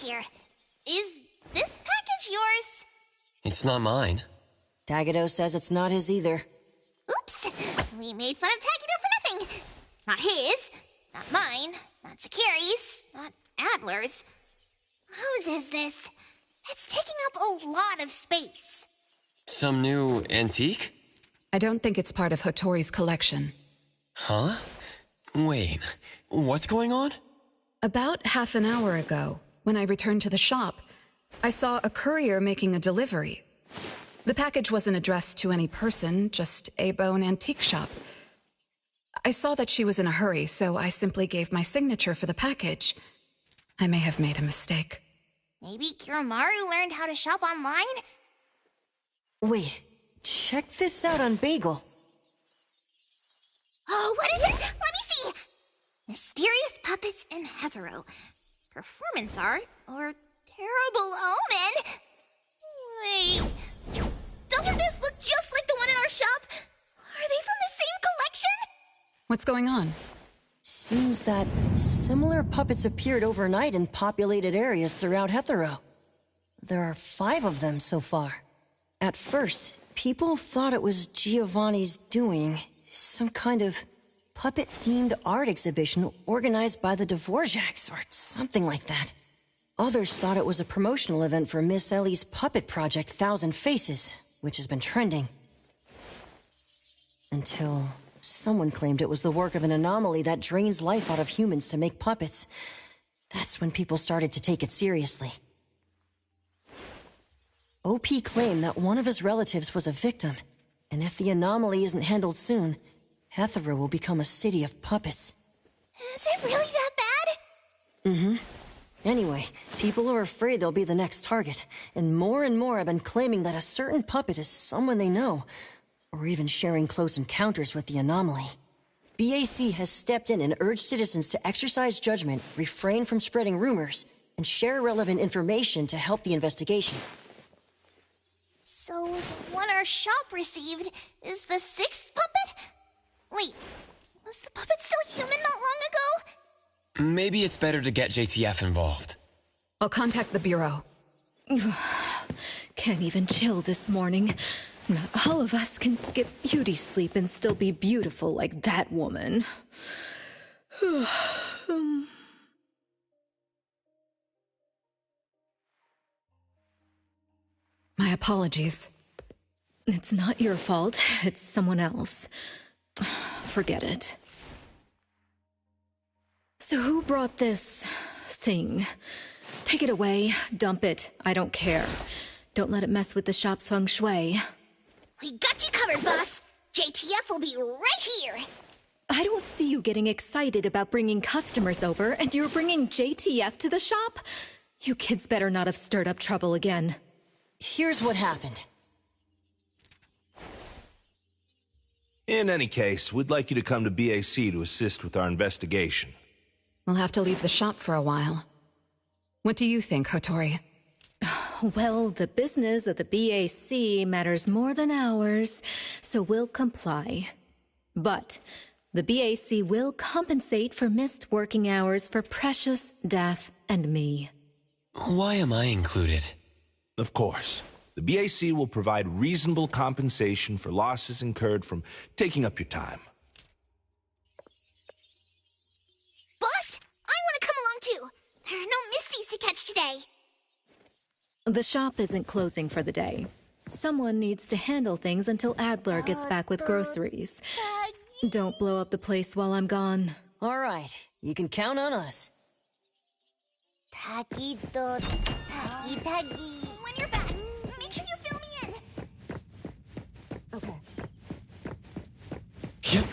here. Is this package yours? It's not mine. Tagado says it's not his either. Oops! We made fun of Tagido for nothing. Not his, not mine, not Sakiri's, not Adler's. Whose is this? It's taking up a lot of space. Some new antique? I don't think it's part of Hotori's collection. Huh? Wait, what's going on? About half an hour ago, when I returned to the shop, I saw a courier making a delivery. The package wasn't addressed to any person, just Abone Antique Shop. I saw that she was in a hurry, so I simply gave my signature for the package. I may have made a mistake. Maybe Kiromaru learned how to shop online? Wait, check this out on Bagel. Oh, what is it? Let me see! Mysterious puppets in hetero. Performance art or terrible omen? Wait, doesn't this look just like the one in our shop? Are they from the same collection? What's going on? Seems that similar puppets appeared overnight in populated areas throughout Hetero. There are 5 of them so far. At first, people thought it was Giovanni's doing, some kind of puppet-themed art exhibition organized by the Dvorak's or something like that. Others thought it was a promotional event for Miss Ellie's puppet project 1,000 Faces, which has been trending. Until someone claimed it was the work of an anomaly that drains life out of humans to make puppets. That's when people started to take it seriously. OP claimed that one of his relatives was a victim, and if the anomaly isn't handled soon, Hetero will become a city of puppets. Is it really that bad? Mm-hmm. Anyway, people are afraid they'll be the next target, and more have been claiming that a certain puppet is someone they know, or even sharing close encounters with the anomaly. BAC has stepped in and urged citizens to exercise judgment, refrain from spreading rumors, and share relevant information to help the investigation. So, the one our shop received is the 6th puppet? Wait, was the puppet still human not long ago? Maybe it's better to get JTF involved. I'll contact the Bureau. Can't even chill this morning. Not all of us can skip beauty sleep and still be beautiful like that woman. My apologies. It's not your fault, it's someone else. Forget it. So who brought this thing? Take it away, dump it, I don't care. Don't let it mess with the shop's feng shui. We got you covered, boss! JTF will be right here! I don't see you getting excited about bringing customers over, and you're bringing JTF to the shop? You kids better not have stirred up trouble again. Here's what happened. In any case, we'd like you to come to BAC to assist with our investigation. We'll have to leave the shop for a while. What do you think, Hotori? Well, the business of the BAC matters more than ours, so we'll comply. But the BAC will compensate for missed working hours for Precious, Daff, and me. Why am I included? Of course. The BAC will provide reasonable compensation for losses incurred from taking up your time. Boss, I want to come along too! There are no Misties to catch today! The shop isn't closing for the day. Someone needs to handle things until Adler gets back with groceries. Don't blow up the place while I'm gone. All right, you can count on us. Tagi-do, tagi-tagi. When you're back, make sure you fill me in. Okay. Yep.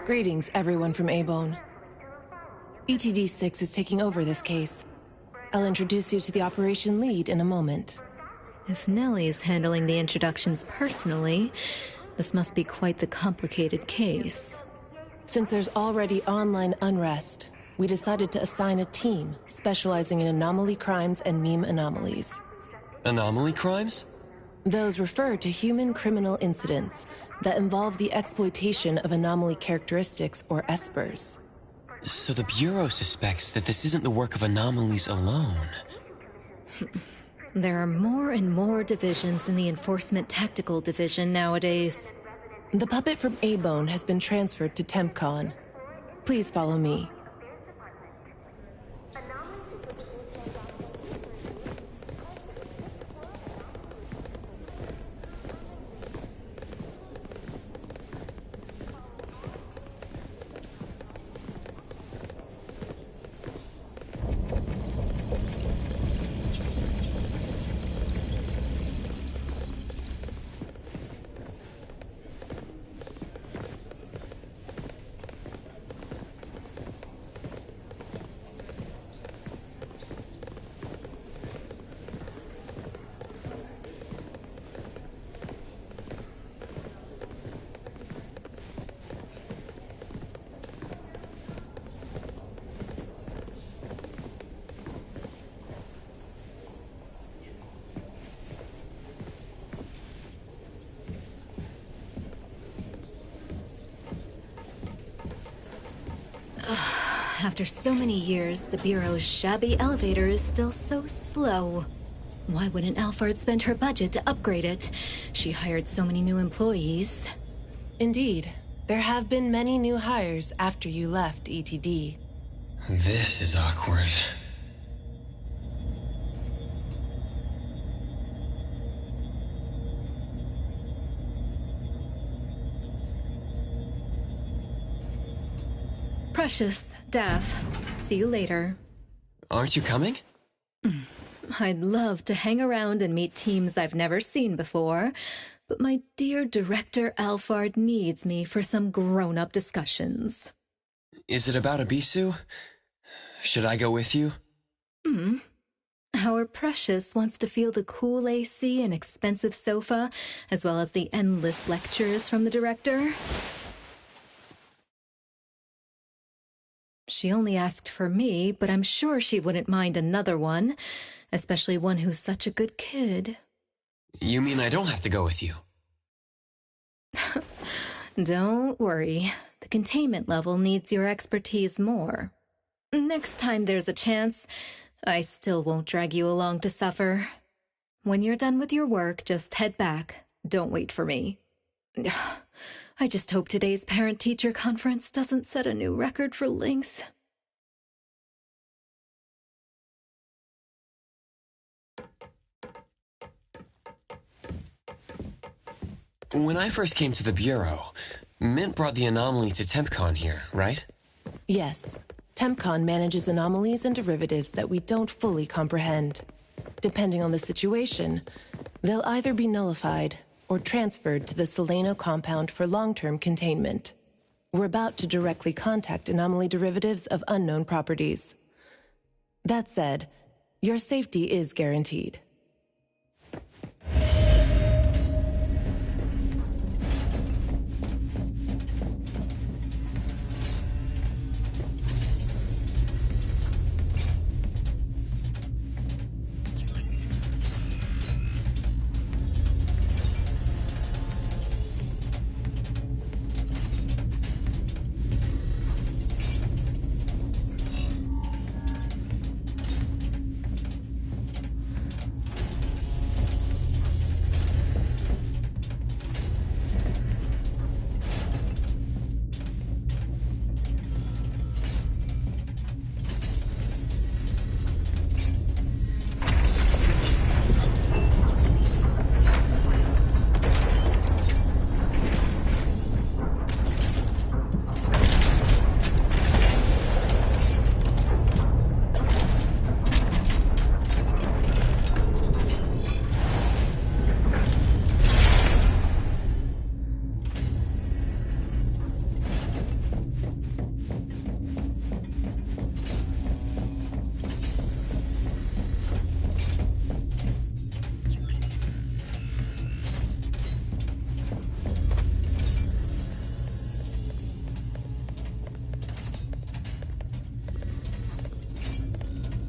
Greetings, everyone from Abone. ETD-6 is taking over this case. I'll introduce you to the operation lead in a moment. If Nellie's handling the introductions personally, this must be quite the complicated case. Since there's already online unrest, we decided to assign a team specializing in anomaly crimes and meme anomalies. Anomaly crimes? Those refer to human criminal incidents that involve the exploitation of anomaly characteristics or espers. So the Bureau suspects that this isn't the work of anomalies alone. There are more and more divisions in the Enforcement Tactical Division nowadays. The puppet from A-Bone has been transferred to TempCon. Please follow me. After so many years, the Bureau's shabby elevator is still so slow. Why wouldn't Alphard spend her budget to upgrade it? She hired so many new employees. Indeed. There have been many new hires after you left ETD. This is awkward. Precious, Daff, see you later. Aren't you coming? I'd love to hang around and meet teams I've never seen before, but my dear Director Alphard needs me for some grown-up discussions. Is it about Abisu? Should I go with you? Our Precious wants to feel the cool AC and expensive sofa, as well as the endless lectures from the Director. She only asked for me, but I'm sure she wouldn't mind another one, especially one who's such a good kid. You mean I don't have to go with you? Don't worry. The containment level needs your expertise more. Next time there's a chance, I still won't drag you along to suffer. When you're done with your work, just head back. Don't wait for me. I just hope today's parent-teacher conference doesn't set a new record for length. When I first came to the Bureau, Mint brought the anomaly to TempCon here, right? Yes. TempCon manages anomalies and derivatives that we don't fully comprehend. Depending on the situation, they'll either be nullified or transferred to the Seleno compound for long-term containment. We're about to directly contact anomaly derivatives of unknown properties. That said, your safety is guaranteed.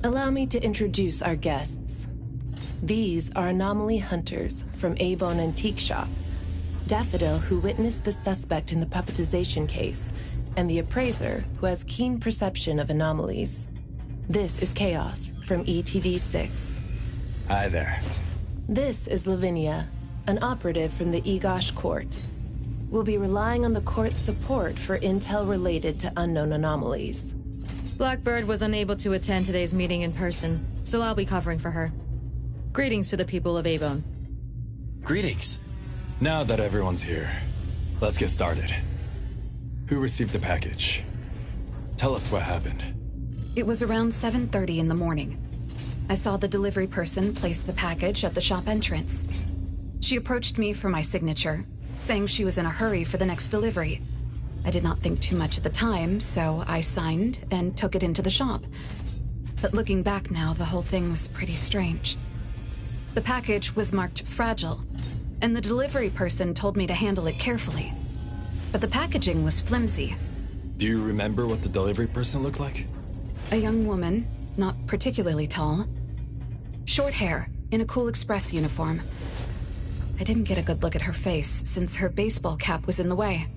Allow me to introduce our guests. These are anomaly hunters from A-Bone Antique Shop, Daffodil, who witnessed the suspect in the puppetization case, and the appraiser, who has keen perception of anomalies. This is Chaos from ETD-6. Hi there. This is Lavinia, an operative from the Egosh Court. We'll be relying on the court's support for intel related to unknown anomalies. Blackbird was unable to attend today's meeting in person, so I'll be covering for her. Greetings to the people of A-Bone. Greetings. Now that everyone's here, let's get started. Who received the package? Tell us what happened. It was around 7:30 in the morning. I saw the delivery person place the package at the shop entrance. She approached me for my signature, saying she was in a hurry for the next delivery. I did not think too much at the time, so I signed and took it into the shop. But looking back now, the whole thing was pretty strange. The package was marked fragile, and the delivery person told me to handle it carefully. But the packaging was flimsy. Do you remember what the delivery person looked like? A young woman, not particularly tall. Short hair, in a Cool Express uniform. I didn't get a good look at her face, since her baseball cap was in the way.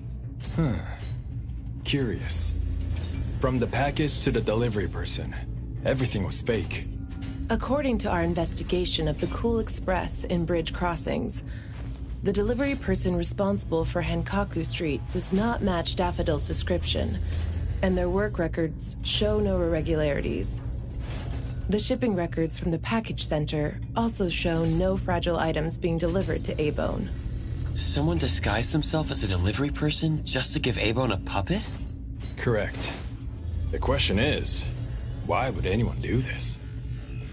Curious. From the package to the delivery person, everything was fake. According to our investigation of the Cool Express in Bridge Crossings, the delivery person responsible for Hankaku Street does not match Daffodil's description, and their work records show no irregularities. The shipping records from the package center also show no fragile items being delivered to A-Bone. Someone disguised themselves as a delivery person just to give A-Bone a puppet? Correct. The question is, why would anyone do this?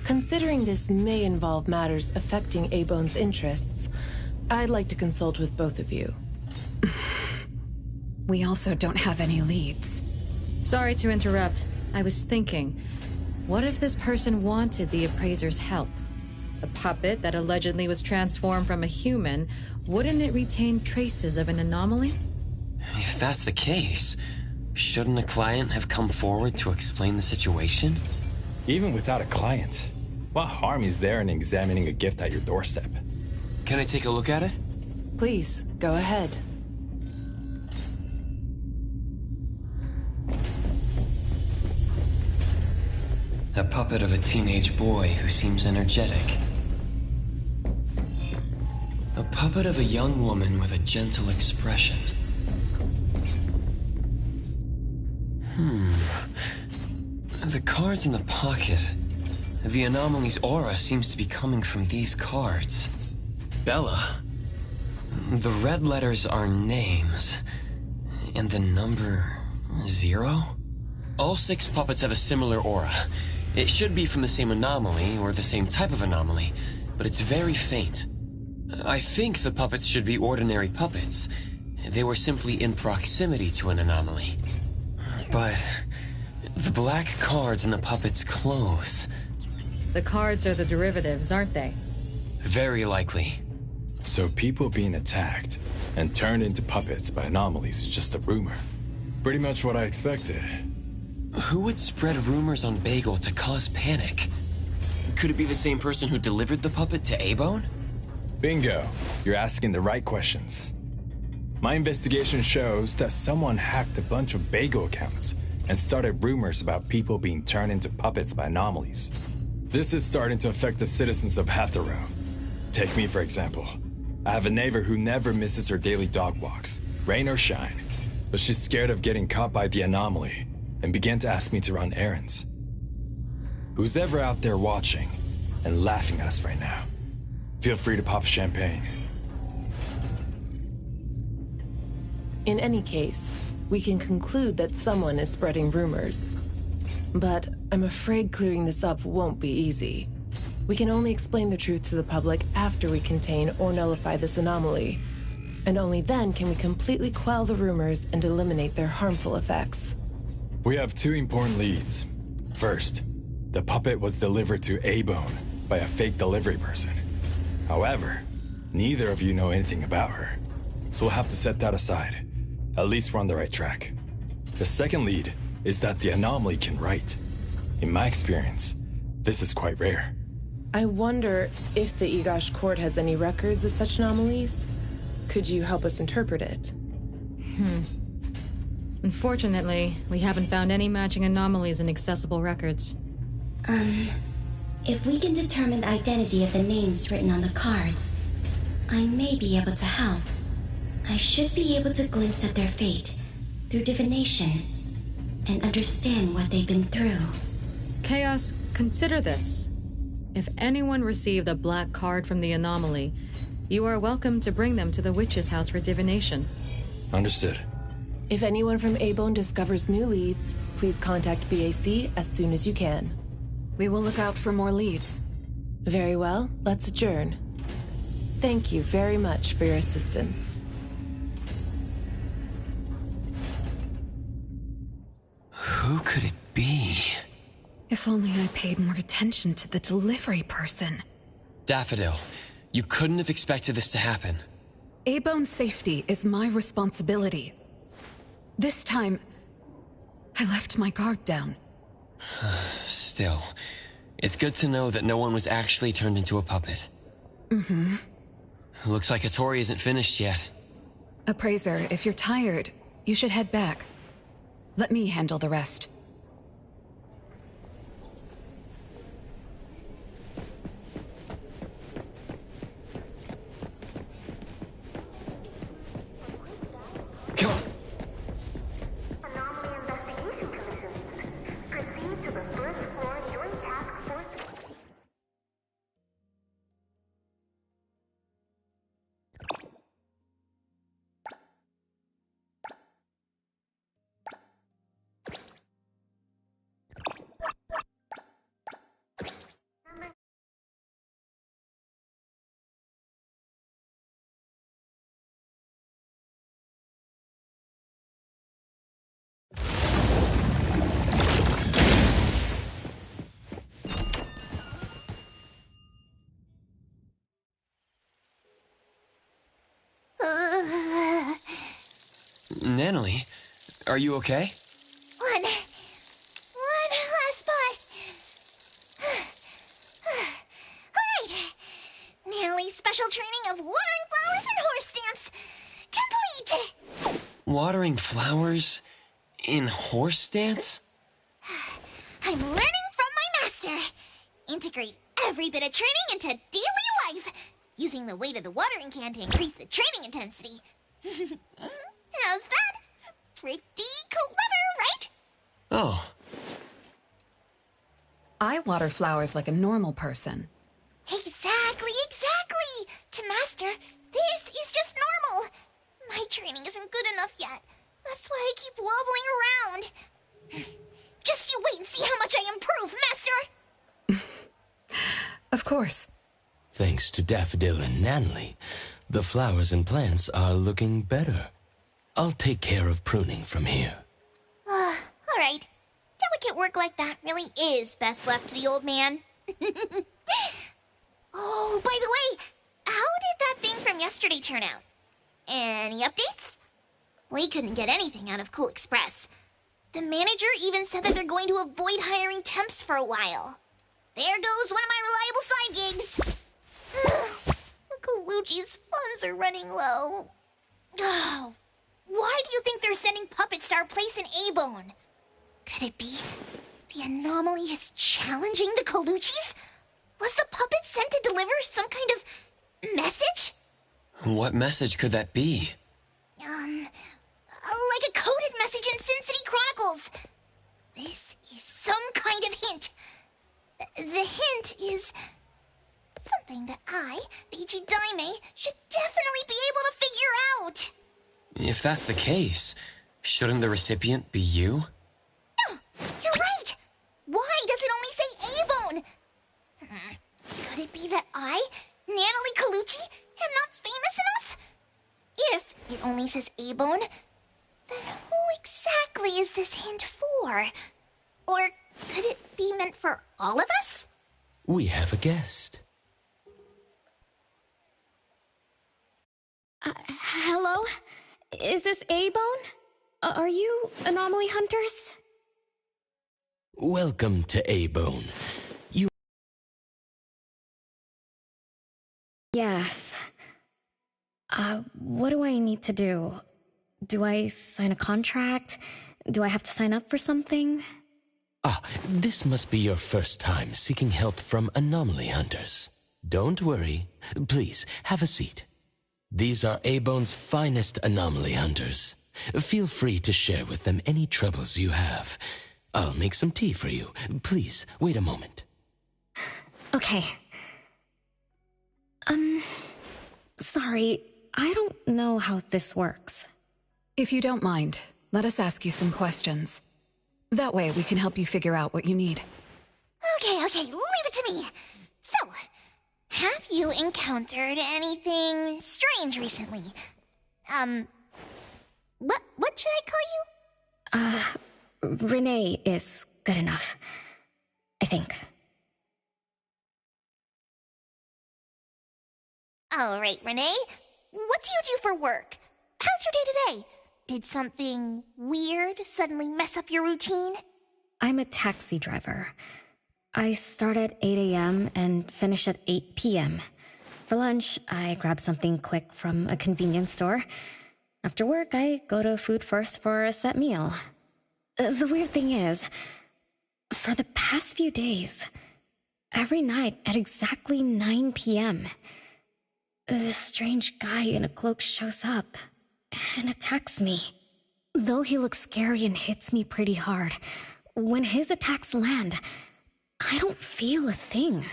Considering this may involve matters affecting A-Bone's interests, I'd like to consult with both of you. We also don't have any leads. Sorry to interrupt. I was thinking, what if this person wanted the appraiser's help? A puppet that allegedly was transformed from a human, wouldn't it retain traces of an anomaly? If that's the case, shouldn't a client have come forward to explain the situation? Even without a client, what harm is there in examining a gift at your doorstep? Can I take a look at it? Please, go ahead. A puppet of a teenage boy who seems energetic. A puppet of a young woman with a gentle expression. The cards in the pocket. The anomaly's aura seems to be coming from these cards. Bella. The red letters are names. And the number 0? All 6 puppets have a similar aura. It should be from the same anomaly, or the same type of anomaly, but it's very faint. I think the puppets should be ordinary puppets. They were simply in proximity to an anomaly. But the black cards in the puppets' clothes. The cards are the derivatives, aren't they? Very likely. So people being attacked and turned into puppets by anomalies is just a rumor. Pretty much what I expected. Who would spread rumors on Bagel to cause panic? Could it be the same person who delivered the puppet to A-Bone? Bingo. You're asking the right questions. My investigation shows that someone hacked a bunch of Bagel accounts and started rumors about people being turned into puppets by anomalies. This is starting to affect the citizens of Hatharo. Take me, for example. I have a neighbor who never misses her daily dog walks, rain or shine, but she's scared of getting caught by the anomaly and began to ask me to run errands. Who's ever out there watching and laughing at us right now, feel free to pop champagne. In any case, we can conclude that someone is spreading rumors. But I'm afraid clearing this up won't be easy. We can only explain the truth to the public after we contain or nullify this anomaly. And only then can we completely quell the rumors and eliminate their harmful effects. We have 2 important leads. First, the puppet was delivered to A-Bone by a fake delivery person. However, neither of you know anything about her, so we'll have to set that aside. At least we're on the right track. The second lead is that the anomaly can write. In my experience, This is quite rare. I wonder if the Egosh court has any records of such anomalies. Could you help us interpret it? Unfortunately, we haven't found any matching anomalies in accessible records. If we can determine the identity of the names written on the cards, I may be able to help. I should be able to glimpse at their fate through divination and understand what they've been through. Chaos, consider this. If anyone received a black card from the anomaly, you are welcome to bring them to the witch's house for divination. Understood. If anyone from A-Bone discovers new leads, please contact BAC as soon as you can. We will look out for more leads. Very well, let's adjourn. Thank you very much for your assistance. Who could it be? If only I paid more attention to the delivery person. Daffodil, you couldn't have expected this to happen. A-Bone's safety is my responsibility. This time, I left my guard down. Still, it's good to know that no one was actually turned into a puppet. Mm-hmm. Looks like Hattori isn't finished yet. Appraiser, if you're tired, you should head back. Let me handle the rest. Come on. Anomaly Investigation Commission. Proceed to the first floor Joint Task Force. Natalie, are you okay? One last spot. Alright. Natalie's special training of watering flowers and horse dance. Complete. Watering flowers in horse dance? I'm learning from my master. Integrate every bit of training into daily life, using the weight of the watering can to increase the training intensity. How's that? Pretty clever, right? Oh. I water flowers like a normal person. Exactly. To master, this is just normal. My training isn't good enough yet. That's why I keep wobbling around. Just you wait and see how much I improve, master! Of course. Thanks to Daffodil and Natalie, the flowers and plants are looking better. I'll take care of pruning from here. Alright. Delicate work like that really is best left to the old man. Oh, by the way, how did that thing from yesterday turn out? Any updates? We couldn't get anything out of Cool Express. The manager even said that they're going to avoid hiring temps for a while. There goes one of my reliable side gigs. Colucci's funds are running low. Oh, why do you think they're sending puppets to our place in A-Bone? Could it be the anomaly is challenging the Colucci's? Was the puppet sent to deliver some kind of message? What message could that be? Like a coded message in Sin City Chronicles. This is some kind of hint. The hint is something that I, Beiji Daime, should definitely be able to figure out. If that's the case, shouldn't the recipient be you? Oh, you're right. Why does it only say A-Bone? Could it be that I, Natalie Colucci, am not famous enough? If it only says A-Bone, then who exactly is this hint for? Or could it be meant for all of us? We have a guest. Hello? Is this A-Bone? Are you anomaly hunters? Welcome to A-Bone. Yes. What do I need to do? Do I sign a contract? Do I have to sign up for something? This must be your first time seeking help from anomaly hunters. Don't worry. Please, have a seat. These are A-Bone's finest anomaly hunters. Feel free to share with them any troubles you have. I'll make some tea for you. Please, wait a moment. Okay. Sorry, I don't know how this works. If you don't mind, let us ask you some questions. That way we can help you figure out what you need. Okay, leave it to me. So, have you encountered anything strange recently? What should I call you? Renee is good enough. I think. Alright, Renee. What do you do for work? How's your day-to-day? Did something weird suddenly mess up your routine? I'm a taxi driver. I start at 8 a.m. and finish at 8 p.m. For lunch, I grab something quick from a convenience store. After work, I go to Food First for a set meal. The weird thing is, for the past few days, every night at exactly 9 p.m., this strange guy in a cloak shows up and attacks me. Though he looks scary and hits me pretty hard, when his attacks land, I don't feel a thing.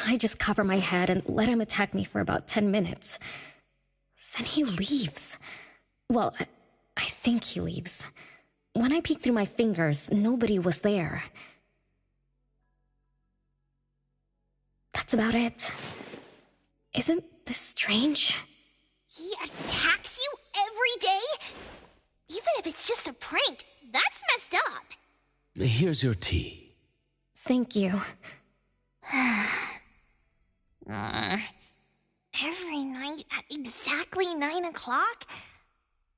I just cover my head and let him attack me for about 10 minutes. Then he leaves. Well, I think he leaves. When I peek through my fingers, nobody was there. That's about it. Isn't this strange? He attacks you every day? Even if it's just a prank, that's messed up. Here's your tea. Thank you. Every night at exactly 9 o'clock?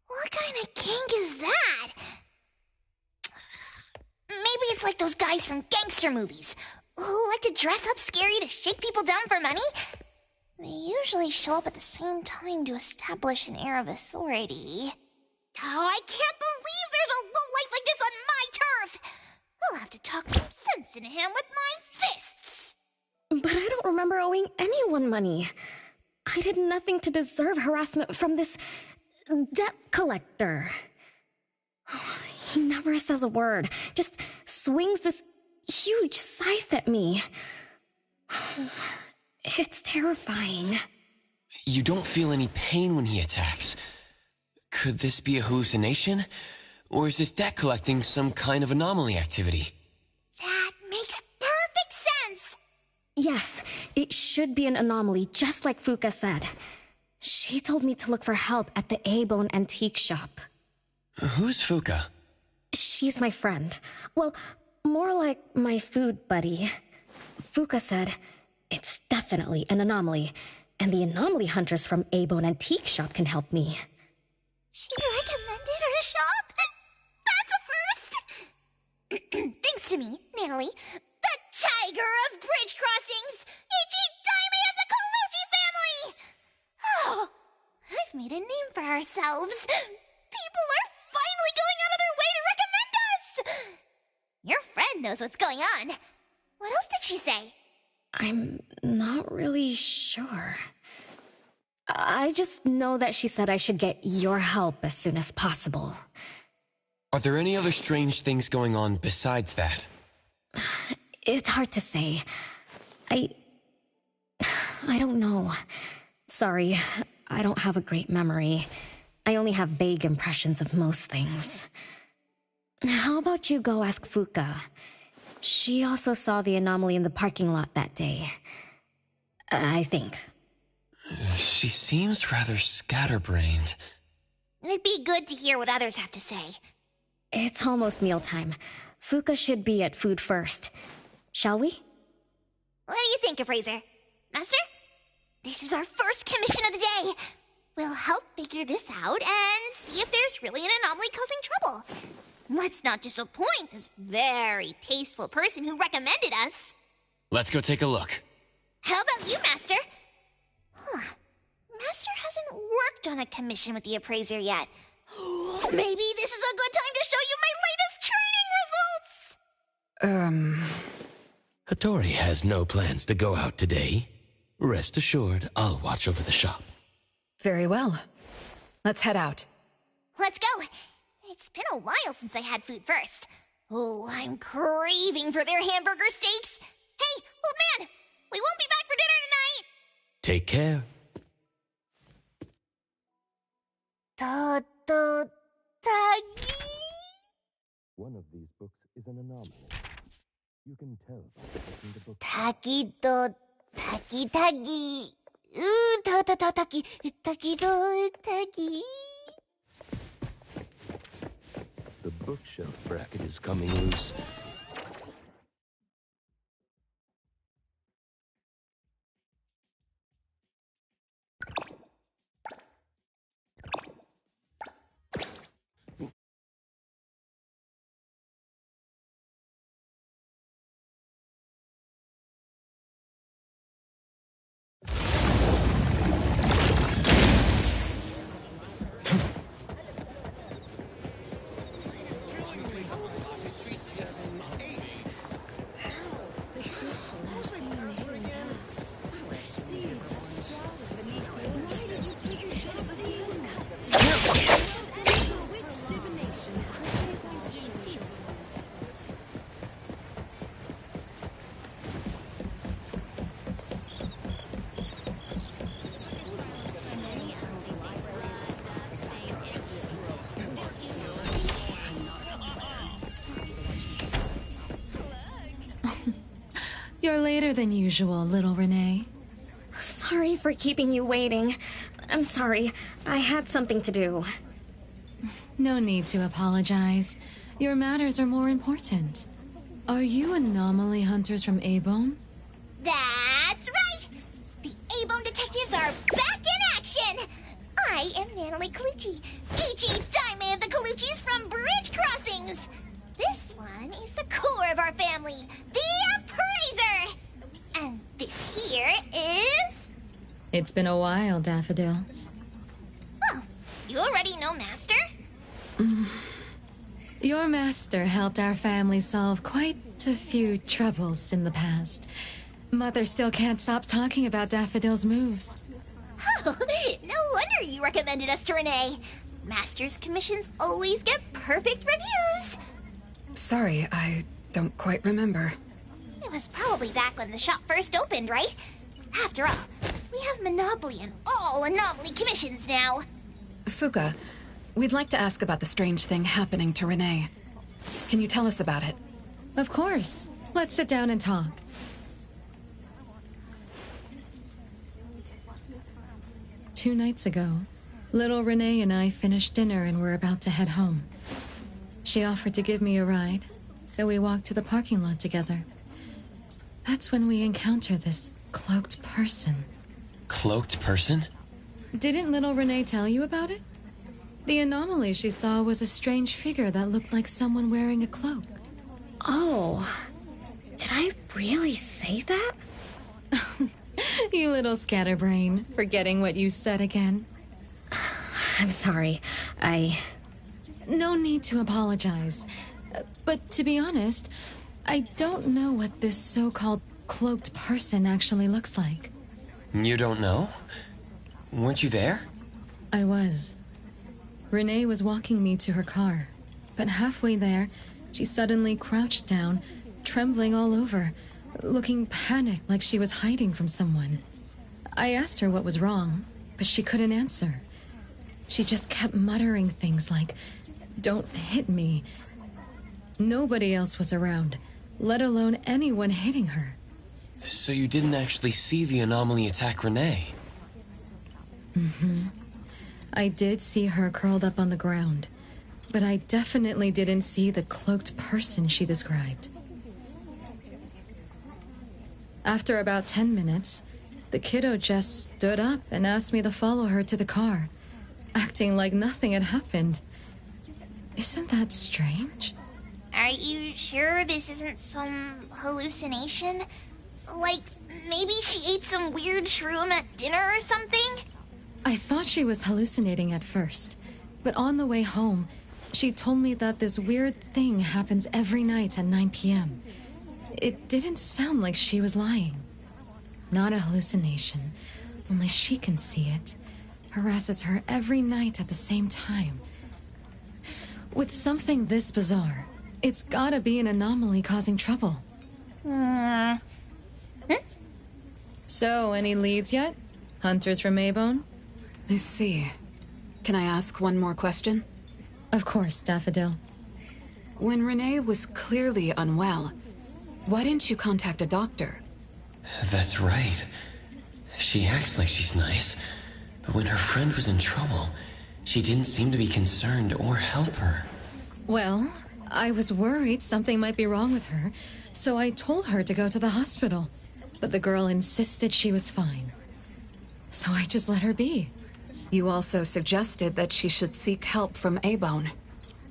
What kind of kink is that? Maybe it's like those guys from gangster movies who like to dress up scary to shake people down for money. They usually show up at the same time to establish an air of authority. Oh, I can't believe there's a lowlife like this on my turf! I'll have to talk some sense into him with my fists! But I don't remember owing anyone money. I did nothing to deserve harassment from this debt collector. He never says a word, just swings this huge scythe at me. It's terrifying. You don't feel any pain when he attacks. Could this be a hallucination? Or is this debt collecting some kind of anomaly activity? That makes perfect sense! Yes, it should be an anomaly, just like Fuka said. She told me to look for help at the A-Bone antique shop. Who's Fuka? She's my friend. Well, more like my food buddy. Fuka said, it's definitely an anomaly, and the anomaly hunters from A-Bone antique shop can help me. She recommended her shop? That's a first! Thanks to me, Natalie, the tiger of bridge crossings, Ichi-Daime of the Colucci family! Oh, I've made a name for ourselves. People are finally going out of their way to recommend us! Your friend knows what's going on. What else did she say? I'm not really sure. I just know that she said I should get your help as soon as possible. Are there any other strange things going on besides that? It's hard to say. I don't know. Sorry, I don't have a great memory. I only have vague impressions of most things. How about you go ask Fuka? She also saw the anomaly in the parking lot that day. I think. She seems rather scatterbrained. It'd be good to hear what others have to say. It's almost mealtime. Fuka should be at Food First. Shall we? What do you think, Appraiser? Master? This is our first commission of the day. We'll help figure this out and see if there's really an anomaly causing trouble. Let's not disappoint this very tasteful person who recommended us. Let's go take a look. How about you, Master? Huh. Master hasn't worked on a commission with the appraiser yet. Maybe this is a good time to show you my latest training results! Hattori has no plans to go out today. Rest assured, I'll watch over the shop. Very well. Let's head out. Let's go. It's been a while since I had food first. Oh, I'm craving for their hamburger steaks. Hey, old man, we won't be back for dinner tonight. Take care. One of these books is an anomaly. You can tell by looking the book. Taki. The bookshelf bracket is coming loose. You're later than usual, little Renee. Sorry for keeping you waiting. I'm sorry. I had something to do. No need to apologize. Your matters are more important. Are you anomaly hunters from A-Bone? That's right! The A-Bone detectives are back in action! I am Natalie Colucci, H.E. Daime of the Coluccis from Bridge Crossings! This one is the core of our family, the Appraiser! And this here is... It's been a while, Daffodil. Oh, you already know Master? Your master helped our family solve quite a few troubles in the past. Mother still can't stop talking about Daffodil's moves. Oh, no wonder you recommended us to Renee. Master's commissions always get perfect reviews. Sorry, I don't quite remember. It was probably back when the shop first opened, right? After all, we have monopoly on all anomaly commissions now. Fuka, we'd like to ask about the strange thing happening to Renee. Can you tell us about it? Of course. Let's sit down and talk. Two nights ago, little Renee and I finished dinner and were about to head home. She offered to give me a ride, so we walked to the parking lot together. That's when we encountered this cloaked person. Cloaked person? Didn't little Renee tell you about it? The anomaly she saw was a strange figure that looked like someone wearing a cloak. Oh, did I really say that? You little scatterbrain, forgetting what you said again. I'm sorry. No need to apologize. But to be honest, I don't know what this so-called cloaked person actually looks like. You don't know? Weren't you there? I was. Renee was walking me to her car, but halfway there, she suddenly crouched down, trembling all over, looking panicked like she was hiding from someone. I asked her what was wrong, but she couldn't answer. She just kept muttering things like, "Don't hit me." Nobody else was around, let alone anyone hitting her. So you didn't actually see the anomaly attack Renee? Mm-hmm. I did see her curled up on the ground, but I definitely didn't see the cloaked person she described. After about 10 minutes, the kiddo just stood up and asked me to follow her to the car, acting like nothing had happened. Isn't that strange? Are you sure this isn't some hallucination? Like, maybe she ate some weird shroom at dinner or something? I thought she was hallucinating at first, but on the way home, she told me that this weird thing happens every night at 9 p.m. It didn't sound like she was lying. Not a hallucination, only she can see it. Harasses her every night at the same time. With something this bizarre, it's gotta be an anomaly causing trouble. So, any leads yet? Hunters from Maybone? I see. Can I ask one more question? Of course, Daffodil. When Renee was clearly unwell, why didn't you contact a doctor? That's right. She acts like she's nice, but when her friend was in trouble, she didn't seem to be concerned or help her. Well, I was worried something might be wrong with her, so I told her to go to the hospital. But the girl insisted she was fine. So I just let her be. You also suggested that she should seek help from A-Bone.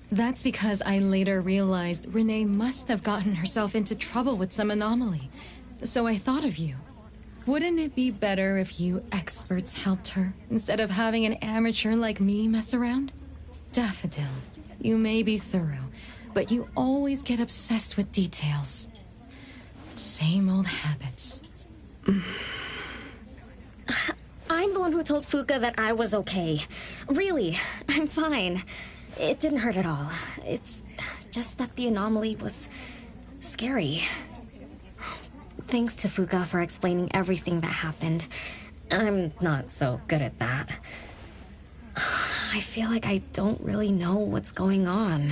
That's because I later realized Renee must have gotten herself into trouble with some anomaly. So I thought of you. Wouldn't it be better if you experts helped her, instead of having an amateur like me mess around? Daffodil, you may be thorough, but you always get obsessed with details. Same old habits. I'm the one who told Fuka that I was okay. Really, I'm fine. It didn't hurt at all. It's just that the anomaly was scary. Thanks to Fuka for explaining everything that happened. I'm not so good at that. I feel like I don't really know what's going on.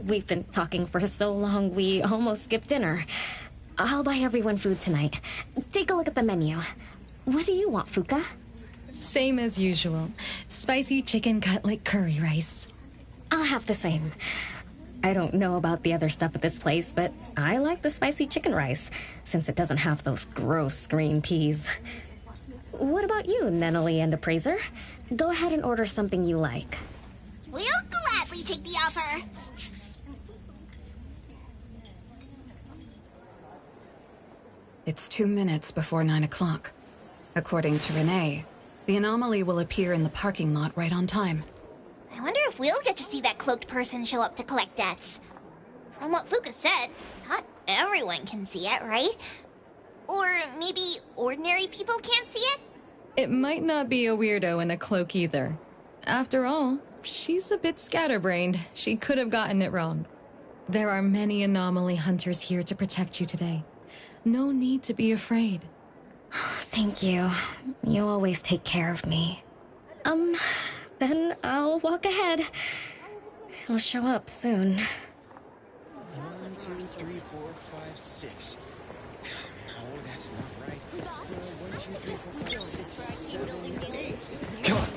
We've been talking for so long, we almost skipped dinner. I'll buy everyone food tonight. Take a look at the menu. What do you want, Fuka? Same as usual. Spicy chicken cutlet curry rice. I'll have the same. I don't know about the other stuff at this place, but I like the spicy chicken rice, since it doesn't have those gross green peas. What about you, Nenali and Appraiser? Go ahead and order something you like. We'll gladly take the offer. It's 2 minutes before 9 o'clock. According to Renee, the anomaly will appear in the parking lot right on time. I wonder if we'll get to see that cloaked person show up to collect debts. From what Fuka said, not everyone can see it, right? Or maybe ordinary people can't see it? It might not be a weirdo in a cloak either. After all, she's a bit scatterbrained. She could have gotten it wrong. There are many anomaly hunters here to protect you today. No need to be afraid. Thank you. You always take care of me. Then I'll walk ahead. I'll show up soon. 1, 2, 3, 4, 5, 6. No, that's not right. 1, 2, 3, 4, 5, 6, 7, 8. Come on.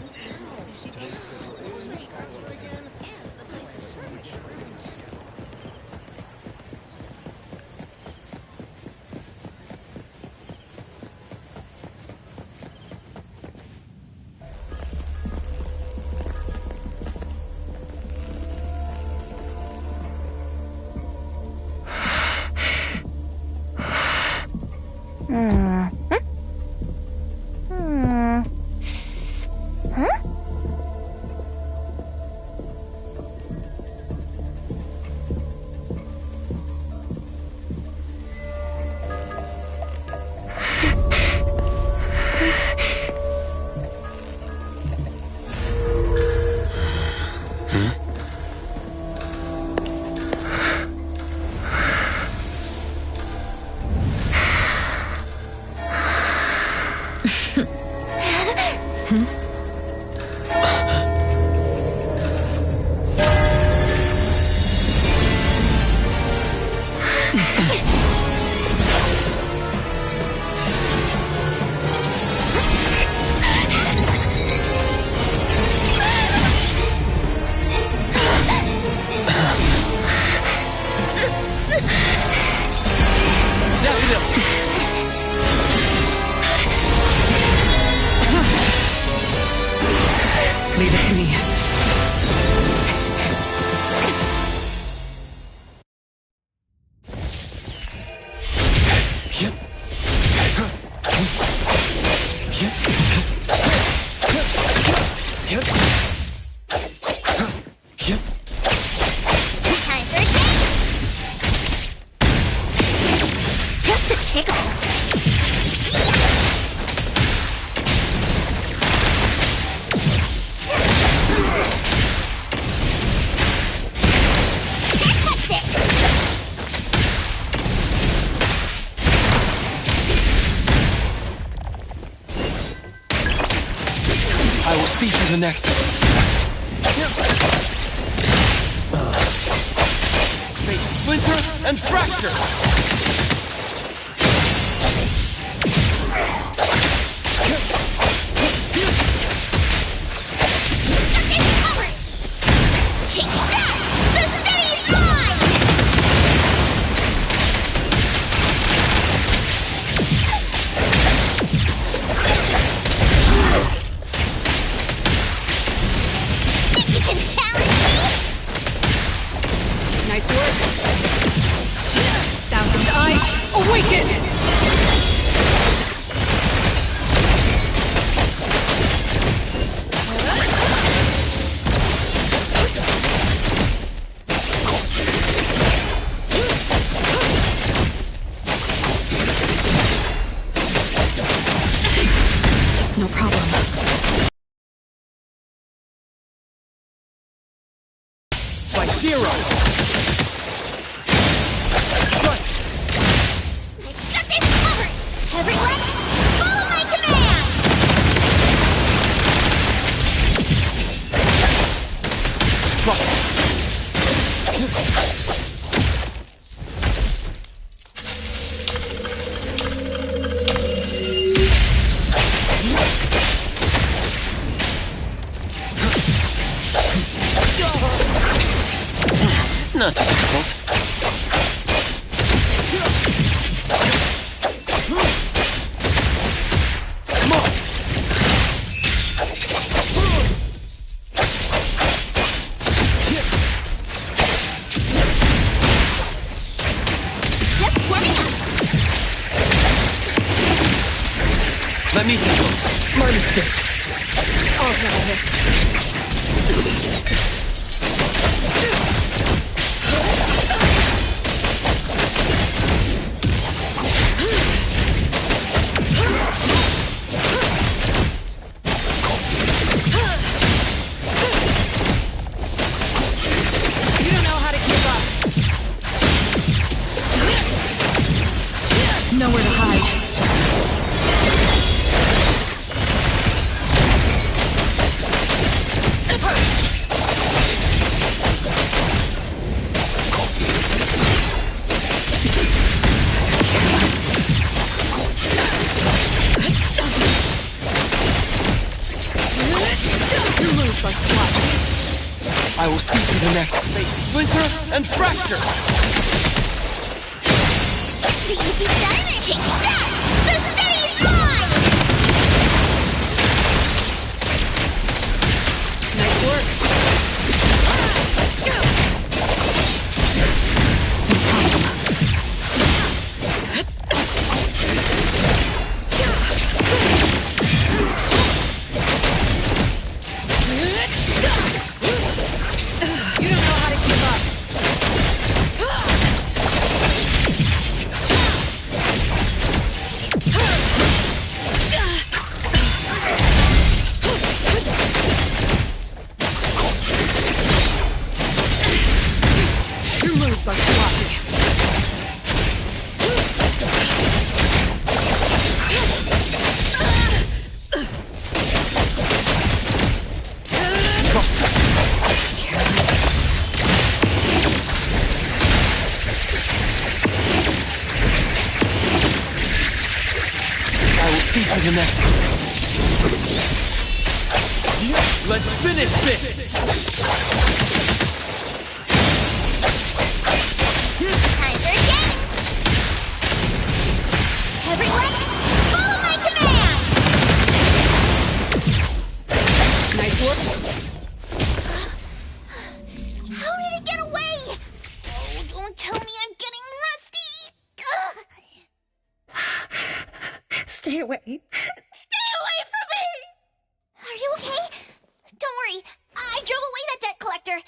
Leave it to me. Yep. Time for a change! Just a tickle. Can't touch this! I will see through the nexus. Fate splinter and fracture! Take that! The city's mine! Think you can challenge me? Nice work. Thousand eyes, awaken! No problem. By zero! Got this covered! Everyone, follow my command! Trust me. Not too difficult. Come on! Just warming up! Let me take one. My mistake. I'll handle this. You don't know how to keep up. Nowhere to hide. Your moves are sloppy. I will see through the next fate splinter and fracture! The easy diamond! Take that! The city's mine! Nice work. You don't know how to keep up. Your moves are sloppy. Trust me. I will see through the next. Let's finish this! Time for a change! Everyone, follow my command! Nice work. How did it get away? Oh, don't tell me I'm getting rusty! Ugh. Stay away. Stay away! collector.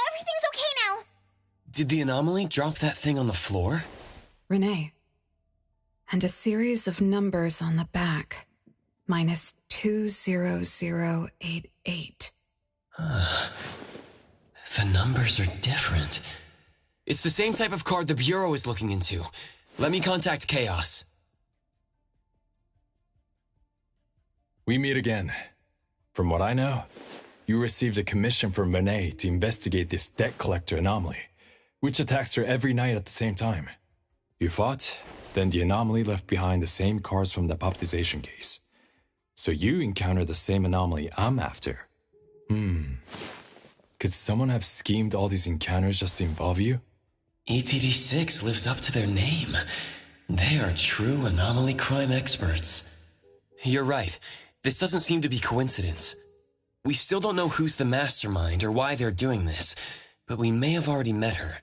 Everything's okay now. Did the anomaly drop that thing on the floor? Renee. And a series of numbers on the back. Minus 20088. The numbers are different. It's the same type of card the Bureau is looking into. Let me contact Chaos. We meet again. From what I know, you received a commission from Renee to investigate this debt collector anomaly, which attacks her every night at the same time. You fought, then the anomaly left behind the same cards from the puppetization case. So you encountered the same anomaly I'm after. Could someone have schemed all these encounters just to involve you? ETD6 lives up to their name. They are true anomaly crime experts. You're right. This doesn't seem to be coincidence. We still don't know who's the mastermind or why they're doing this, but we may have already met her.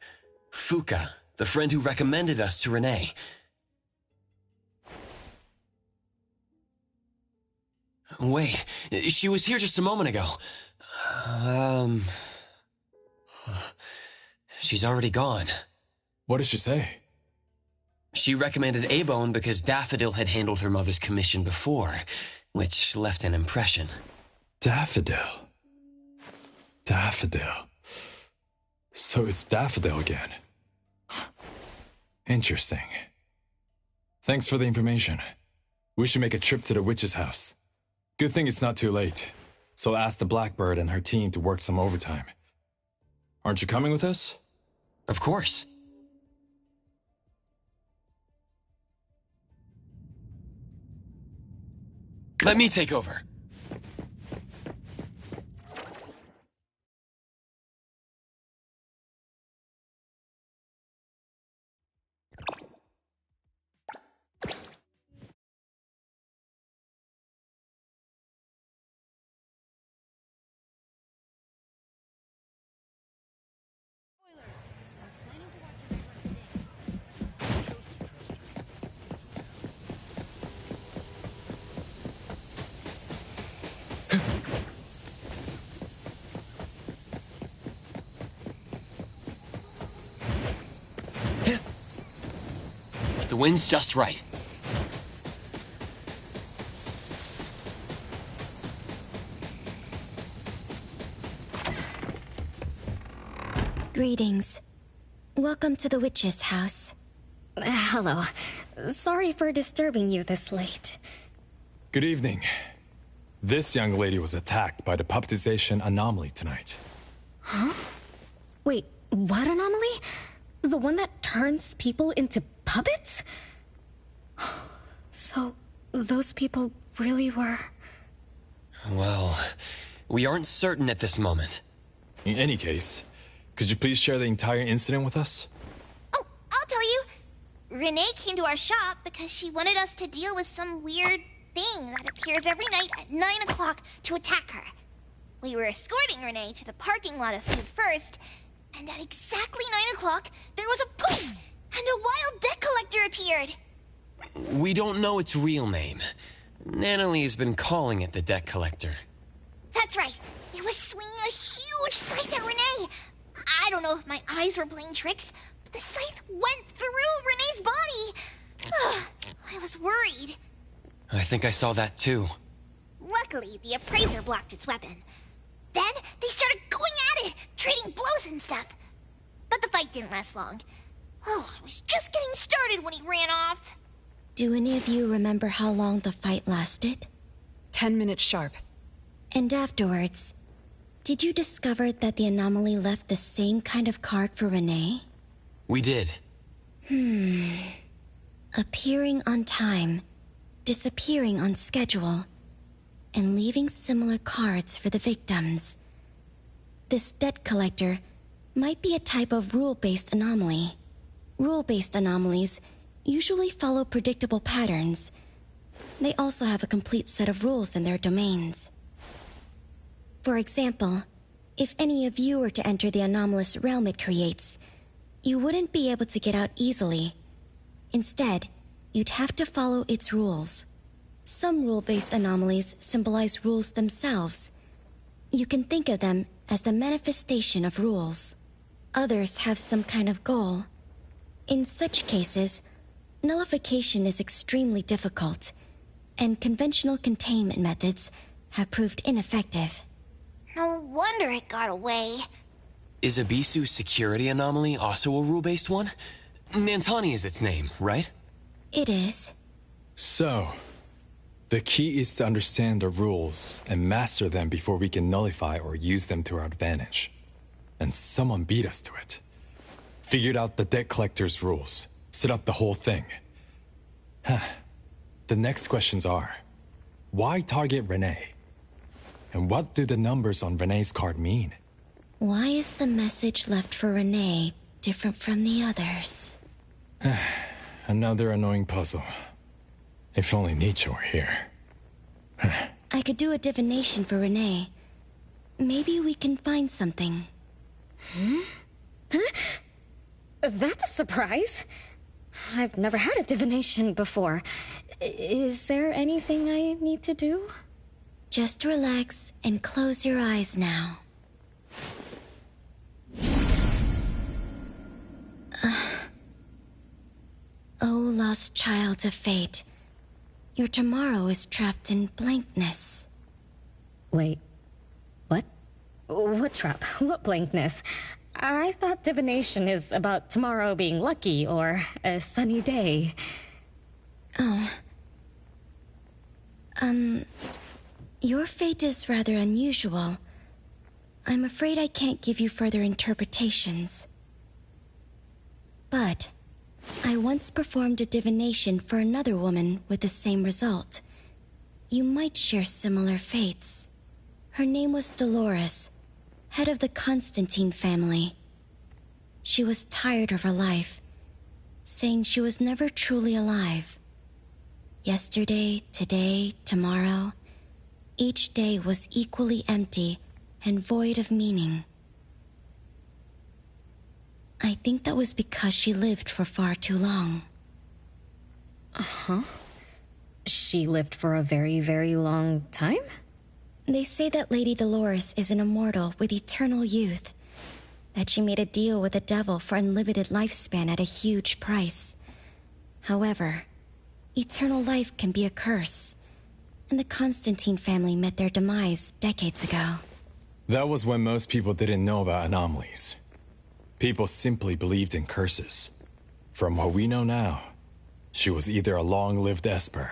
Fuka, the friend who recommended us to Renee. Wait, she was here just a moment ago. She's already gone. What did she say? She recommended A-Bone because Daffodil had handled her mother's commission before, which left an impression. Daffodil. Daffodil. So it's Daffodil again. Interesting. Thanks for the information. We should make a trip to the witch's house. Good thing it's not too late. So I'll ask the Blackbird and her team to work some overtime. Aren't you coming with us? Of course. Let me take over. The wind's just right. Greetings. Welcome to the witch's house. Hello. Sorry for disturbing you this late. Good evening. This young lady was attacked by the puppetization anomaly tonight. Huh? Wait, what anomaly? The one that turns people into puppets? So, those people really were... Well, we aren't certain at this moment. In any case, could you please share the entire incident with us? Oh, I'll tell you. Renee came to our shop because she wanted us to deal with some weird thing that appears every night at 9 o'clock to attack her. We were escorting Renee to the parking lot of food first, and at exactly 9 o'clock, there was a poof, and a wild debt collector appeared. We don't know its real name. Nanalie has been calling it the debt collector. That's right. It was swinging a huge scythe at Renee. I don't know if my eyes were playing tricks, but the scythe went through Renee's body. I was worried. I think I saw that too. Luckily, the appraiser blocked its weapon. Then, they started going at it, trading blows and stuff. But the fight didn't last long. Oh, I was just getting started when he ran off. Do any of you remember how long the fight lasted? 10 minutes sharp. And afterwards, did you discover that the anomaly left the same kind of card for Renee? We did. Appearing on time, disappearing on schedule, and leaving similar cards for the victims. This debt collector might be a type of rule-based anomaly. Rule-based anomalies usually follow predictable patterns. They also have a complete set of rules in their domains. For example, if any of you were to enter the anomalous realm it creates, you wouldn't be able to get out easily. Instead, you'd have to follow its rules. Some rule-based anomalies symbolize rules themselves. You can think of them as the manifestation of rules. Others have some kind of goal. In such cases, nullification is extremely difficult, and conventional containment methods have proved ineffective. No wonder it got away. Is Abisu's security anomaly also a rule-based one? Nantani is its name, right? It is. So, the key is to understand the rules and master them before we can nullify or use them to our advantage. And someone beat us to it. Figured out the debt collector's rules. Set up the whole thing. The next questions are, why target Renee? And what do the numbers on Renee's card mean? Why is the message left for Renee different from the others? Another annoying puzzle. If only Nietzsche were here. I could do a divination for Renee. Maybe we can find something. Huh? That's a surprise. I've never had a divination before. Is there anything I need to do? Just relax and close your eyes now. Oh, lost child of fate. Your tomorrow is trapped in blankness. Wait. What? What trap? What blankness? I thought divination is about tomorrow being lucky or a sunny day. Oh. Your fate is rather unusual. I'm afraid I can't give you further interpretations. But I once performed a divination for another woman with the same result. You might share similar fates. Her name was Dolores, head of the Constantine family. She was tired of her life, saying she was never truly alive. Yesterday, today, tomorrow, each day was equally empty and void of meaning. I think that was because she lived for far too long. Uh-huh. She lived for a very, very long time? They say that Lady Dolores is an immortal with eternal youth. That she made a deal with the devil for unlimited lifespan at a huge price. However, eternal life can be a curse, and the Constantine family met their demise decades ago. That was when most people didn't know about anomalies. People simply believed in curses. From what we know now, she was either a long-lived Esper,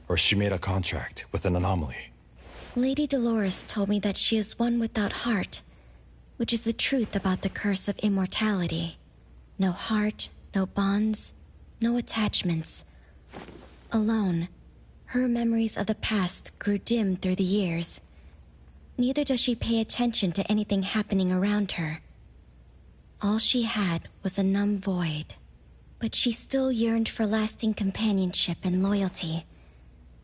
or she made a contract with an anomaly. Lady Dolores told me that she is one without heart, which is the truth about the curse of immortality. No heart, no bonds, no attachments. Alone, her memories of the past grew dim through the years. Neither does she pay attention to anything happening around her. All she had was a numb void, but she still yearned for lasting companionship and loyalty.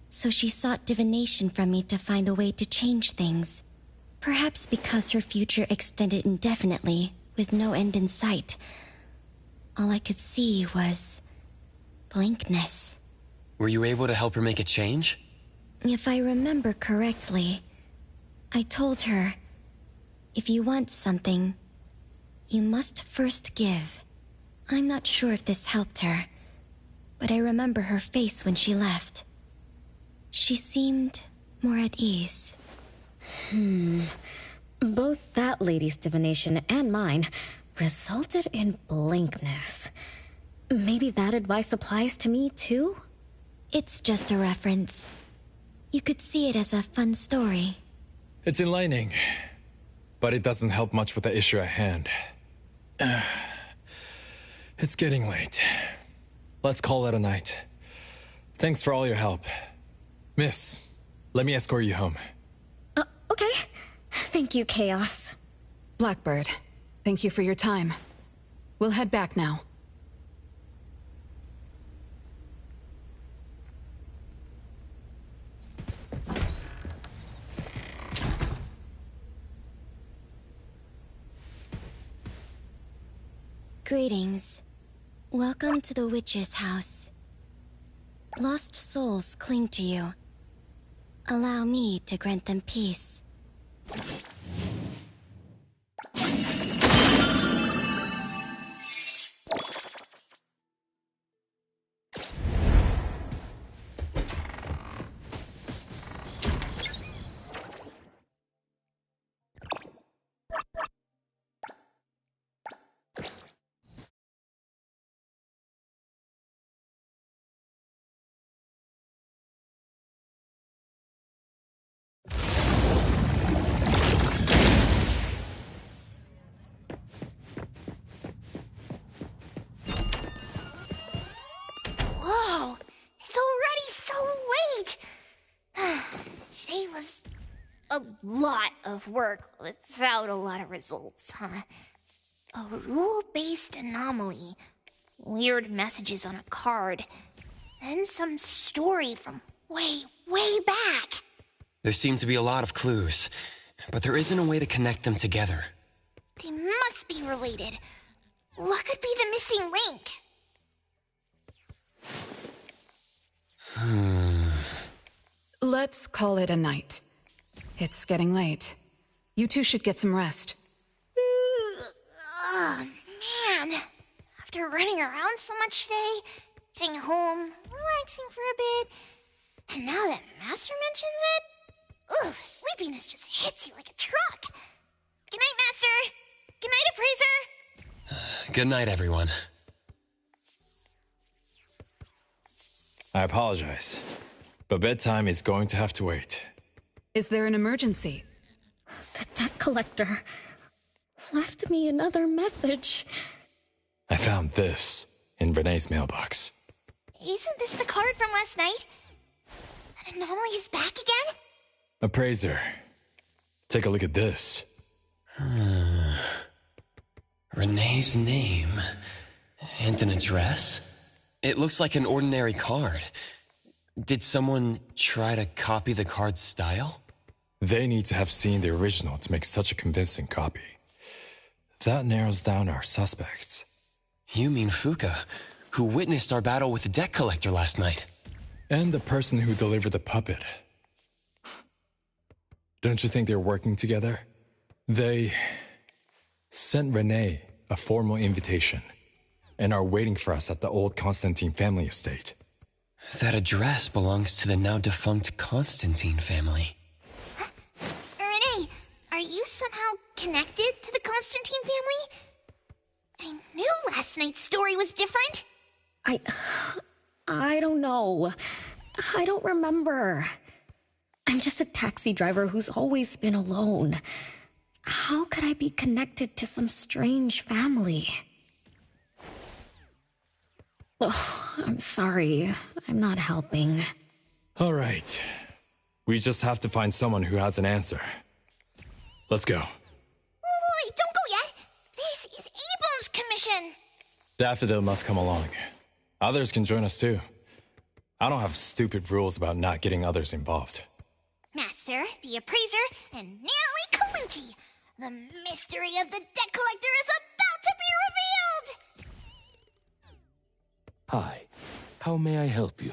So she sought divination from me to find a way to change things. Perhaps because her future extended indefinitely, with no end in sight. All I could see was blankness. Were you able to help her make a change? If I remember correctly, I told her, if you want something, you must first give. I'm not sure if this helped her, but I remember her face when she left. She seemed more at ease. Both that lady's divination and mine resulted in blankness. Maybe that advice applies to me too? It's just a reference. You could see it as a fun story. It's enlightening, but it doesn't help much with the issue at hand. It's getting late. Let's call it a night. Thanks for all your help. Miss, let me escort you home. Okay. Thank you, Chaos. Blackbird, thank you for your time. We'll head back now. Greetings. Welcome to the witch's house. Lost souls cling to you. Allow me to grant them peace. Today was a lot of work without a lot of results, huh? A rule-based anomaly, weird messages on a card, and some story from way, way back. There seem to be a lot of clues, but there isn't a way to connect them together. They must be related. What could be the missing link? Let's call it a night. It's getting late. You two should get some rest. Oh, man. After running around so much today, getting home, relaxing for a bit, and now that Master mentions it, sleepiness just hits you like a truck. Good night, Master. Good night, Appraiser. Good night, everyone. I apologize, but bedtime is going to have to wait. Is there an emergency? The debt collector left me another message. I found this in Renee's mailbox. Isn't this the card from last night? That anomaly is back again? Appraiser, take a look at this. Renee's name and an address? It looks like an ordinary card. Did someone try to copy the card's style? They need to have seen the original to make such a convincing copy. That narrows down our suspects. You mean Fuka, who witnessed our battle with the debt collector last night? And the person who delivered the puppet. Don't you think they're working together? They sent Renee a formal invitation and are waiting for us at the old Constantine family estate. That address belongs to the now defunct Constantine family. Huh? Renee, are you somehow connected to the Constantine family? I knew last night's story was different. I don't know. I don't remember. I'm just a taxi driver who's always been alone. How could I be connected to some strange family? Oh, I'm sorry. I'm not helping. All right. We just have to find someone who has an answer. Let's go. Wait, don't go yet. This is A-Bone's commission. Daffodil must come along. Others can join us too. I don't have stupid rules about not getting others involved. Master, the Appraiser, and Natalie Calucci. The mystery of the debt collector is about to be revealed! Hi. How may I help you?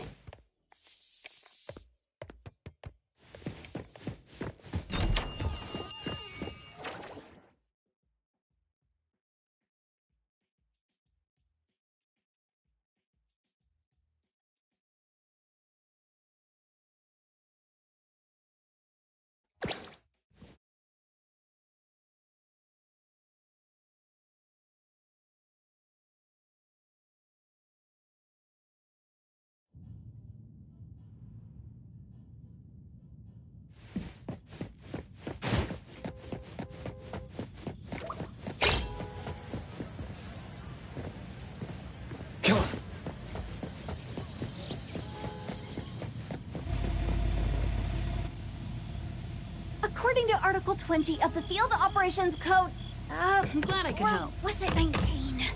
According to Article 20 of the Field Operations Code, I'm glad I could help. Was it 19?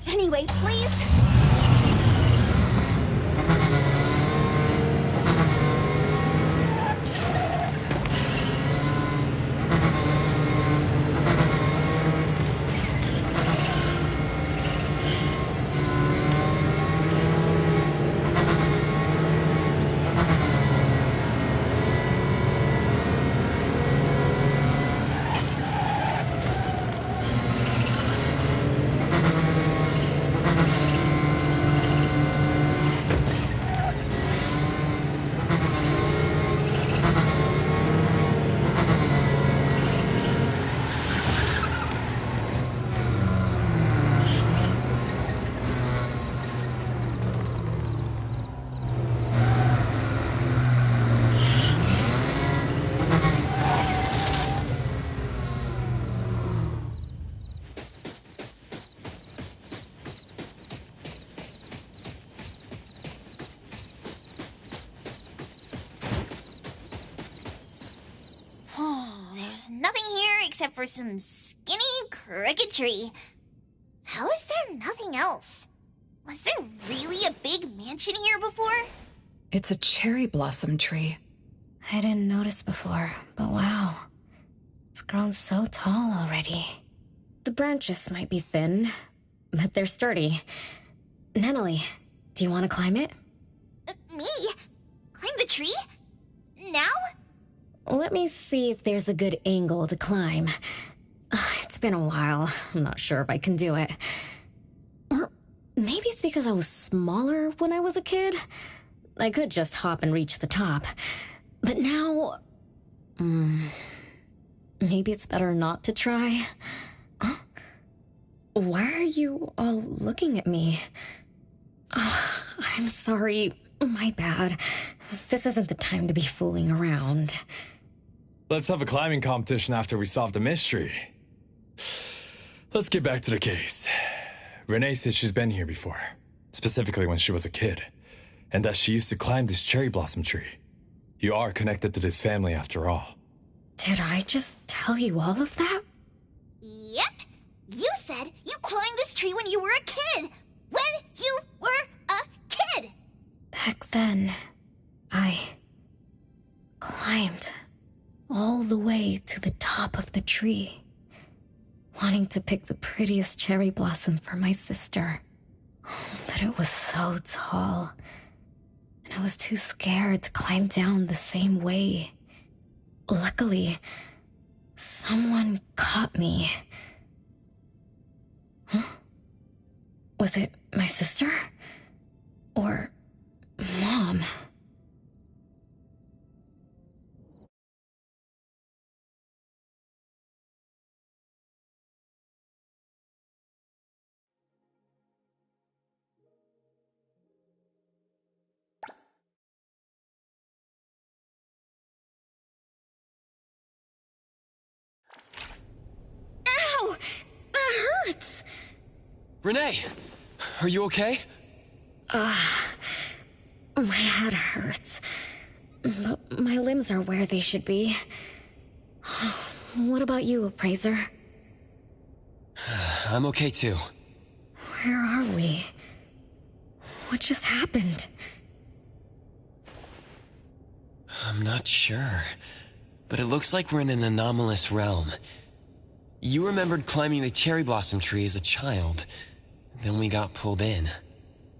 Anyway, please. except for some skinny cricket tree. How is there nothing else? Was there really a big mansion here before? It's a cherry blossom tree. I didn't notice before, but wow. It's grown so tall already. The branches might be thin, but they're sturdy. Natalie, do you want to climb it? Me? Climb the tree? Now? Let me see if there's a good angle to climb. It's been a while. I'm not sure if I can do it. Or maybe it's because I was smaller when I was a kid. I could just hop and reach the top. But now... maybe it's better not to try. Huh? Why are you all looking at me? I'm sorry. My bad. This isn't the time to be fooling around. Let's have a climbing competition after we solve the mystery. Let's get back to the case. Renee said she's been here before, specifically when she was a kid, and that she used to climb this cherry blossom tree. You are connected to this family after all. Did I just tell you all of that? Yep. You said you climbed this tree when you were a kid. When you were a kid. Back then, I climbed all the way to the top of the tree, wanting to pick the prettiest cherry blossom for my sister. But it was so tall, and I was too scared to climb down the same way. Luckily, someone caught me. Huh? Was it my sister? Or Mom? Ow! That hurts! Renee, are you okay? My head hurts. But my limbs are where they should be. What about you, Appraiser? I'm okay too. Where are we? What just happened? I'm not sure, but it looks like we're in an anomalous realm. You remembered climbing the cherry blossom tree as a child. Then we got pulled in.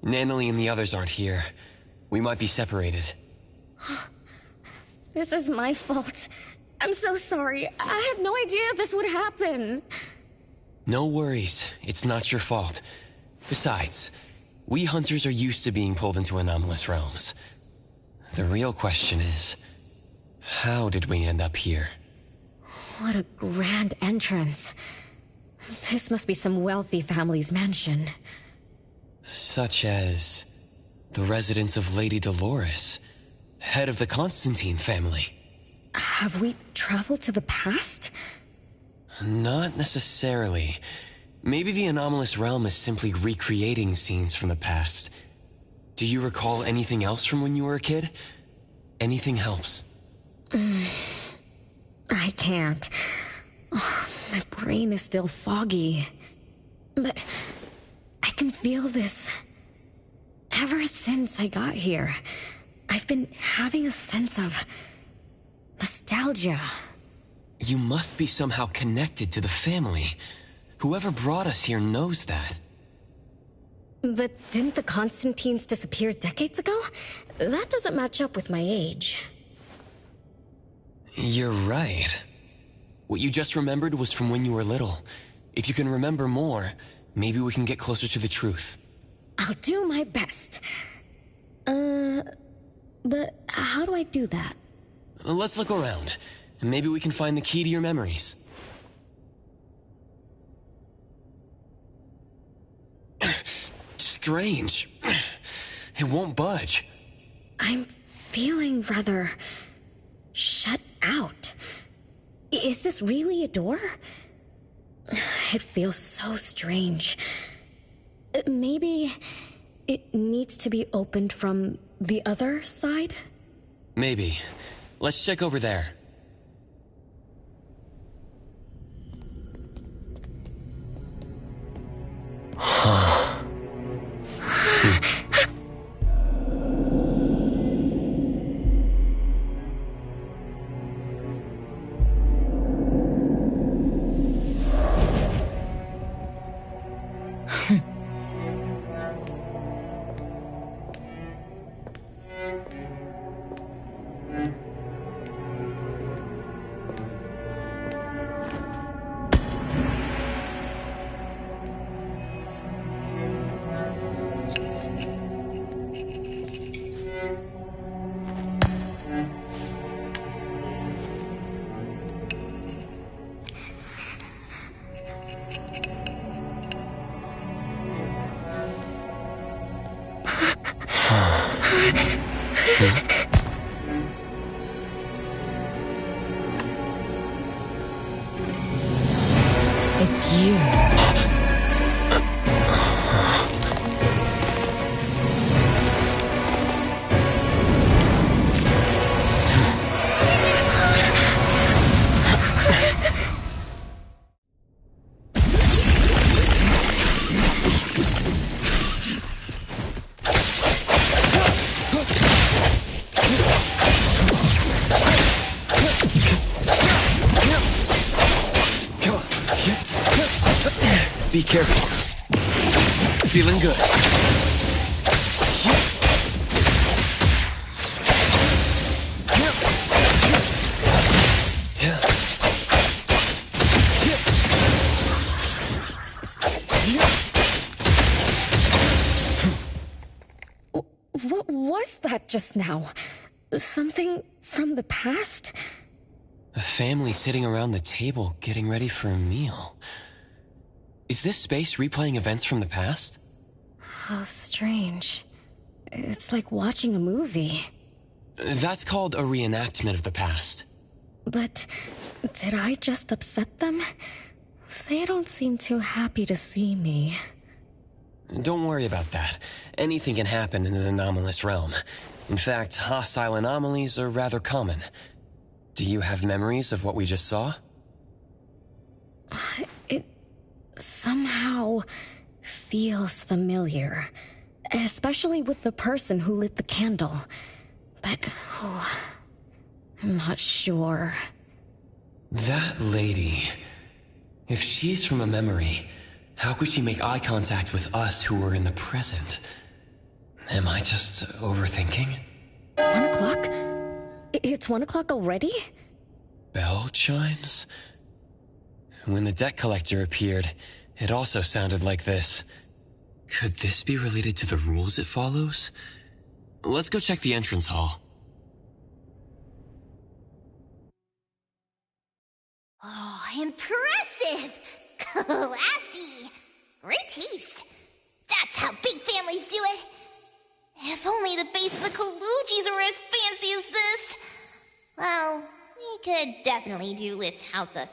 Natalie and the others aren't here. We might be separated. This is my fault. I'm so sorry. I had no idea this would happen. No worries. It's not your fault. Besides, we hunters are used to being pulled into anomalous realms. The real question is, how did we end up here? What a grand entrance. This must be some wealthy family's mansion. Such as the residence of Lady Dolores, head of the Constantine family. Have we traveled to the past? Not necessarily. Maybe the anomalous realm is simply recreating scenes from the past. Do you recall anything else from when you were a kid? Anything helps. I can't. Oh, my brain is still foggy. But I can feel this. Ever since I got here, I've been having a sense of nostalgia. You must be somehow connected to the family. Whoever brought us here knows that. But didn't the Constantines disappear decades ago? That doesn't match up with my age. You're right. What you just remembered was from when you were little. If you can remember more, maybe we can get closer to the truth. I'll do my best. But how do I do that? Let's look around. Maybe we can find the key to your memories. Strange. It won't budge. I'm feeling rather shut out. Is this really a door? It feels so strange. Maybe it needs to be opened from the other side? Maybe. Let's check over there. It's you. Be careful. Feeling good. What was that just now? Something from the past? A family sitting around the table getting ready for a meal. Is this space replaying events from the past? How strange. It's like watching a movie. That's called a reenactment of the past. But did I just upset them? They don't seem too happy to see me. Don't worry about that. Anything can happen in an anomalous realm. In fact, hostile anomalies are rather common. Do you have memories of what we just saw? It somehow feels familiar. Especially with the person who lit the candle. But, I'm not sure. That lady... If she's from a memory, how could she make eye contact with us who were in the present? Am I just overthinking? 1 o'clock? It's 1 o'clock already? Bell chimes? When the debt collector appeared, it also sounded like this. Could this be related to the rules it follows? Let's go check the entrance hall. Oh, impressive! Classy! Great taste. That's how big families do it. If only the base of the Kalujis were as fancy as this. Well, we could definitely do without the...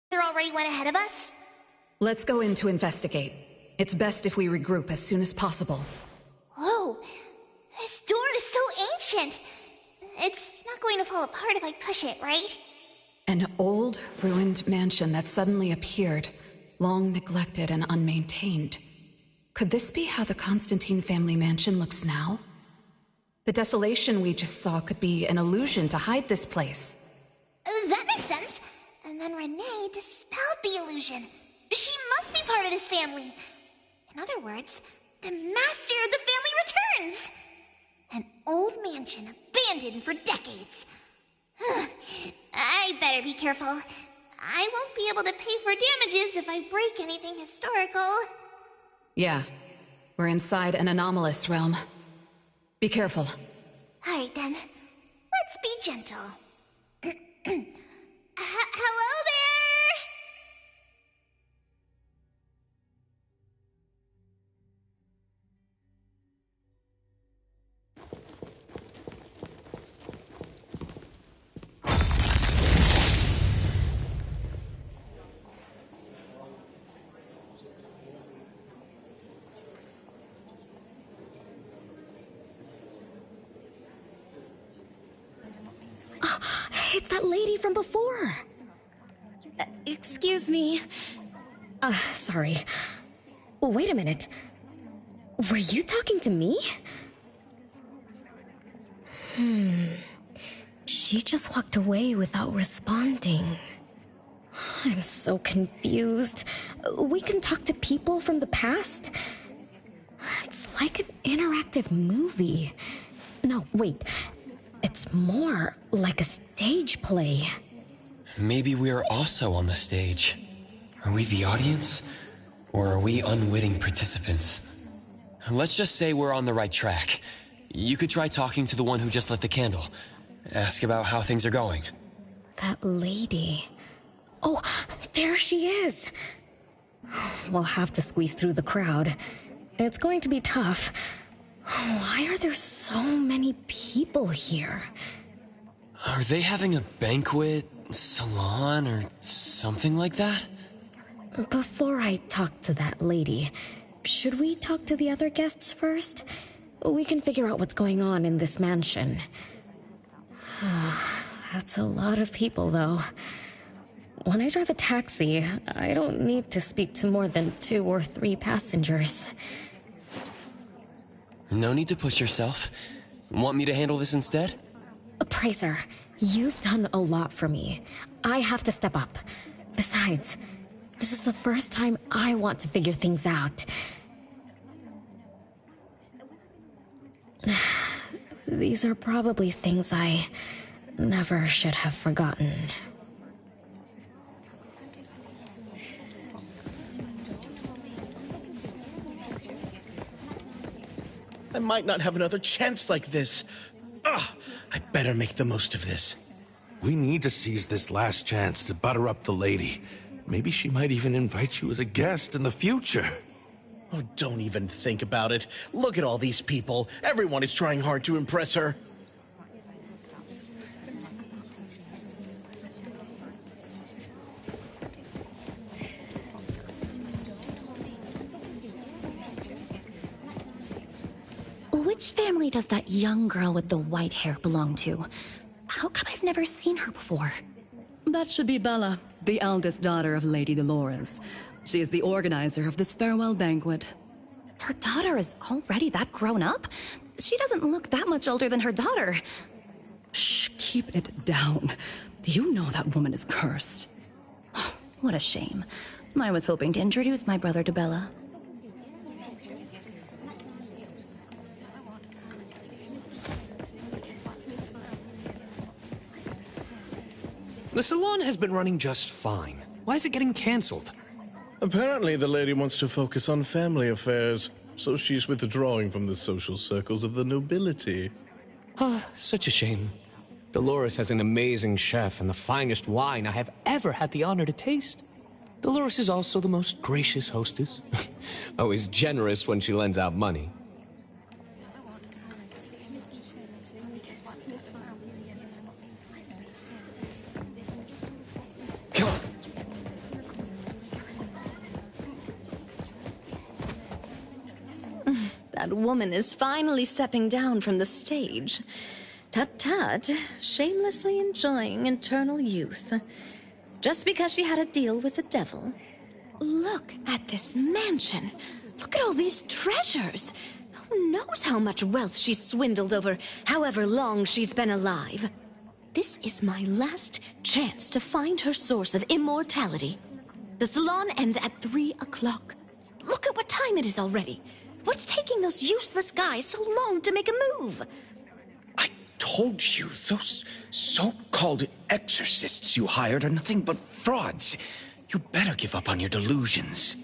They're already went ahead of us? Let's go in to investigate. It's best if we regroup as soon as possible. Whoa, this door is so ancient. It's not going to fall apart if I push it, right? An old, ruined mansion that suddenly appeared, long neglected and unmaintained. Could this be how the Constantine family mansion looks now? The desolation we just saw could be an illusion to hide this place. That makes sense. And then Renee dispelled the illusion. She must be part of this family. In other words, the master of the family returns. An old mansion abandoned for decades. I better be careful. I won't be able to pay for damages if I break anything historical. Yeah, we're inside an anomalous realm. Be careful. Alright then, let's be gentle. Hello there? It's that lady from before. Excuse me. Sorry. Wait a minute. Were you talking to me? She just walked away without responding. I'm so confused. We can talk to people from the past? It's like an interactive movie. No, wait. It's more like a stage play. Maybe we're also on the stage. Are we the audience? Or are we unwitting participants? Let's just say we're on the right track. You could try talking to the one who just lit the candle. Ask about how things are going. That lady. Oh, there she is. We'll have to squeeze through the crowd. It's going to be tough. Why are there so many people here? Are they having a banquet, salon, or something like that? Before I talk to that lady, should we talk to the other guests first? We can figure out what's going on in this mansion. That's a lot of people, though. When I drive a taxi, I don't need to speak to more than 2 or 3 passengers. No need to push yourself. Want me to handle this instead? Appraiser, you've done a lot for me. I have to step up. Besides, this is the first time I want to figure things out. These are probably things I never should have forgotten. I might not have another chance like this. Ugh, I better make the most of this. We need to seize this last chance to butter up the lady. Maybe she might even invite you as a guest in the future. Oh, don't even think about it. Look at all these people. Everyone is trying hard to impress her. Which family does that young girl with the white hair belong to? How come I've never seen her before? That should be Bella, the eldest daughter of Lady Dolores. She is the organizer of this farewell banquet. Her daughter is already that grown up? She doesn't look that much older than her daughter. Shh, keep it down. You know that woman is cursed. What a shame. I was hoping to introduce my brother to Bella. The salon has been running just fine. Why is it getting cancelled? Apparently the lady wants to focus on family affairs, so she's withdrawing from the social circles of the nobility. Ah, such a shame. Dolores has an amazing chef and the finest wine I have ever had the honor to taste. Dolores is also the most gracious hostess. Always generous when she lends out money. That woman is finally stepping down from the stage. Tut-tut, shamelessly enjoying eternal youth. Just because she had a deal with the devil. Look at this mansion. Look at all these treasures. Who knows how much wealth she's swindled over however long she's been alive. This is my last chance to find her source of immortality. The salon ends at 3 o'clock. Look at what time it is already. What's taking those useless guys so long to make a move? Told you, those so-called exorcists you hired are nothing but frauds. You better give up on your delusions.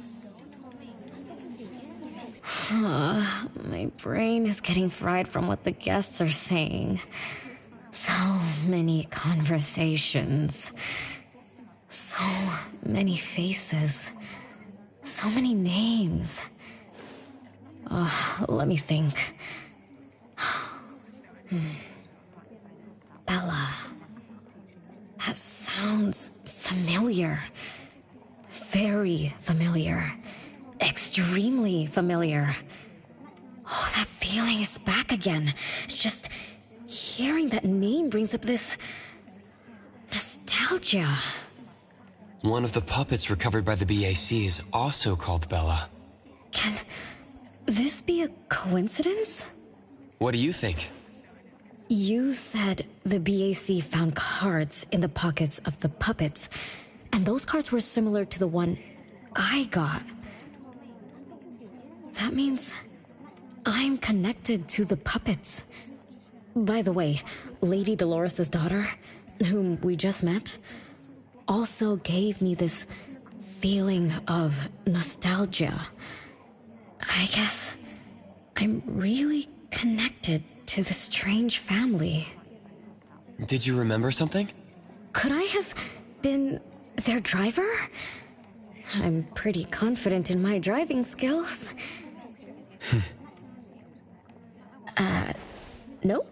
My brain is getting fried from what the guests are saying. So many conversations. So many faces. So many names. Let me think. Bella. That sounds familiar. Very familiar. Extremely familiar. Oh, that feeling is back again. It's just hearing that name brings up this nostalgia. One of the puppets recovered by the BAC is also called Bella. Can this be a coincidence? What do you think? You said the BAC found cards in the pockets of the puppets, and those cards were similar to the one I got. That means I'm connected to the puppets. By the way, Lady Dolores' daughter, whom we just met, also gave me this feeling of nostalgia. I guess I'm really connected to this strange family. Did you remember something? Could I have been their driver? I'm pretty confident in my driving skills. No?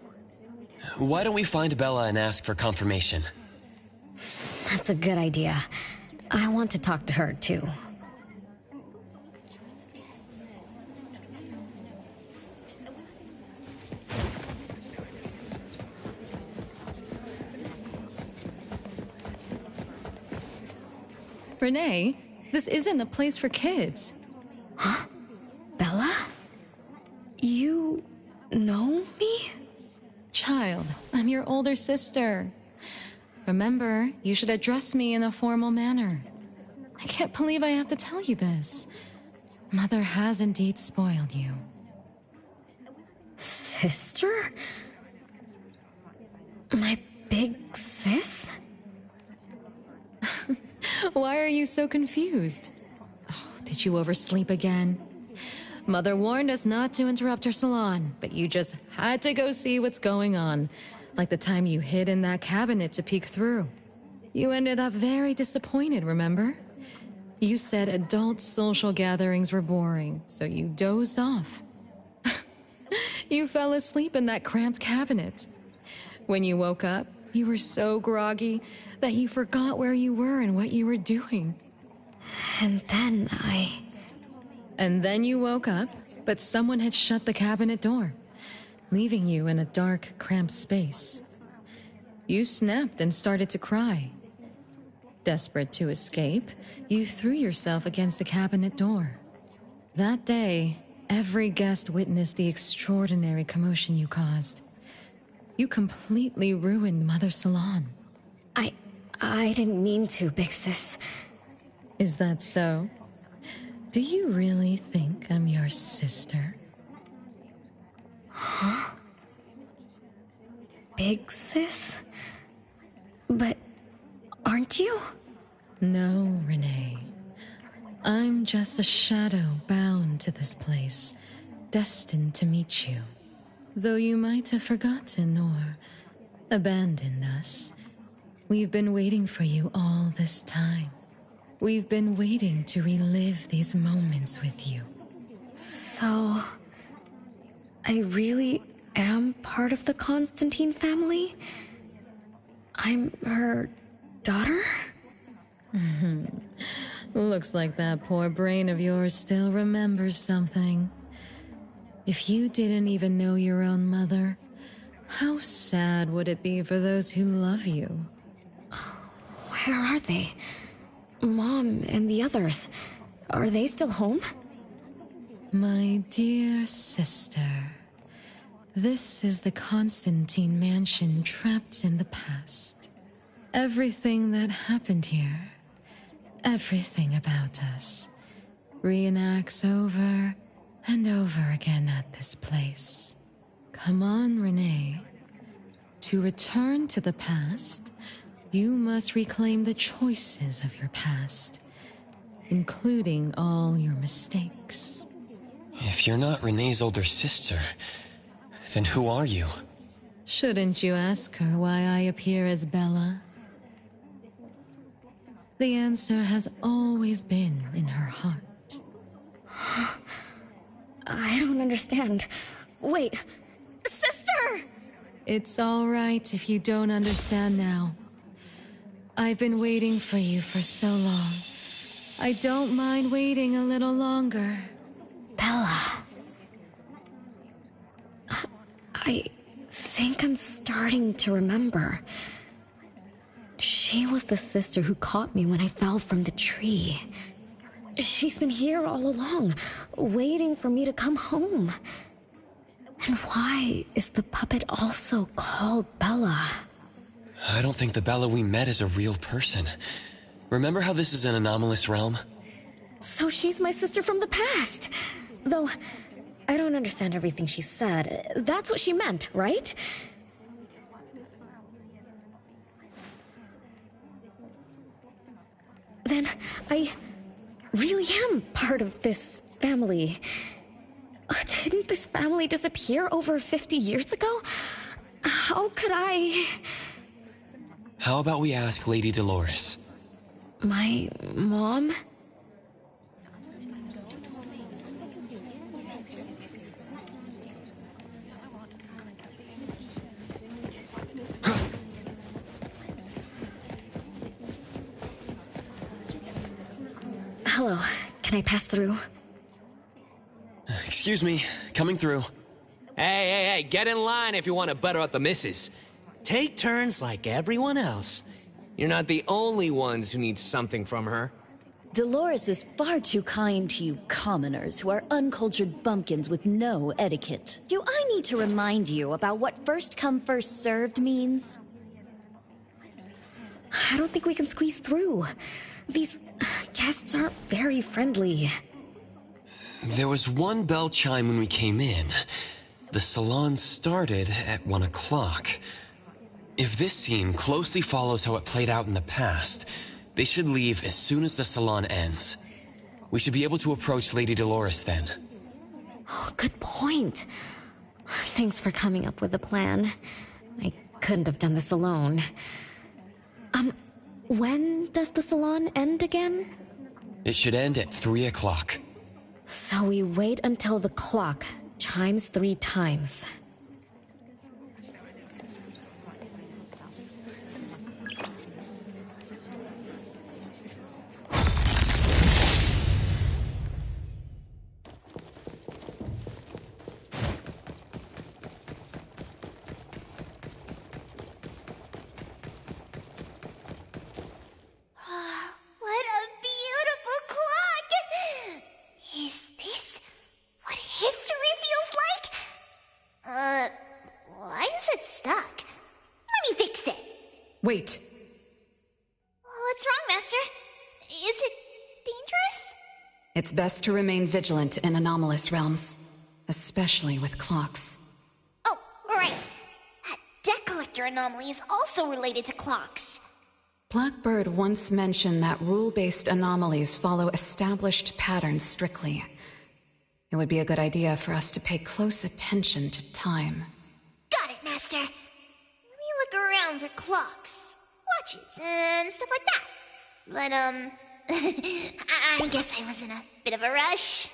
Why don't we find Bella and ask for confirmation? That's a good idea. I want to talk to her, too. Renee, this isn't a place for kids. Huh? Bella? You know me? Child, I'm your older sister. Remember, you should address me in a formal manner. I can't believe I have to tell you this. Mother has indeed spoiled you. Sister? My big sis? Why are you so confused? Oh, did you oversleep again? Mother warned us not to interrupt her salon, but you just had to go see what's going on. Like the time you hid in that cabinet to peek through. You ended up very disappointed, remember? You said adult social gatherings were boring, so you dozed off. You fell asleep in that cramped cabinet. When you woke up, you were so groggy that you forgot where you were and what you were doing. And then you woke up, but someone had shut the cabinet door, leaving you in a dark, cramped space. You snapped and started to cry. Desperate to escape, you threw yourself against the cabinet door. That day, every guest witnessed the extraordinary commotion you caused. You completely ruined Mother's salon. I didn't mean to, big sis. Is that so? Do you really think I'm your sister? Huh? Big sis? But aren't you? No, Renee. I'm just a shadow bound to this place, destined to meet you. Though you might have forgotten or abandoned us, we've been waiting for you all this time. We've been waiting to relive these moments with you. So, I really am part of the Constantine family? I'm her daughter? Looks like that poor brain of yours still remembers something. If you didn't even know your own mother, how sad would it be for those who love you? Where are they? Mom and the others. Are they still home? My dear sister, this is the Constantine mansion trapped in the past. Everything that happened here, everything about us, reenacts over and over again at this place. Come on, Renee. To return to the past, you must reclaim the choices of your past, including all your mistakes. If you're not Renee's older sister, then who are you? Shouldn't you ask her why I appear as Bella? The answer has always been in her heart. I don't understand. Wait, sister! It's all right if you don't understand now. I've been waiting for you for so long. I don't mind waiting a little longer. Bella. I think I'm starting to remember. She was the sister who caught me when I fell from the tree. She's been here all along, waiting for me to come home. And why is the puppet also called Bella? I don't think the Bella we met is a real person. Remember how this is an anomalous realm? So she's my sister from the past. Though, I don't understand everything she said. That's what she meant, right? Then I really am part of this family. Didn't this family disappear over 50 years ago? How could I... How about we ask Lady Dolores? My mom? Hello, can I pass through? Excuse me, coming through. Hey, get in line if you want to butter up the missus. Take turns like everyone else. You're not the only ones who need something from her. Dolores is far too kind to you commoners who are uncultured bumpkins with no etiquette. Do I need to remind you about what first come first served means? I don't think we can squeeze through. These guests aren't very friendly. There was one bell chime when we came in. The salon started at 1 o'clock. If this scene closely follows how it played out in the past, they should leave as soon as the salon ends. We should be able to approach Lady Dolores then. Oh, good point. Thanks for coming up with a plan. I couldn't have done this alone. When does the salon end again? It should end at 3 o'clock. So we wait until the clock chimes 3 times. What a beautiful clock! Is this what history feels like? Why is it stuck? Let me fix it. Wait. What's wrong, Master? Is it dangerous? It's best to remain vigilant in anomalous realms, especially with clocks. Oh, right. That debt collector anomaly is also related to clocks. Blackbird once mentioned that rule-based anomalies follow established patterns strictly. It would be a good idea for us to pay close attention to time. Got it, Master. Let me look around for clocks, watches, and stuff like that. But, I guess I was in a bit of a rush.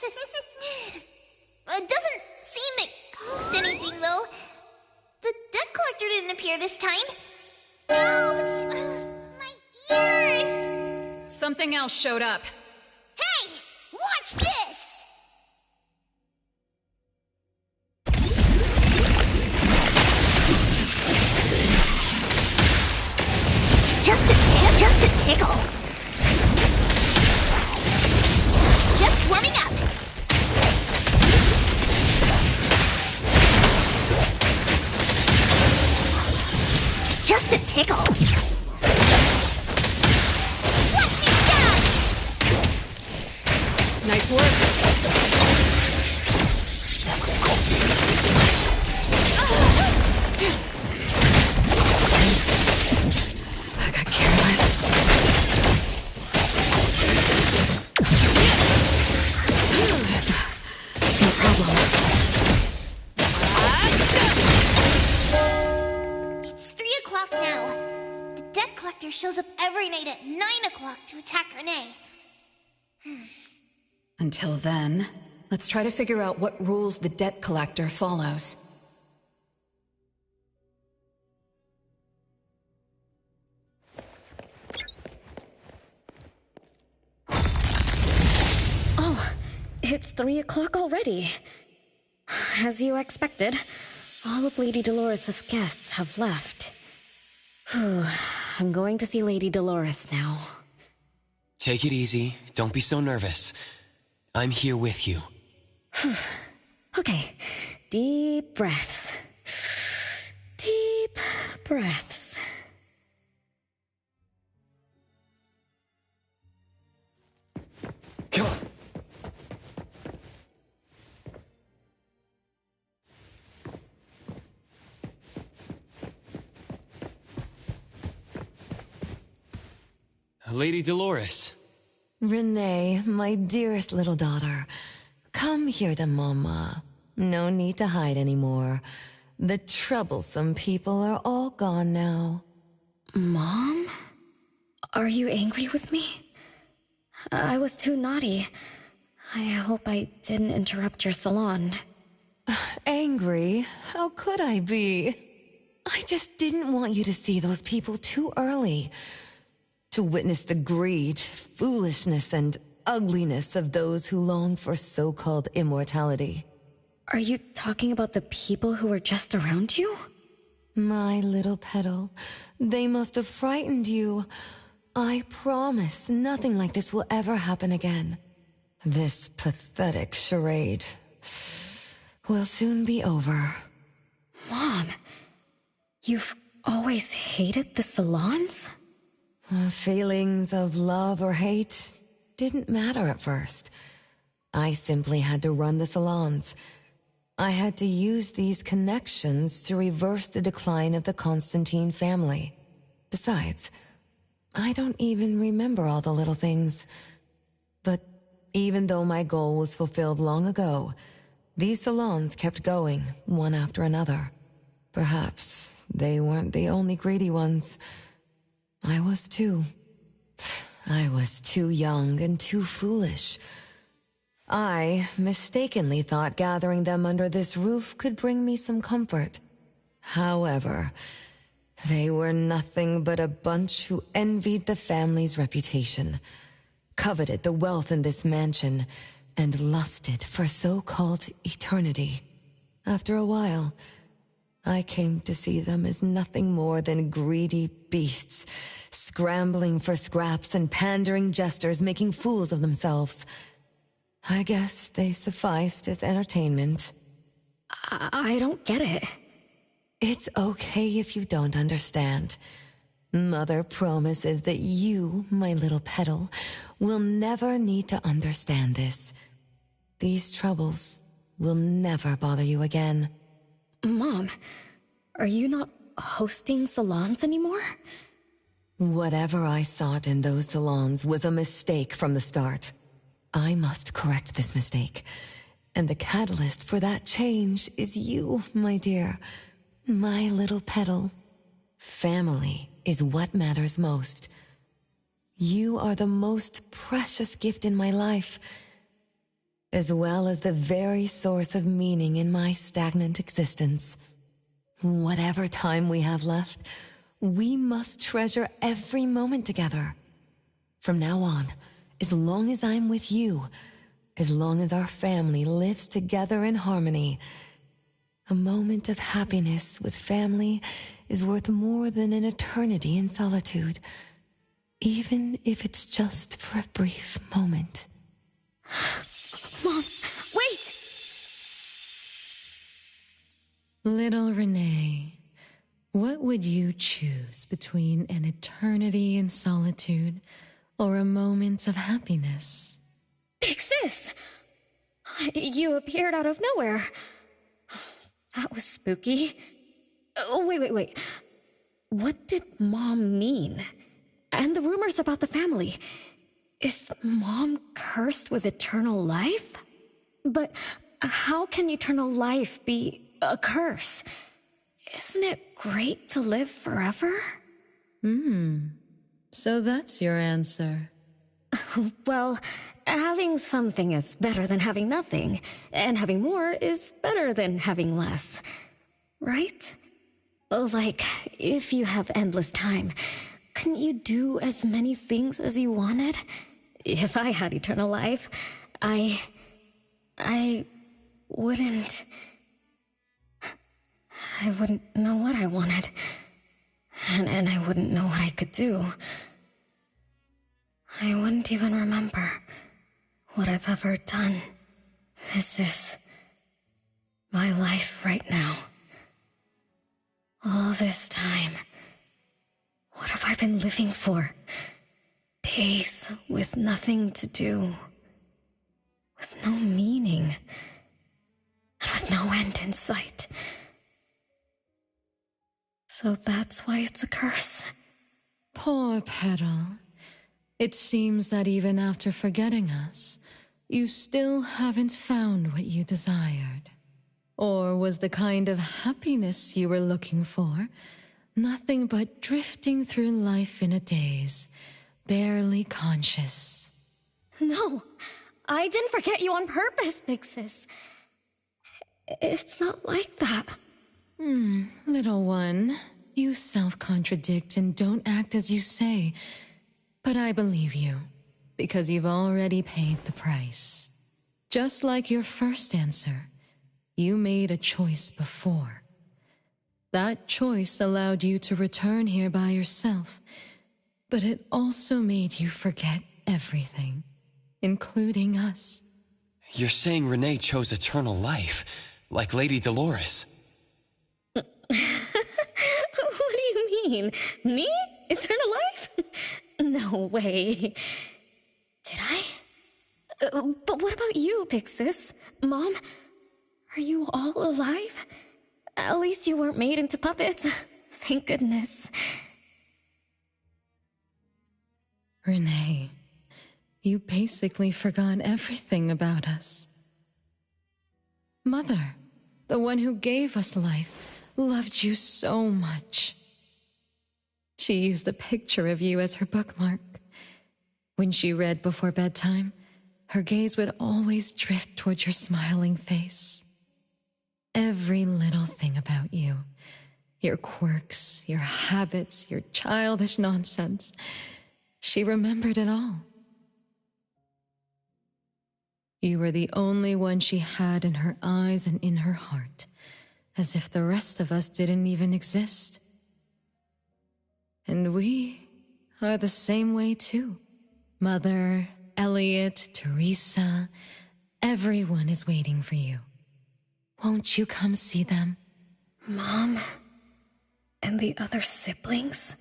It doesn't seem to cost anything, though. The debt collector didn't appear this time. Ouch! My ears! Something else showed up. Hey! Watch this! Just a tickle. Just warming up. Just a tickle. Watch me shine! Nice work. I got careless. No problem. It's 3 o'clock now. The debt collector shows up every night at 9 o'clock to attack Renee. Until then, let's try to figure out what rules the debt collector follows. Oh, it's 3 o'clock already. As you expected, all of Lady Dolores' guests have left. I'm going to see Lady Dolores now. Take it easy. Don't be so nervous. I'm here with you. Okay, deep breaths. Deep breaths. Come on. Lady Dolores. Renee, my dearest little daughter, come here to Mama. No need to hide anymore. The troublesome people are all gone now. Mom? Are you angry with me? I was too naughty. I hope I didn't interrupt your salon. Angry? How could I be? I just didn't want you to see those people too early. To witness the greed, foolishness, and ugliness of those who long for so-called immortality. Are you talking about the people who were just around you? My little petal, they must have frightened you. I promise nothing like this will ever happen again. This pathetic charade will soon be over. Mom, you've always hated the salons? Feelings of love or hate didn't matter at first. I simply had to run the salons. I had to use these connections to reverse the decline of the Constantine family. Besides, I don't even remember all the little things. But even though my goal was fulfilled long ago, these salons kept going, one after another. Perhaps they weren't the only greedy ones. I was too. I was too young and too foolish. I mistakenly thought gathering them under this roof could bring me some comfort. However, they were nothing but a bunch who envied the family's reputation, coveted the wealth in this mansion, and lusted for so-called eternity. After a while, I came to see them as nothing more than greedy beasts, scrambling for scraps and pandering jesters making fools of themselves. I guess they sufficed as entertainment. I don't get it. It's okay if you don't understand. Mother promises that you, my little petal, will never need to understand this. These troubles will never bother you again. Mom, are you not hosting salons anymore? Whatever I sought in those salons was a mistake from the start. I must correct this mistake. And the catalyst for that change is you, my dear. My little petal. Family is what matters most. You are the most precious gift in my life, as well as the very source of meaning in my stagnant existence. Whatever time we have left, we must treasure every moment together. From now on, as long as I'm with you, as long as our family lives together in harmony, a moment of happiness with family is worth more than an eternity in solitude, even if it's just for a brief moment. Mom, wait! Little Renee, what would you choose between an eternity in solitude or a moment of happiness? Big Sis! You appeared out of nowhere. That was spooky. Oh, wait. What did Mom mean? And the rumors about the family. Is Mom cursed with eternal life? But how can eternal life be a curse? Isn't it great to live forever? So that's your answer. Well, having something is better than having nothing, and having more is better than having less. Right? Like, if you have endless time, couldn't you do as many things as you wanted? If I had eternal life, I wouldn't know what I wanted. And I wouldn't know what I could do. I wouldn't even remember what I've ever done. This is my life right now. All this time. What have I been living for? Days with nothing to do. With no meaning. And with no end in sight. So that's why it's a curse. Poor Petal. It seems that even after forgetting us, you still haven't found what you desired. Or was the kind of happiness you were looking for nothing but drifting through life in a daze, barely conscious? No, I didn't forget you on purpose, Big Sis. It's not like that. Little one, you self-contradict and don't act as you say. But I believe you. Because you've already paid the price. Just like your first answer, you made a choice before. That choice allowed you to return here by yourself, but it also made you forget everything, including us. You're saying Renee chose eternal life, like Lady Dolores. What do you mean? Me? Eternal life? No way. Did I? But what about you, Big Sis? Mom? Are you all alive? At least you weren't made into puppets. Thank goodness. Renee, you basically forgot everything about us. Mother, the one who gave us life, loved you so much. She used a picture of you as her bookmark. When she read before bedtime, her gaze would always drift towards your smiling face. Every little thing about you, your quirks, your habits, your childish nonsense, she remembered it all. You were the only one she had in her eyes and in her heart, as if the rest of us didn't even exist. And we are the same way too. Mother, Elliot, Teresa, everyone is waiting for you. Won't you come see them? Mom? And the other siblings?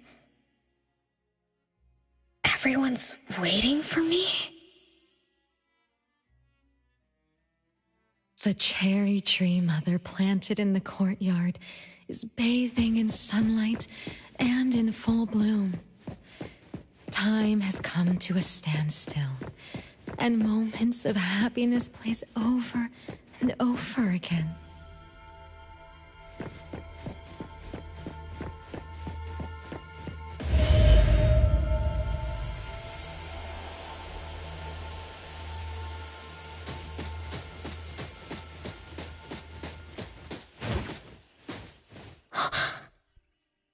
Everyone's waiting for me? The cherry tree Mother planted in the courtyard is bathing in sunlight and in full bloom. Time has come to a standstill, and moments of happiness place over and over again.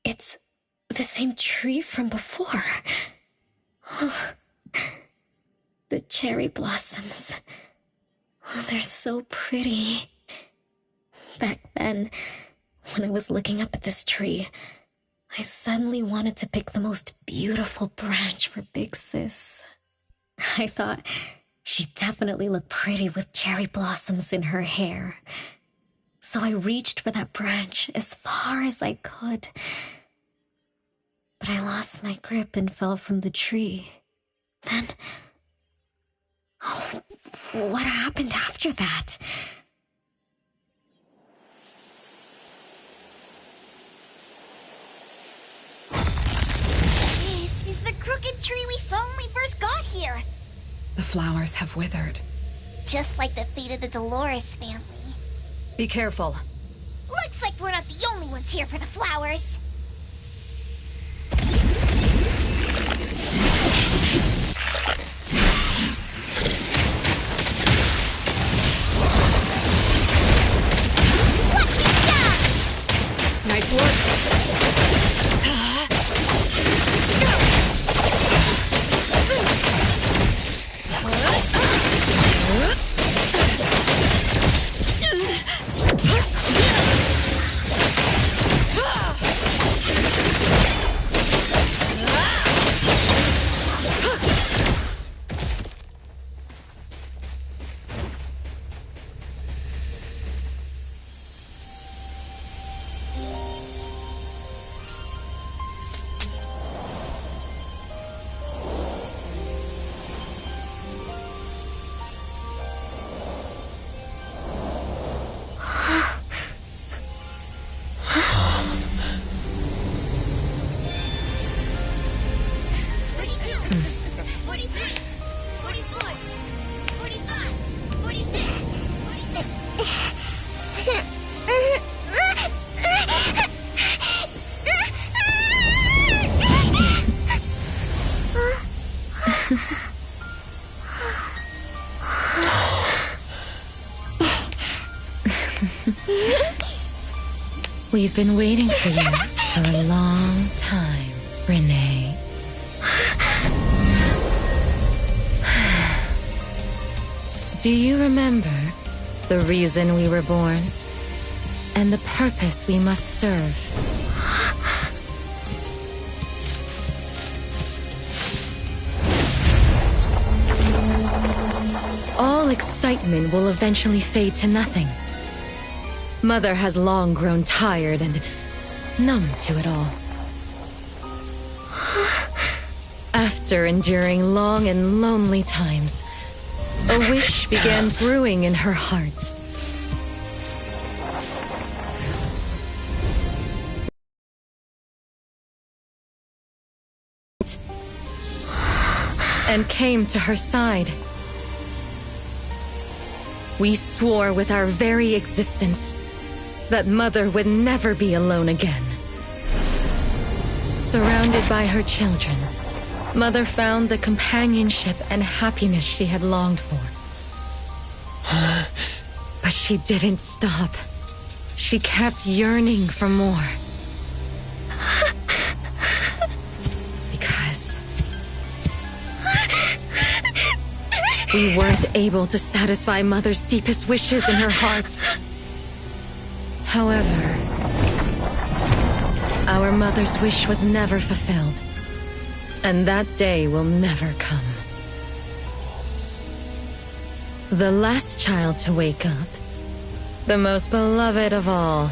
It's the same tree from before. The cherry blossoms. They're so pretty. Back then, when I was looking up at this tree, I suddenly wanted to pick the most beautiful branch for Big Sis. I thought she'd definitely look pretty with cherry blossoms in her hair. So I reached for that branch as far as I could. But I lost my grip and fell from the tree. Then... oh, what happened after that? This is the crooked tree we saw when we first got here. The flowers have withered. Just like the fate of the Dolores family. Be careful. Looks like we're not the only ones here for the flowers. Nice work. We've been waiting for you for a long time, Renee. Do you remember the reason we were born? And the purpose we must serve? All excitement will eventually fade to nothing. Mother has long grown tired and numb to it all. After enduring long and lonely times, a wish began brewing in her heart. And came to her side. We swore with our very existence that Mother would never be alone again. Surrounded by her children, Mother found the companionship and happiness she had longed for. But she didn't stop. She kept yearning for more. Because we weren't able to satisfy Mother's deepest wishes in her heart. However, our Mother's wish was never fulfilled. And that day will never come. The last child to wake up, the most beloved of all,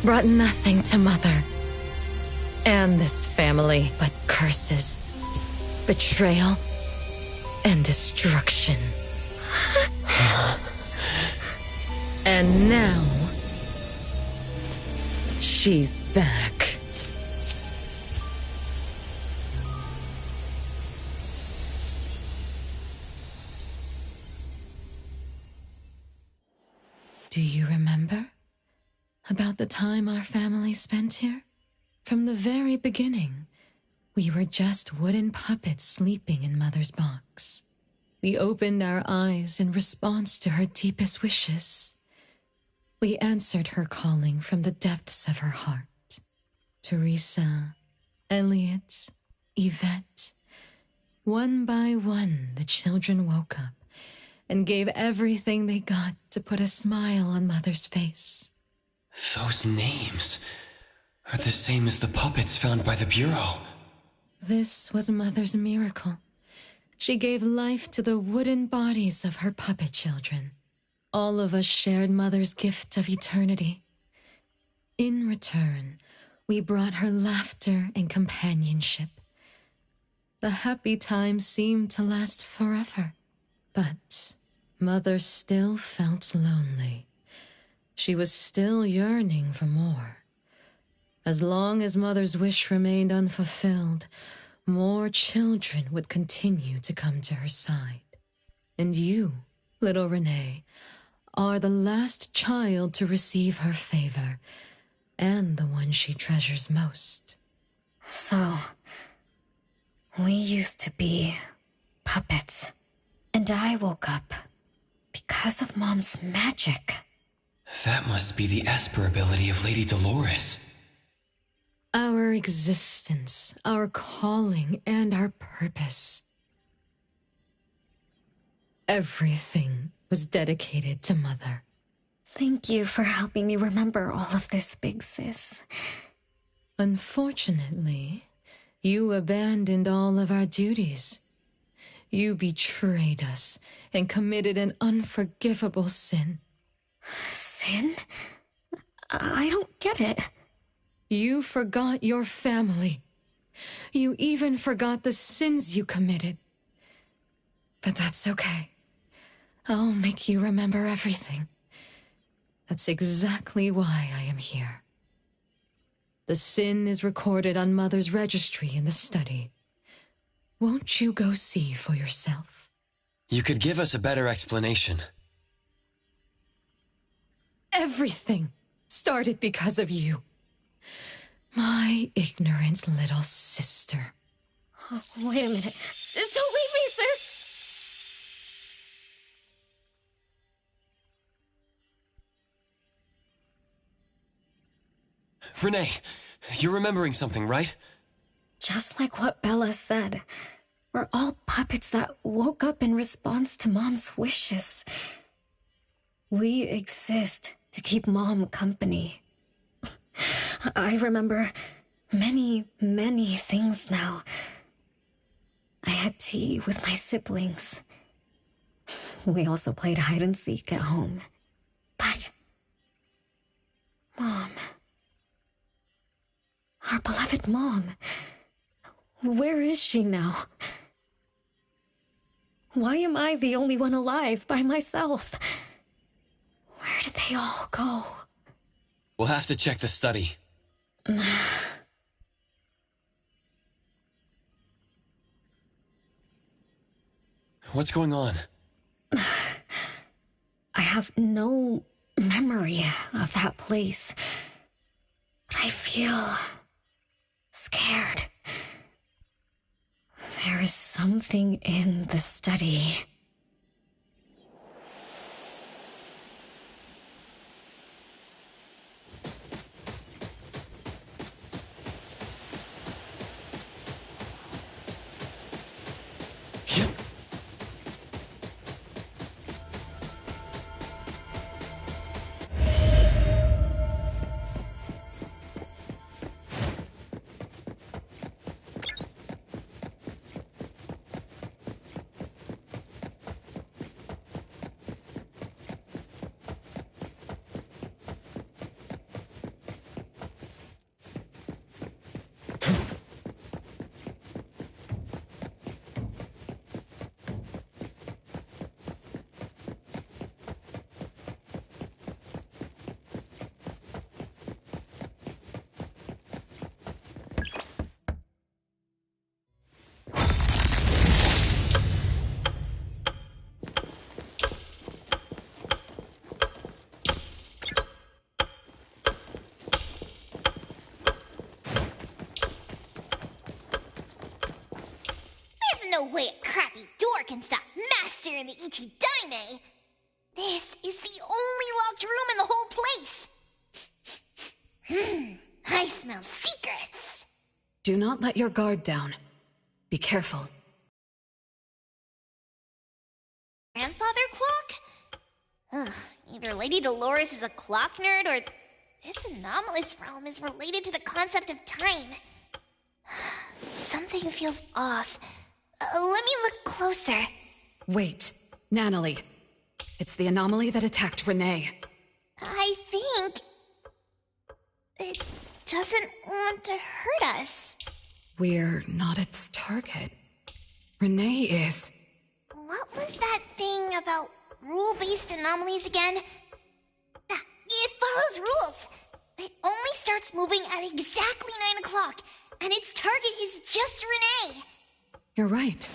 brought nothing to Mother and this family but curses, betrayal, and destruction. And now, she's back. Do you remember about the time our family spent here? From the very beginning, we were just wooden puppets sleeping in Mother's box. We opened our eyes in response to her deepest wishes. We answered her calling from the depths of her heart. Teresa, Elliot, Yvette. One by one, the children woke up and gave everything they got to put a smile on Mother's face. Those names are the same as the puppets found by the Bureau. This was Mother's miracle. She gave life to the wooden bodies of her puppet children. All of us shared Mother's gift of eternity. In return, we brought her laughter and companionship. The happy times seemed to last forever. But Mother still felt lonely. She was still yearning for more. As long as Mother's wish remained unfulfilled, more children would continue to come to her side. And you, little Renee, are the last child to receive her favor, and the one she treasures most. So, we used to be puppets. And I woke up because of Mom's magic. That must be the Esper ability of Lady Dolores. Our existence, our calling, and our purpose. Everything was dedicated to Mother. Thank you for helping me remember all of this, big sis. Unfortunately, you abandoned all of our duties. You betrayed us and committed an unforgivable sin. Sin? I don't get it. You forgot your family. You even forgot the sins you committed. But that's okay. I'll make you remember everything. That's exactly why I am here. The sin is recorded on Mother's registry in the study. Won't you go see for yourself? You could give us a better explanation. Everything started because of you. My ignorant little sister. Oh, wait a minute. Don't leave me, sis! Renee, you're remembering something, right? Just like what Bella said. We're all puppets that woke up in response to Mom's wishes. We exist to keep Mom company. I remember many, many things now. I had tea with my siblings. We also played hide and seek at home. But Mom, our beloved Mom, where is she now? Why am I the only one alive by myself? Where did they all go? We'll have to check the study. What's going on? I have no memory of that place, but I feel scared. There is something in the study. There's no way a crappy door can stop Master and the Ichidaime! This is the only locked room in the whole place! I smell secrets! Do not let your guard down. Be careful. Grandfather clock? Ugh, either Lady Dolores is a clock nerd or this anomalous realm is related to the concept of time. Something feels off. Let me look closer. Wait, Nanalie. It's the anomaly that attacked Renee. I think it doesn't want to hurt us. We're not its target. Renee is. What was that thing about rule-based anomalies again? It follows rules. It only starts moving at exactly 9 o'clock, and its target is just Renee. You're right.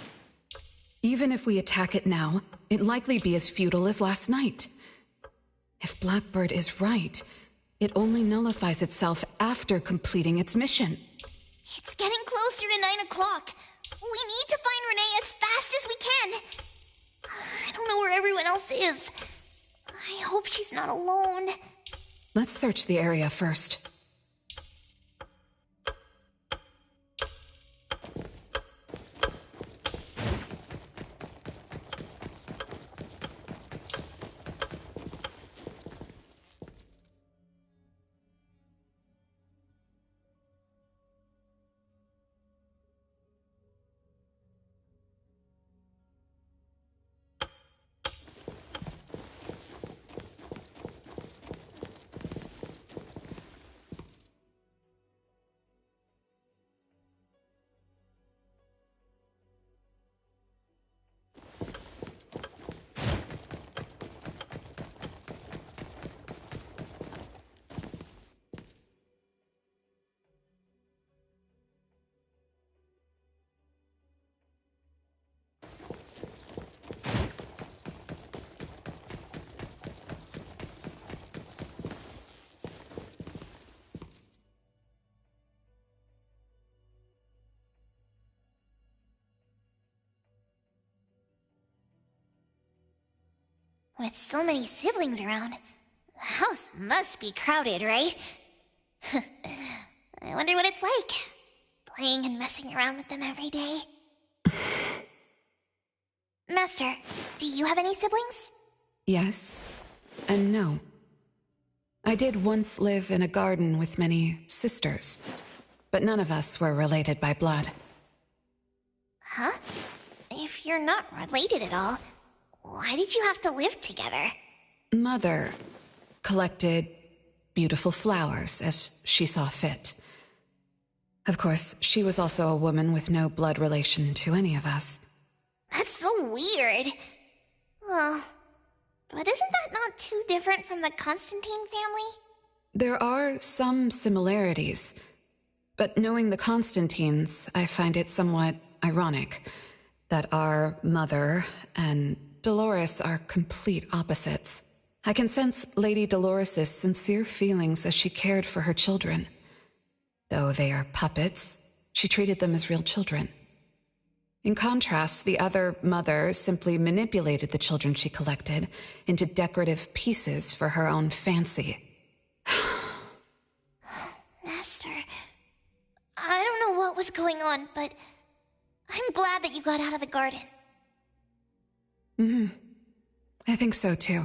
Even if we attack it now, it'd likely be as futile as last night. If Blackbird is right, it only nullifies itself after completing its mission. It's getting closer to 9 o'clock. We need to find Renee as fast as we can. I don't know where everyone else is. I hope she's not alone. Let's search the area first. With so many siblings around, the house must be crowded, right? I wonder what it's like, playing and messing around with them every day. Master, do you have any siblings? Yes and no. I did once live in a garden with many sisters, but none of us were related by blood. Huh? If you're not related at all, why did you have to live together? Mother collected beautiful flowers as she saw fit. Of course, she was also a woman with no blood relation to any of us. That's so weird. Well, but isn't that not too different from the Constantine family? There are some similarities, but knowing the Constantines, I find it somewhat ironic that our mother and Dolores are complete opposites. I can sense Lady Dolores' sincere feelings as she cared for her children. Though they are puppets, she treated them as real children. In contrast, the other mother simply manipulated the children she collected into decorative pieces for her own fancy. Master, I don't know what was going on, but I'm glad that you got out of the garden. I think so too.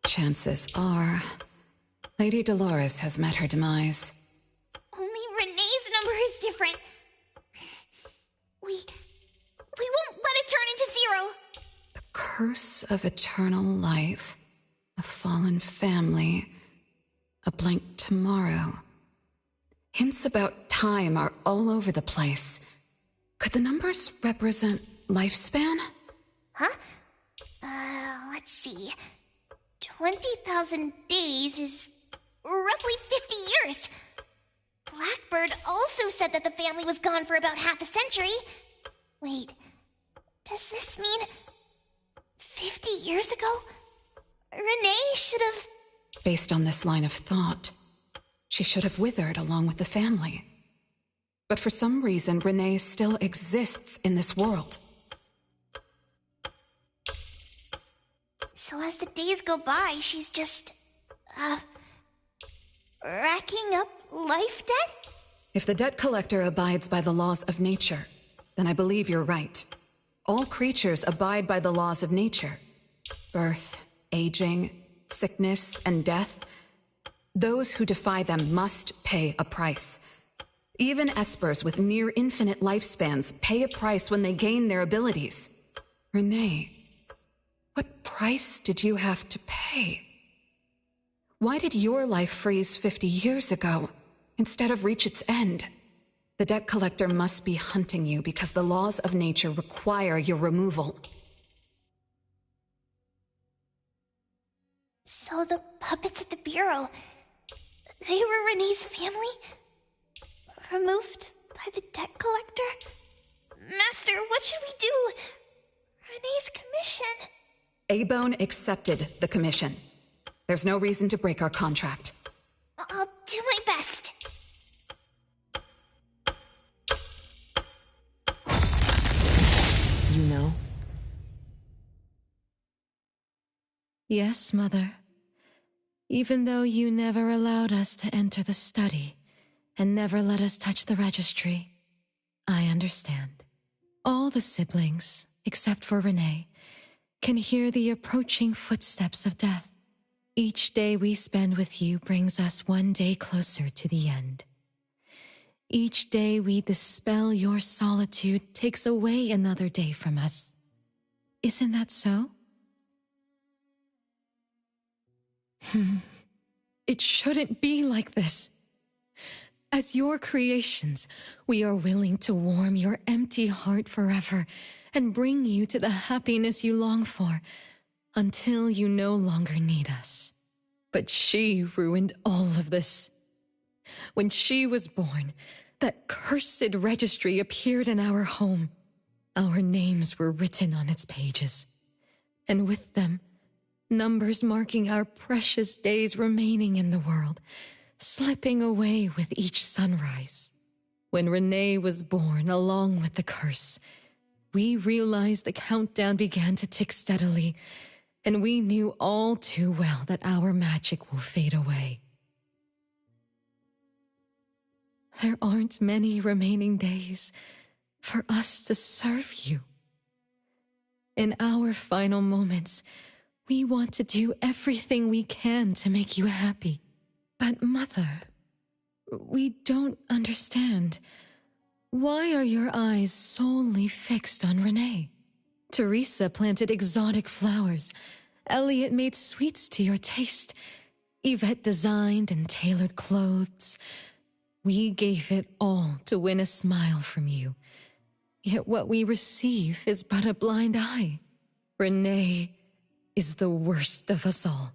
Chances are, Lady Dolores has met her demise. Only Renee's number is different. We won't let it turn into 0. The curse of eternal life, a fallen family, a blank tomorrow. Hints about time are all over the place. Could the numbers represent lifespan? Huh? Let's see. 20,000 days is roughly 50 years. Blackbird also said that the family was gone for about half a century. Wait, does this mean 50 years ago? Renee should have... Based on this line of thought, she should have withered along with the family. But for some reason, Renee still exists in this world. So as the days go by, she's just, racking up life debt? If the debt collector abides by the laws of nature, then I believe you're right. All creatures abide by the laws of nature. Birth, aging, sickness, and death. Those who defy them must pay a price. Even espers with near infinite lifespans pay a price when they gain their abilities. Renee, what price did you have to pay? Why did your life freeze 50 years ago instead of reach its end? The debt collector must be hunting you because the laws of nature require your removal. So the puppets at the Bureau, they were Renee's family? Removed by the debt collector? Master, what should we do? Renee's commission. A-Bone accepted the commission. There's no reason to break our contract. I'll do my best. You know? Yes, Mother. Even though you never allowed us to enter the study and never let us touch the registry, I understand. All the siblings, except for Renee, can hear the approaching footsteps of death. Each day we spend with you brings us one day closer to the end. Each day we dispel your solitude takes away another day from us. Isn't that so? It shouldn't be like this. As your creations, we are willing to warm your empty heart forever and bring you to the happiness you long for until you no longer need us. But she ruined all of this. When she was born, that cursed registry appeared in our home. Our names were written on its pages, and with them, numbers marking our precious days remaining in the world, slipping away with each sunrise. When Renee was born along with the curse, we realized the countdown began to tick steadily, and we knew all too well that our magic will fade away. There aren't many remaining days for us to serve you. In our final moments, we want to do everything we can to make you happy. But Mother, we don't understand. Why are your eyes solely fixed on Renee? Teresa planted exotic flowers. Elliot made sweets to your taste. Yvette designed and tailored clothes. We gave it all to win a smile from you. Yet what we receive is but a blind eye. Renee is the worst of us all.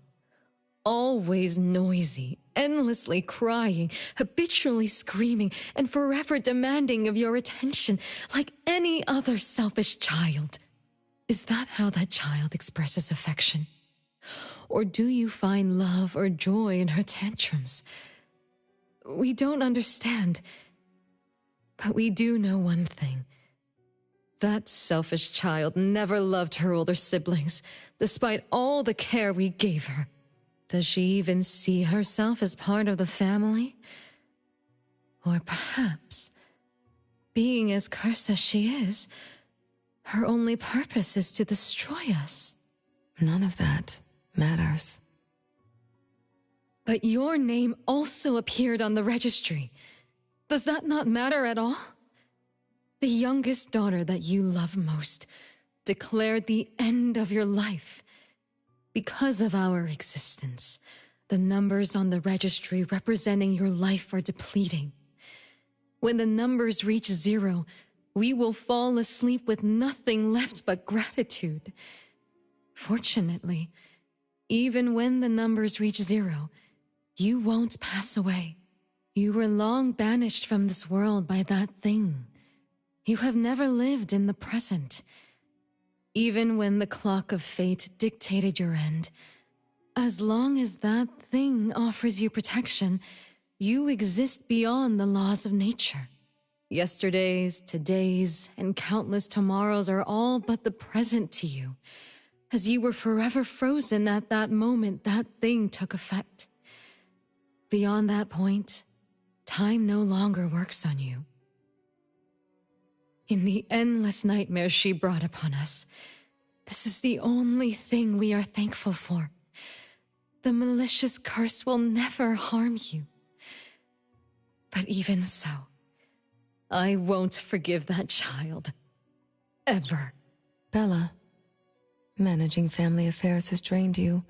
Always noisy, endlessly crying, habitually screaming, and forever demanding of your attention like any other selfish child. Is that how that child expresses affection? Or do you find love or joy in her tantrums? We don't understand, but we do know one thing. That selfish child never loved her older siblings, despite all the care we gave her. Does she even see herself as part of the family? Or perhaps, being as cursed as she is, her only purpose is to destroy us. None of that matters. But your name also appeared on the registry. Does that not matter at all? The youngest daughter that you love most declared the end of your life. Because of our existence, the numbers on the registry representing your life are depleting. When the numbers reach 0, we will fall asleep with nothing left but gratitude. Fortunately, even when the numbers reach 0, you won't pass away. You were long banished from this world by that thing. You have never lived in the present. Even when the clock of fate dictated your end, as long as that thing offers you protection, you exist beyond the laws of nature. Yesterdays, todays, and countless tomorrows are all but the present to you, as you were forever frozen at that moment that thing took effect. Beyond that point, time no longer works on you. In the endless nightmares she brought upon us, this is the only thing we are thankful for. The malicious curse will never harm you. But even so, I won't forgive that child. Ever. Bella, managing family affairs has drained you.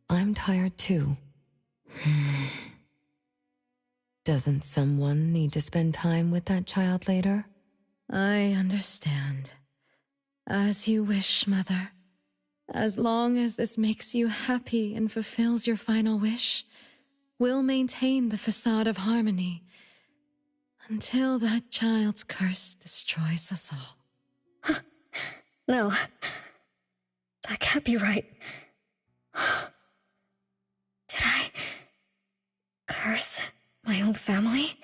I'm tired too. Doesn't someone need to spend time with that child later? I understand. As you wish, Mother. As long as this makes you happy and fulfills your final wish, we'll maintain the facade of harmony until that child's curse destroys us all. No, that can't be right. Did I curse my own family?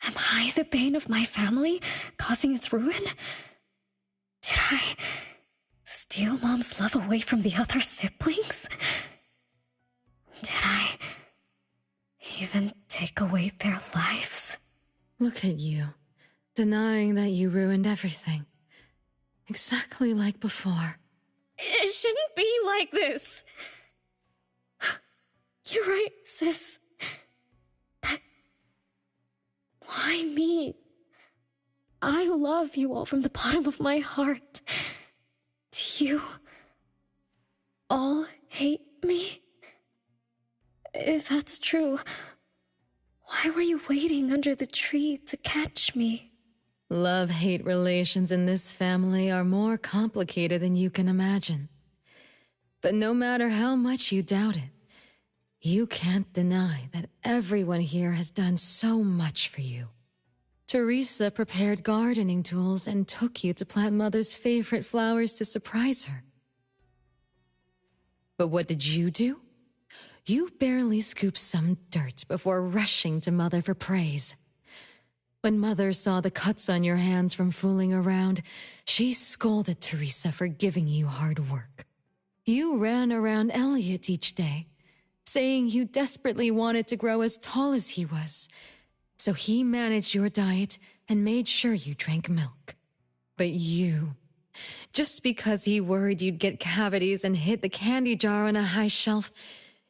Am I the bane of my family, causing its ruin? Did I steal Mom's love away from the other siblings? Did I even take away their lives? Look at you, denying that you ruined everything. Exactly like before. It shouldn't be like this. You're right, sis. But why me? I love you all from the bottom of my heart. Do you all hate me? If that's true, Why were you waiting under the tree to catch me? Love-hate relations in this family are more complicated than you can imagine. But no matter how much you doubt it, you can't deny that everyone here has done so much for you. Teresa prepared gardening tools and took you to plant Mother's favorite flowers to surprise her. But what did you do? You barely scooped some dirt before rushing to Mother for praise. When Mother saw the cuts on your hands from fooling around, she scolded Teresa for giving you hard work. You ran around Elliot each day, saying you desperately wanted to grow as tall as he was. So he managed your diet and made sure you drank milk. But you, just because he worried you'd get cavities and hid the candy jar on a high shelf,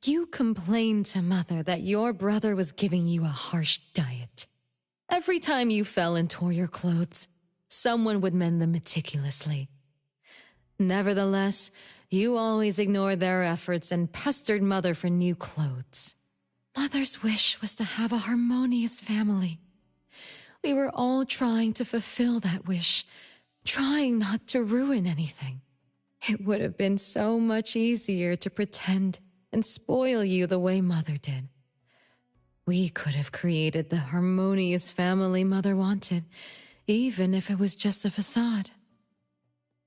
you complained to Mother that your brother was giving you a harsh diet. Every time you fell and tore your clothes, someone would mend them meticulously. Nevertheless, you always ignored their efforts and pestered Mother for new clothes. Mother's wish was to have a harmonious family. We were all trying to fulfill that wish, trying not to ruin anything. It would have been so much easier to pretend and spoil you the way Mother did. We could have created the harmonious family Mother wanted, even if it was just a facade.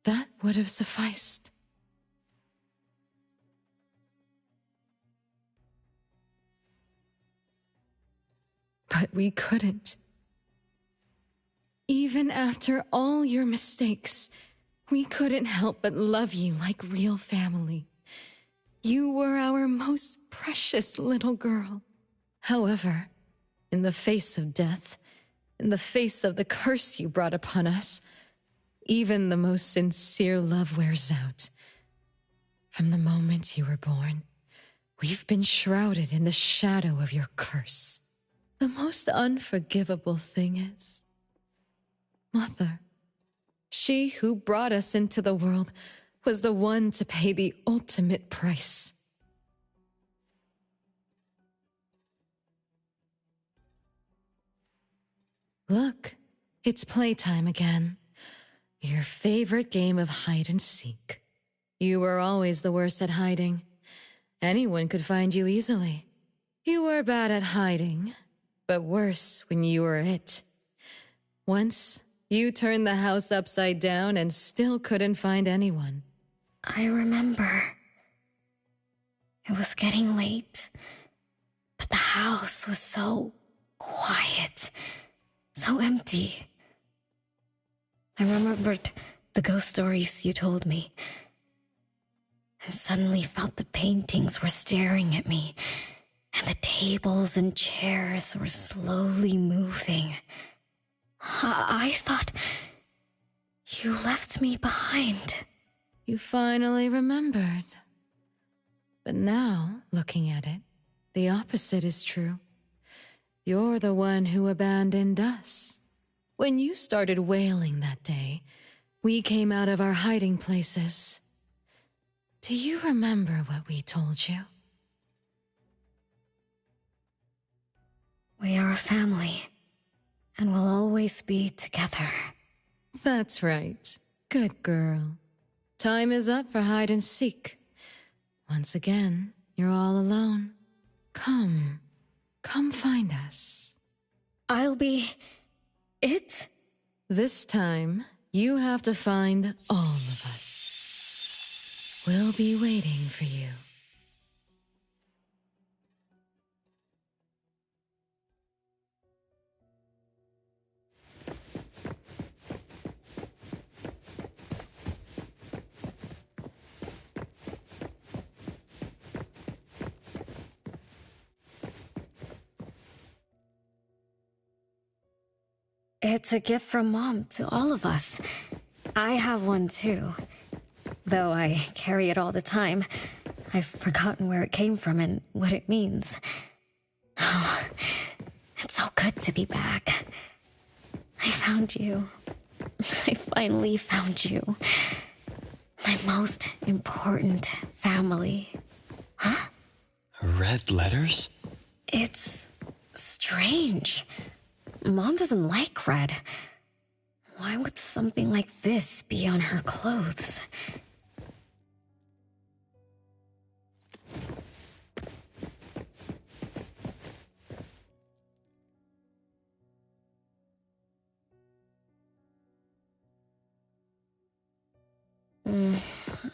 That would have sufficed. But we couldn't. Even after all your mistakes, we couldn't help but love you like real family. You were our most precious little girl. However, in the face of death, in the face of the curse you brought upon us, even the most sincere love wears out. From the moment you were born, we've been shrouded in the shadow of your curse. The most unforgivable thing is, Mother, she who brought us into the world, was the one to pay the ultimate price. Look, it's playtime again. Your favorite game of hide and seek. You were always the worst at hiding. Anyone could find you easily. You were bad at hiding, but worse when you were it. Once, you turned the house upside down and still couldn't find anyone. I remember. It was getting late, but the house was so quiet, so empty. I remembered the ghost stories you told me, and suddenly felt the paintings were staring at me, and the tables and chairs were slowly moving. I thought you left me behind. You finally remembered. But now, looking at it, the opposite is true. You're the one who abandoned us. When you started wailing that day, we came out of our hiding places. Do you remember what we told you? We are a family, and we'll always be together. That's right. Good girl. Time is up for hide and seek. Once again, you're all alone. Come find us. I'll be it? This time, you have to find all of us. We'll be waiting for you. It's a gift from Mom to all of us. I have one too. Though I carry it all the time, I've forgotten where it came from and what it means. Oh, it's so good to be back. I found you. I finally found you. My most important family. Huh? Red letters? It's strange. Mom doesn't like red. Why would something like this be on her clothes?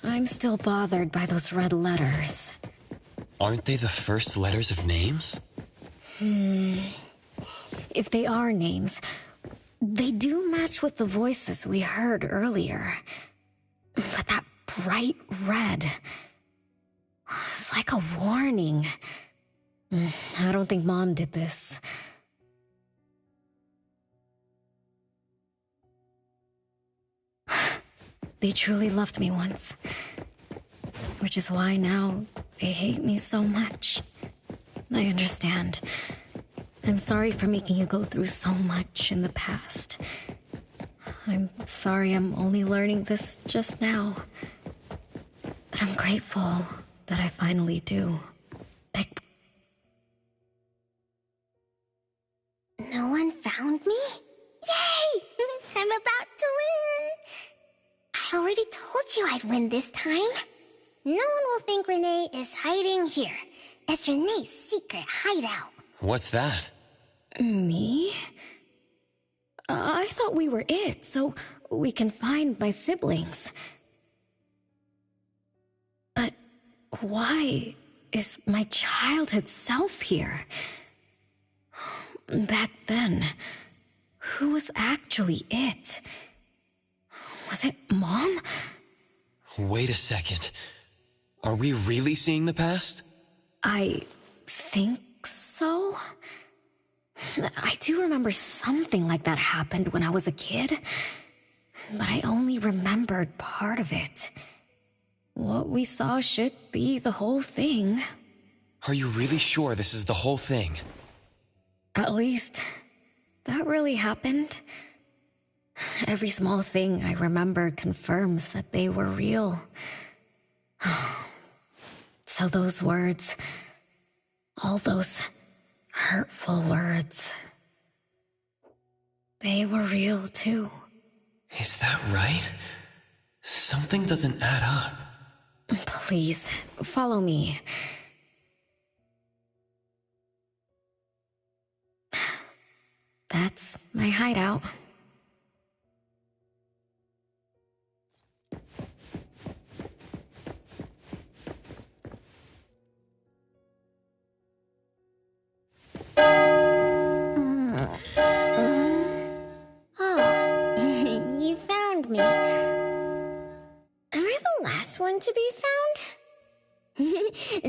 I'm still bothered by those red letters. Aren't they the first letters of names? If they are names, they do match with the voices we heard earlier. But that bright red, it's like a warning. I don't think Mom did this. They truly loved me once. Which is why now they hate me so much. I understand. I'm sorry for making you go through so much in the past. I'm sorry I'm only learning this just now. But I'm grateful that I finally do. No one found me? Yay! I'm about to win! I already told you I'd win this time. No one will think Renee is hiding here. It's Renee's secret hideout. What's that? Me? I thought we were it, so we can find my siblings. But why is my childhood self here? Back then, who was actually it? Was it Mom? Wait a second. Are we really seeing the past? I think so. I do remember something like that happened when I was a kid, but I only remembered part of it. What we saw should be the whole thing. Are you really sure this is the whole thing? At least, that really happened. Every small thing I remember confirms that they were real. So those words, all those hurtful words, they were real too. Is that right? Something doesn't add up. Please, follow me. That's my hideout. Oh, you found me. Am I the last one to be found?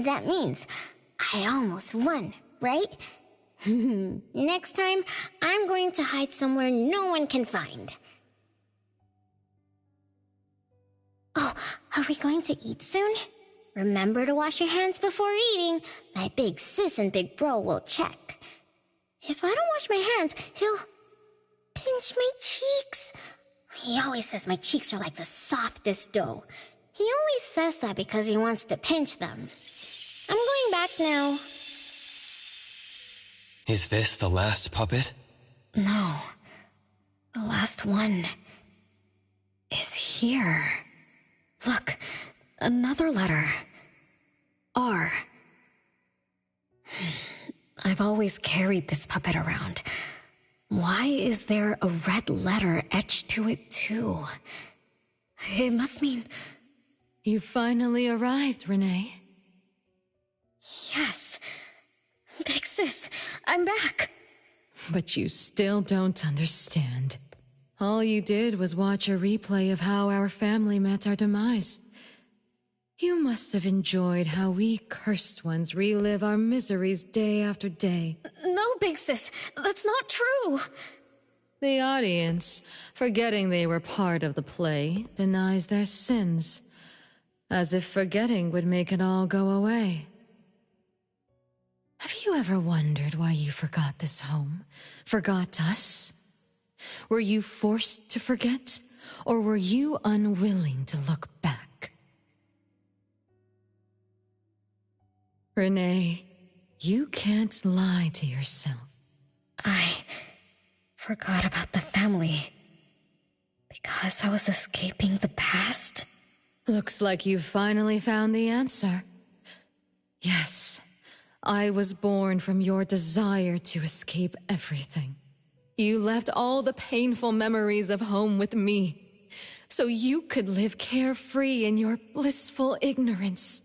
That means I almost won, right? Next time, I'm going to hide somewhere no one can find. Oh, are we going to eat soon? Remember to wash your hands before eating. My big sis and big bro will check. If I don't wash my hands, he'll pinch my cheeks. He always says my cheeks are like the softest dough. He only says that because he wants to pinch them. I'm going back now. Is this the last puppet? No. The last one is here. Look, another letter. R. I've always carried this puppet around. Why is there a red letter etched to it too? It must mean... You finally arrived, Renee. Yes. Big sis, I'm back. But you still don't understand. All you did was watch a replay of how our family met our demise. You must have enjoyed how we cursed ones relive our miseries day after day. No, Big Sis, that's not true. The audience, forgetting they were part of the play, denies their sins, as if forgetting would make it all go away. Have you ever wondered why you forgot this home? Forgot us? Were you forced to forget, or were you unwilling to look back? Renee, you can't lie to yourself. I forgot about the family because I was escaping the past. Looks like you finally found the answer. Yes, I was born from your desire to escape everything. You left all the painful memories of home with me, so you could live carefree in your blissful ignorance.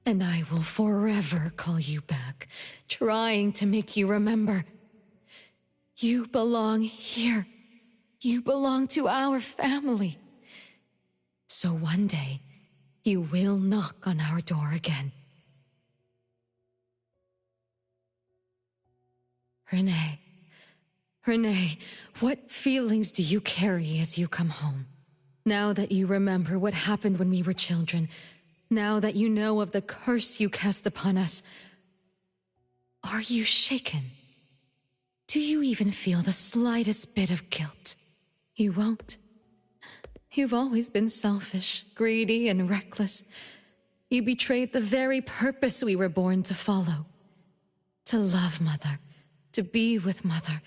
And I will forever call you back, trying to make you remember. You belong here. You belong to our family. So one day, you will knock on our door again. Renee, what feelings do you carry as you come home? Now that you remember what happened when we were children, now that you know of the curse you cast upon us, are you shaken? Do you even feel the slightest bit of guilt? You won't. You've always been selfish, greedy, and reckless. You betrayed the very purpose we were born to follow. To love Mother, to be with Mother,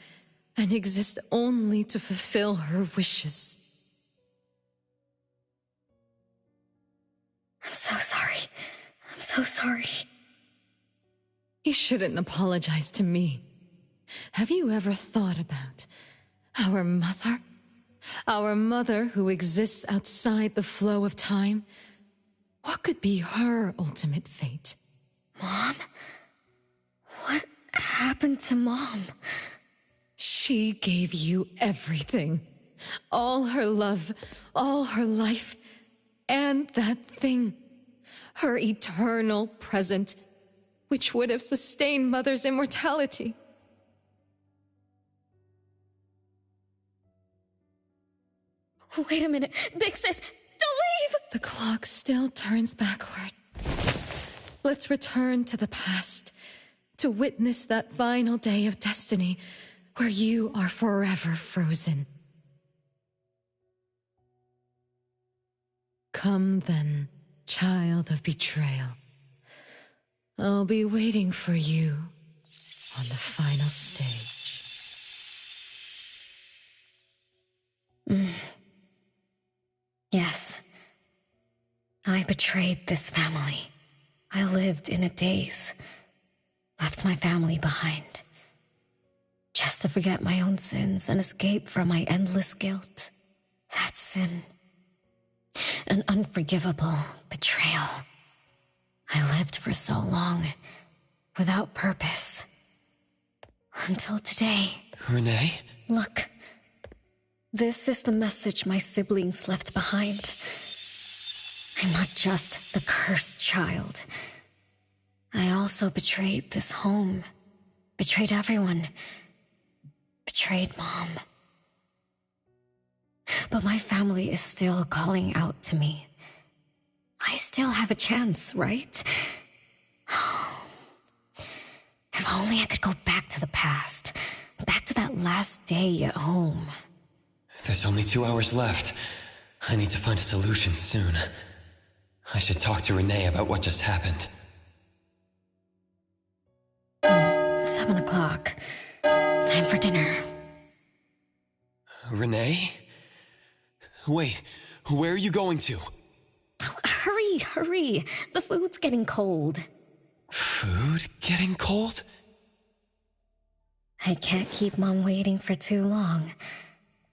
and exist only to fulfill her wishes. I'm so sorry. I'm so sorry. You shouldn't apologize to me. Have you ever thought about our mother? Our mother who exists outside the flow of time? What could be her ultimate fate? Mom? What happened to Mom? She gave you everything. All her love, all her life, and that thing. Her eternal present, which would have sustained Mother's immortality. Wait a minute. Big Sis, don't leave! The clock still turns backward. Let's return to the past, to witness that final day of destiny where you are forever frozen. Come then, child of betrayal. I'll be waiting for you on the final stage. Yes. I betrayed this family. I lived in a daze, left my family behind, just to forget my own sins and escape from my endless guilt. That sin. An unforgivable betrayal. I lived for so long, without purpose. Until today. Renee? Look. This is the message my siblings left behind. I'm not just the cursed child. I also betrayed this home. Betrayed everyone. Betrayed Mom. But my family is still calling out to me. I still have a chance, right? If only I could go back to the past. Back to that last day at home. There's only 2 hours left. I need to find a solution soon. I should talk to Renee about what just happened. 7 o'clock. Time for dinner. Renee? Wait, where are you going to? Oh, hurry. The food's getting cold. Food getting cold? I can't keep Mom waiting for too long.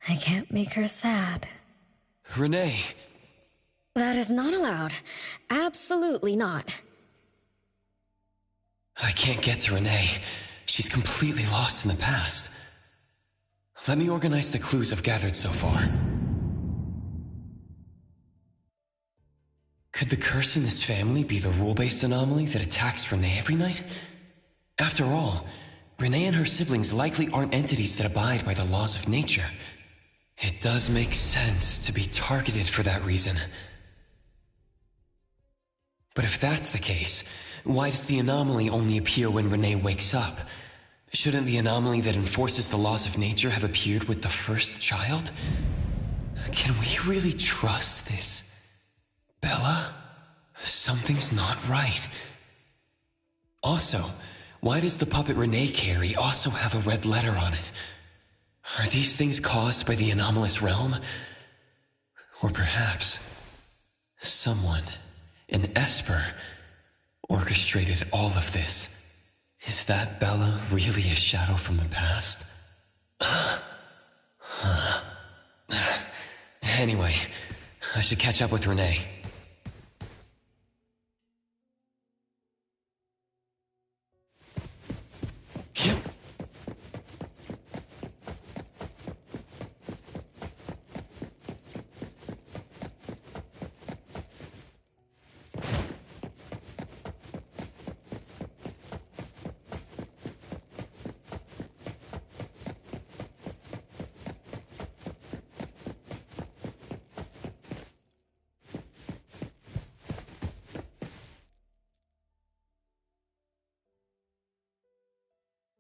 I can't make her sad. Renee! That is not allowed. Absolutely not. I can't get to Renee. She's completely lost in the past. Let me organize the clues I've gathered so far. Could the curse in this family be the rule-based anomaly that attacks Renee every night? After all, Renee and her siblings likely aren't entities that abide by the laws of nature. It does make sense to be targeted for that reason. But if that's the case, why does the anomaly only appear when Renee wakes up? Shouldn't the anomaly that enforces the laws of nature have appeared with the first child? Can we really trust this? Bella? Something's not right. Also, Why does the puppet Renee carry also have a red letter on it? Are these things caused by the anomalous realm? Or perhaps someone, an Esper, orchestrated all of this? Is that Bella really a shadow from the past? Anyway, I should catch up with Renee. Yep.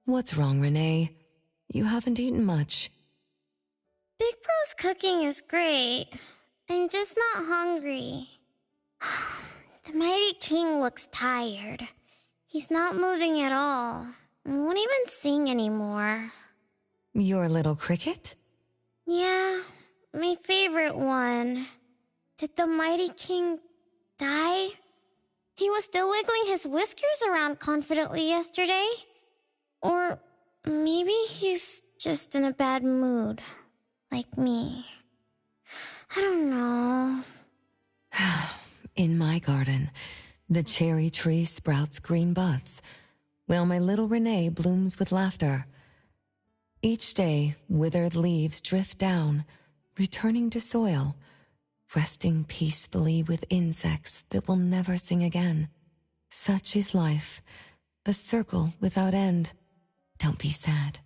What's wrong, Renee? You haven't eaten much. Big Bro's cooking is great. I'm just not hungry. The Mighty King looks tired. He's not moving at all. I won't even sing anymore. Your little cricket? Yeah, my favorite one. Did the Mighty King die? He was still wiggling his whiskers around confidently yesterday. Or maybe he's just in a bad mood, like me. I don't know. In my garden, the cherry tree sprouts green buds, while my little Renee blooms with laughter. Each day, withered leaves drift down, returning to soil, resting peacefully with insects that will never sing again. Such is life, a circle without end. Don't be sad.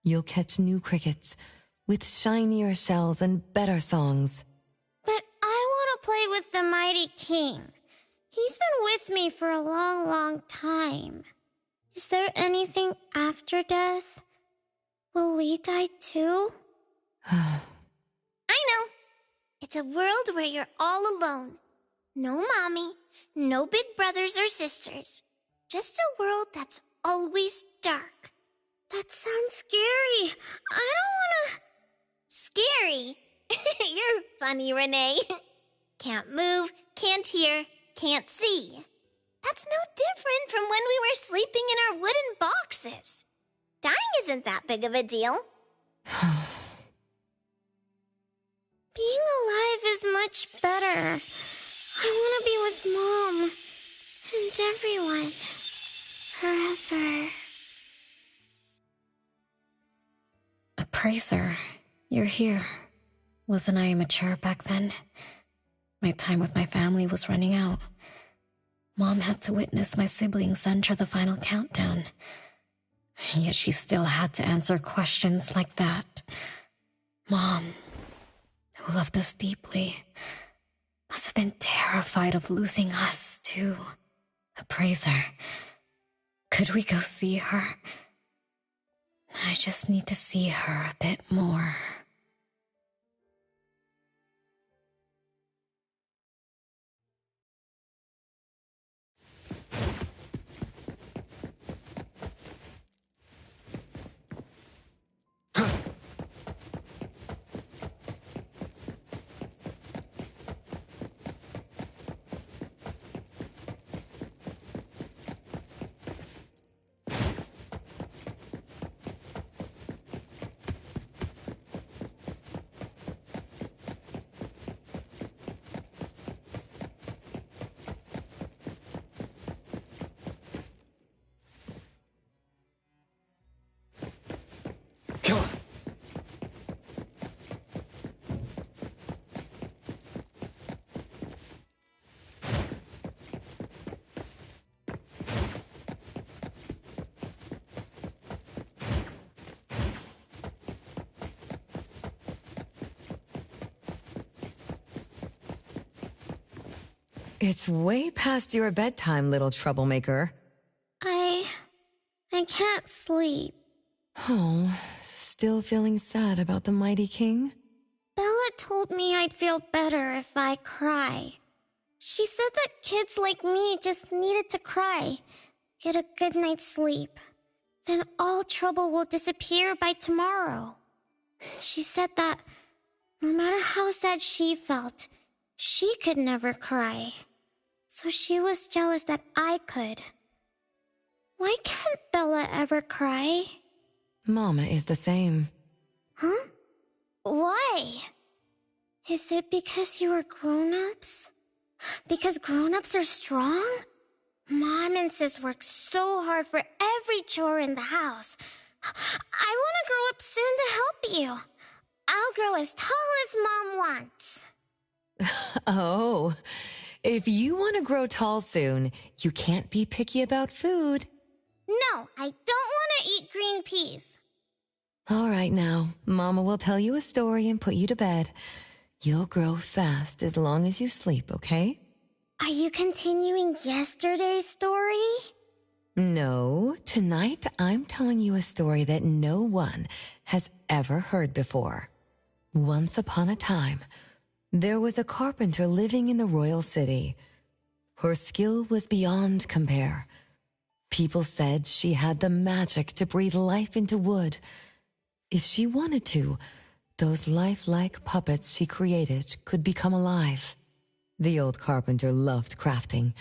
You'll catch new crickets with shinier shells and better songs. But I want to play with the Mighty King. He's been with me for a long, long time. Is there anything after death? Will we die too? I know. It's a world where you're all alone. No mommy, no big brothers or sisters. Just a world that's always dark. That sounds scary. I don't wanna... Scary? You're funny, Renee. Can't move, can't hear, can't see. That's no different from when we were sleeping in our wooden boxes. Dying isn't that big of a deal. Being alive is much better. I want to be with Mom and everyone forever. Appraiser, you're here. Wasn't I immature back then? My time with my family was running out. Mom had to witness my siblings enter the final countdown. Yet she still had to answer questions like that. Mom, who loved us deeply, must have been terrified of losing us, too. Appraiser, could we go see her? I just need to see her a bit more. It's way past your bedtime, little troublemaker. I can't sleep. Oh, still feeling sad about the Mighty King? Bella told me I'd feel better if I cry. She said that kids like me just needed to cry. get a good night's sleep. Then all trouble will disappear by tomorrow. She said that no matter how sad she felt, she could never cry. So she was jealous that I could. Why can't Bella ever cry? Mama is the same. Huh? Why? Is it because you are grown-ups? Because grown-ups are strong? Mom and Sis work so hard for every chore in the house. I want to grow up soon to help you. I'll grow as tall as Mom wants. Oh, if you want to grow tall soon, you can't be picky about food. No, I don't want to eat green peas. All right now, Mama will tell you a story and put you to bed. You'll grow fast as long as you sleep, okay? Are you continuing yesterday's story? No, tonight I'm telling you a story that no one has ever heard before. Once upon a time, there was a carpenter living in the royal city. Her skill was beyond compare. People said she had the magic to breathe life into wood. If she wanted to, those lifelike puppets she created could become alive. The old carpenter loved crafting,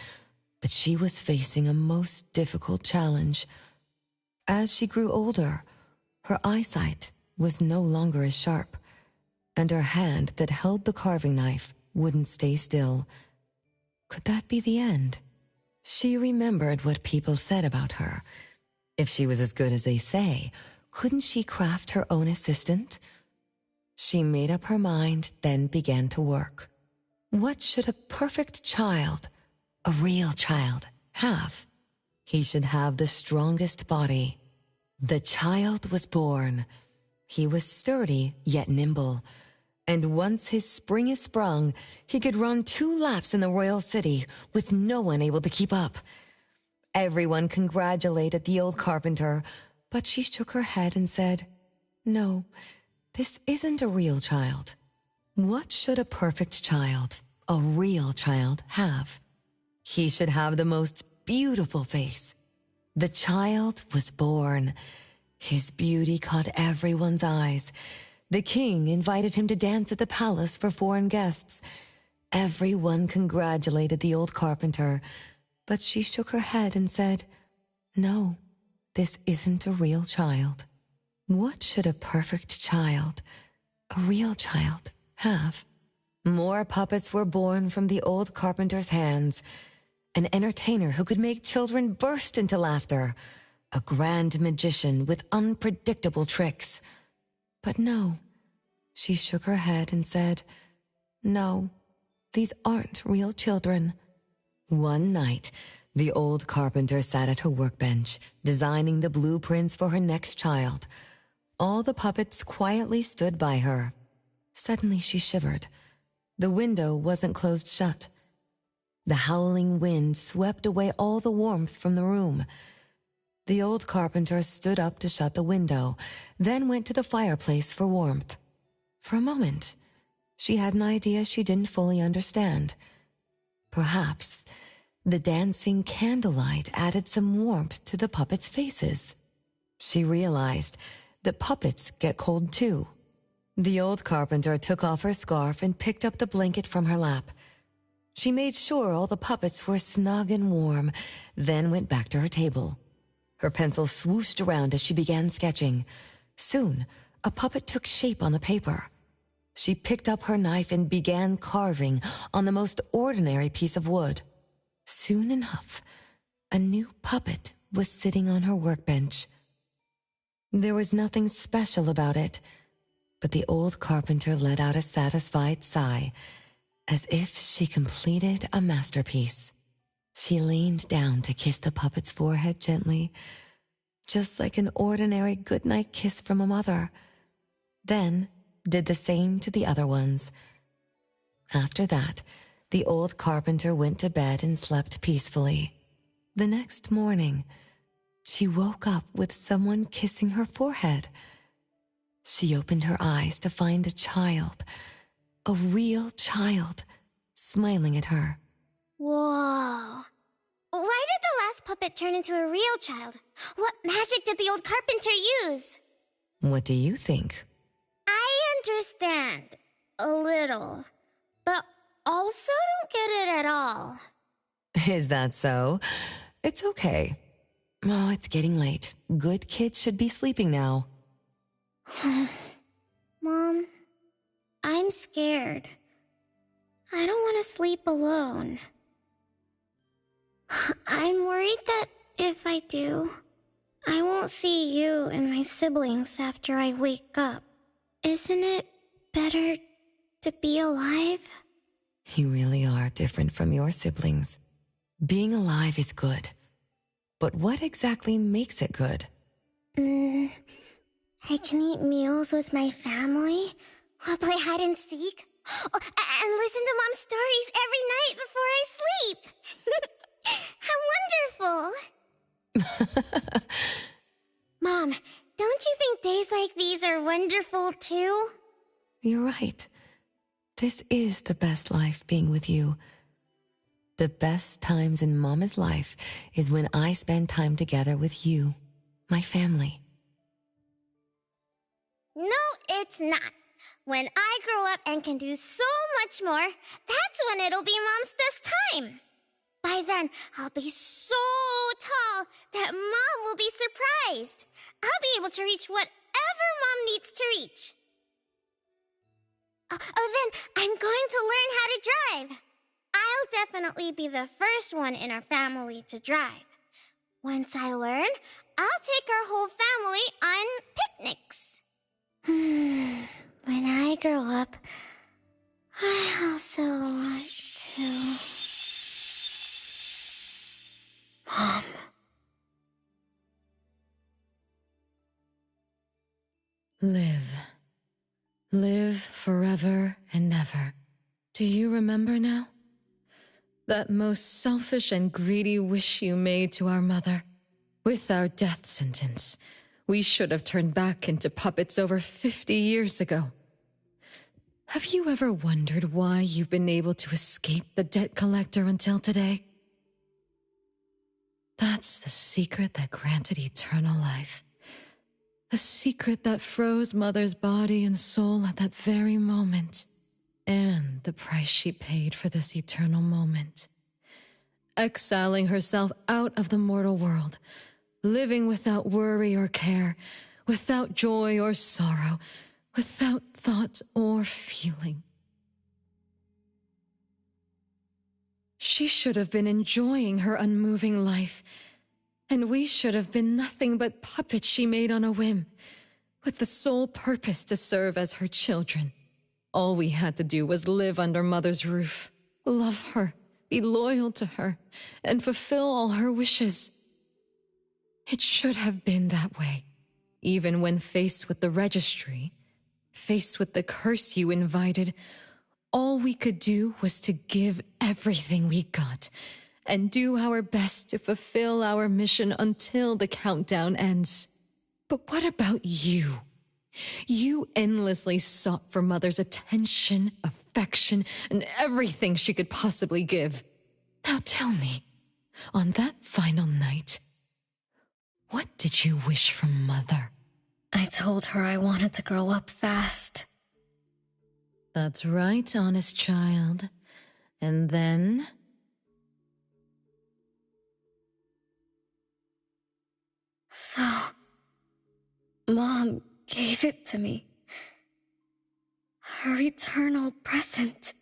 but she was facing a most difficult challenge. As she grew older, her eyesight was no longer as sharp, and her hand that held the carving knife wouldn't stay still. Could that be the end? She remembered what people said about her. If she was as good as they say, couldn't she craft her own assistant? She made up her mind, then began to work. What should a perfect child, a real child, have? He should have the strongest body. The child was born. He was sturdy yet nimble, and once his spring is sprung, he could run 2 laps in the royal city with no one able to keep up. Everyone congratulated the old carpenter, but she shook her head and said, "No, this isn't a real child. What should a perfect child, a real child, have? He should have the most beautiful face." The child was born. His beauty caught everyone's eyes. The king invited him to dance at the palace for foreign guests. Everyone congratulated the old carpenter, but she shook her head and said, "No, this isn't a real child. What should a perfect child, a real child, have?" More puppets were born from the old carpenter's hands. An entertainer who could make children burst into laughter. A grand magician with unpredictable tricks. But no, she shook her head and said, "No, these aren't real children." One night, the old carpenter sat at her workbench, designing the blueprints for her next child. All the puppets quietly stood by her. Suddenly she shivered. The window wasn't closed shut. The howling wind swept away all the warmth from the room. The old carpenter stood up to shut the window, then went to the fireplace for warmth. For a moment, she had an idea she didn't fully understand. Perhaps the dancing candlelight added some warmth to the puppets' faces. She realized that puppets get cold too. The old carpenter took off her scarf and picked up the blanket from her lap. She made sure all the puppets were snug and warm, then went back to her table. Her pencil swooshed around as she began sketching. Soon, a puppet took shape on the paper. She picked up her knife and began carving on the most ordinary piece of wood. Soon enough, a new puppet was sitting on her workbench. There was nothing special about it, but the old carpenter let out a satisfied sigh, as if she completed a masterpiece. She leaned down to kiss the puppet's forehead gently, just like an ordinary goodnight kiss from a mother. Then did the same to the other ones. After that, the old carpenter went to bed and slept peacefully. The next morning, she woke up with someone kissing her forehead. She opened her eyes to find a child, a real child, smiling at her. Whoa. Why did the last puppet turn into a real child? What magic did the old carpenter use? What do you think? I understand. A little. But also don't get it at all. Is that so? It's okay. Oh, it's getting late. Good kids should be sleeping now. Mom, I'm scared. I don't want to sleep alone. I'm worried that if I do, I won't see you and my siblings after I wake up. Isn't it better to be alive? You really are different from your siblings. Being alive is good. But what exactly makes it good? I can eat meals with my family, or play hide and seek, and listen to Mom's stories every night before I sleep. How wonderful! Mom, don't you think days like these are wonderful too? You're right. This is the best life, being with you. The best times in Mama's life is when I spend time together with you, my family. No, it's not. When I grow up and can do so much more, that's when it'll be Mom's best time. By then, I'll be so tall that Mom will be surprised. I'll be able to reach whatever Mom needs to reach. Then I'm going to learn how to drive. I'll definitely be the first one in our family to drive. Once I learn, I'll take our whole family on picnics. When I grow up, I also want to... Mom. Live. Live forever and ever. Do you remember now? That most selfish and greedy wish you made to our mother. With our death sentence, we should have turned back into puppets over 50 years ago. Have you ever wondered why you've been able to escape the debt collector until today? That's the secret that granted eternal life. The secret that froze Mother's body and soul at that very moment. And the price she paid for this eternal moment. Exiling herself out of the mortal world, living without worry or care, without joy or sorrow, without thought or feeling. She should have been enjoying her unmoving life, and we should have been nothing but puppets she made on a whim, with the sole purpose to serve as her children. All we had to do was live under Mother's roof, love her, be loyal to her, and fulfill all her wishes. It should have been that way, even when faced with the registry, faced with the curse you invited. All we could do was to give everything we got and do our best to fulfill our mission until the countdown ends. But what about you? You endlessly sought for Mother's attention, affection, and everything she could possibly give. Now tell me, on that final night, what did you wish from Mother? I told her I wanted to grow up fast. That's right, honest child. And then? So, Mom gave it to me. Her eternal present.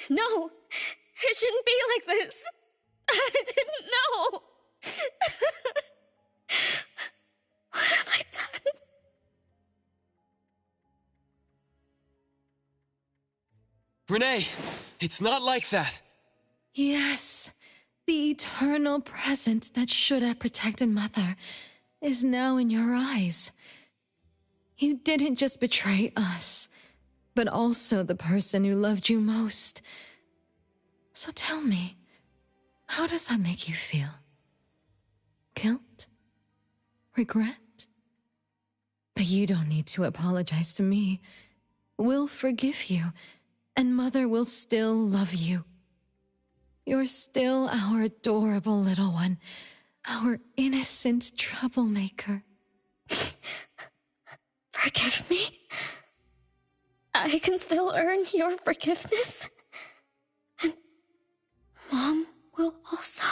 No, it shouldn't be like this. I didn't know. What have I done? Renee, it's not like that. Yes, the eternal present that should have protected Mother is now in your eyes. You didn't just betray us, but also the person who loved you most. So tell me, how does that make you feel? Guilt? Regret? But you don't need to apologize to me. We'll forgive you, and Mother will still love you. You're still our adorable little one, our innocent troublemaker. Forgive me. I can still earn your forgiveness. And Mom will also.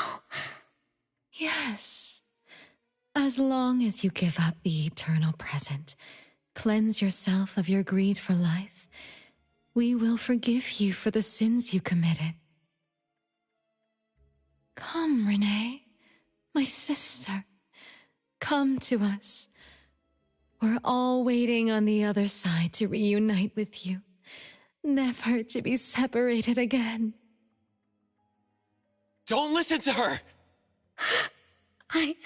Yes. As long as you give up the eternal present, cleanse yourself of your greed for life, we will forgive you for the sins you committed. Come, Renee, my sister. Come to us. We're all waiting on the other side to reunite with you, never to be separated again. Don't listen to her! I...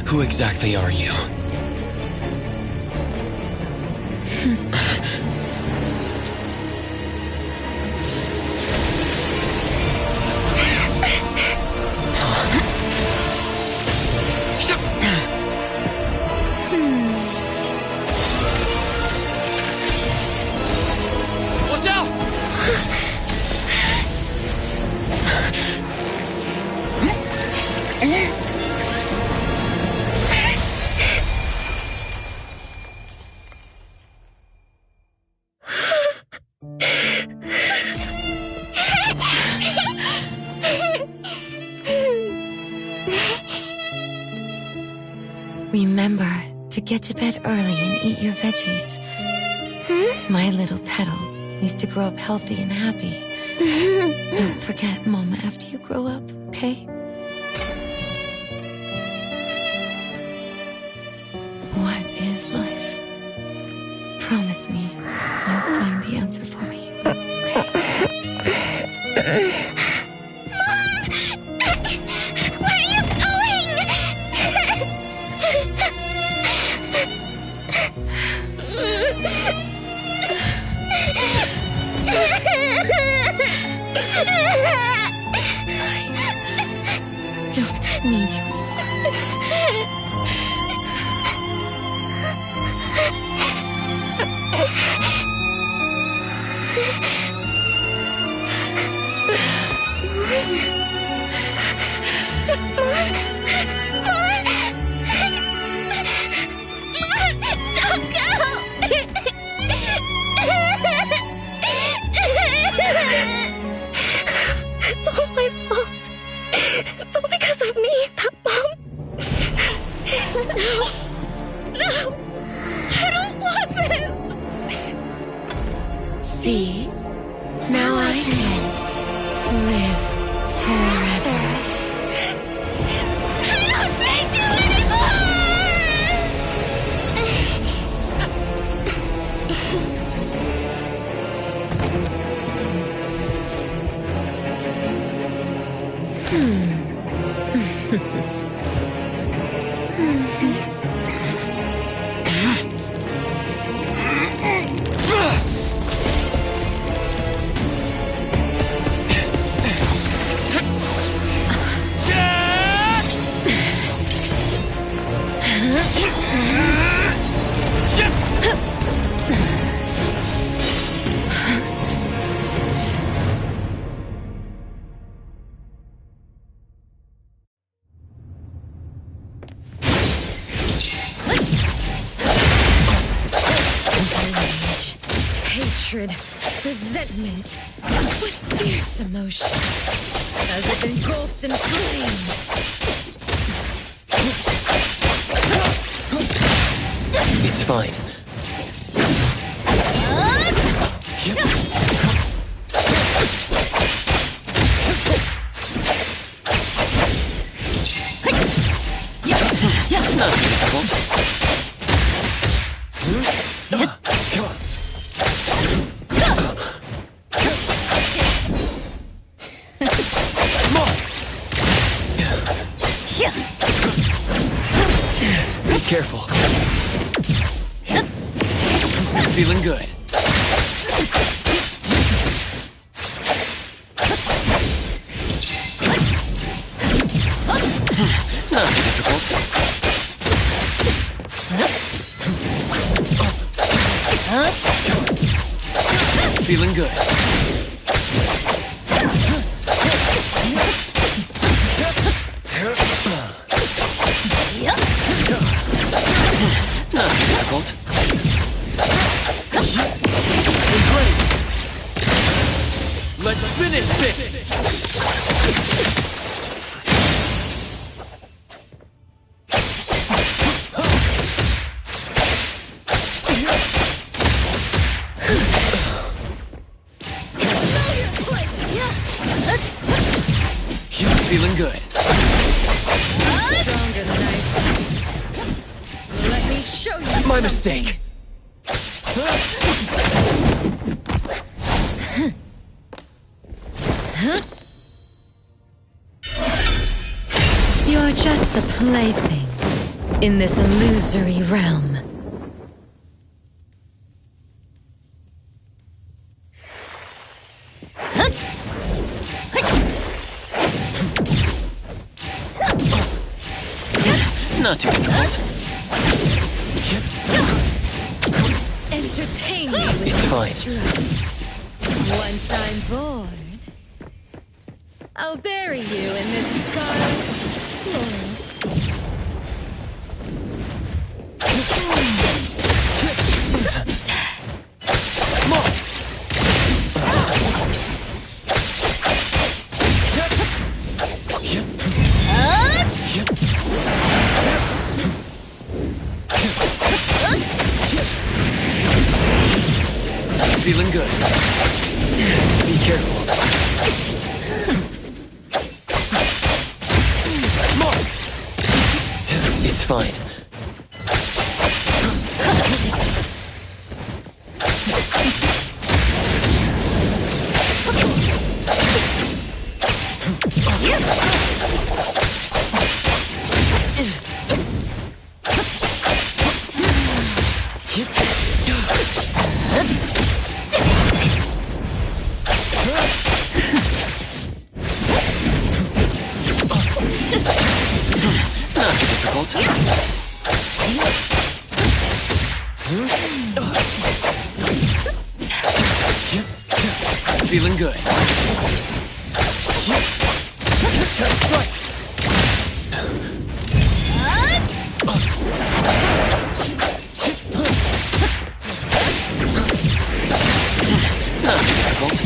Who exactly are you? Watch out! Remember to get to bed early and eat your veggies. My little petal needs to grow up healthy and happy. Don't forget Mama after you grow up, okay? What is life? Promise me you'll find the answer for me, okay? Need you. Don't go! It's all my fault. It's all because of me that Mom... No! I don't want this! See? Now I can live forever. I don't need you anymore! Hatred, resentment, with fierce emotion, as if engulfed in flames. It's fine. Be careful. Feeling good. Feeling good. Not difficult. Great. Let's finish this! Feeling good. Stronger than I expected. Let me show you. My mistake. You're just a plaything in this illusory realm. Not too difficult. Entertain me with It's your fine. strokes. Once I'm bored, I'll bury you in this scarlet floral sea. Feeling good. Be careful. More. It's fine. Not too difficult. Feeling good. Not difficult.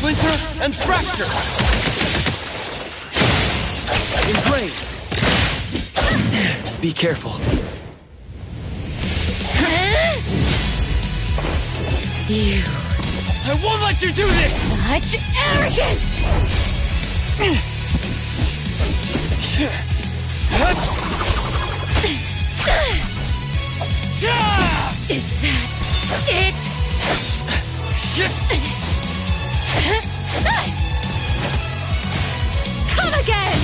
Splinter and fracture. Engrave. Be careful. You. I won't let you do this! Such arrogance! Is that it? Come again!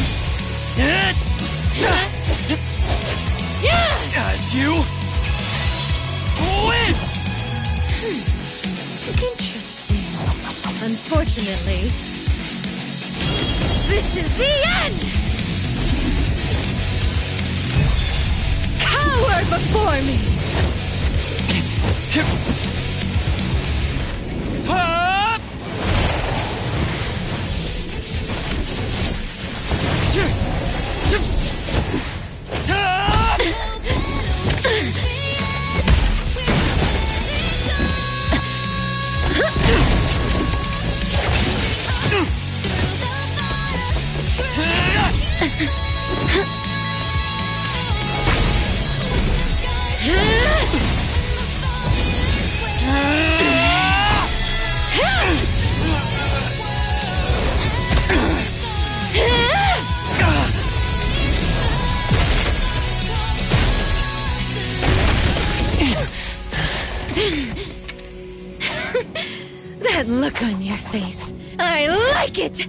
As you win! Interesting. Unfortunately, this is the end! Cower before me! That look on your face, I like it!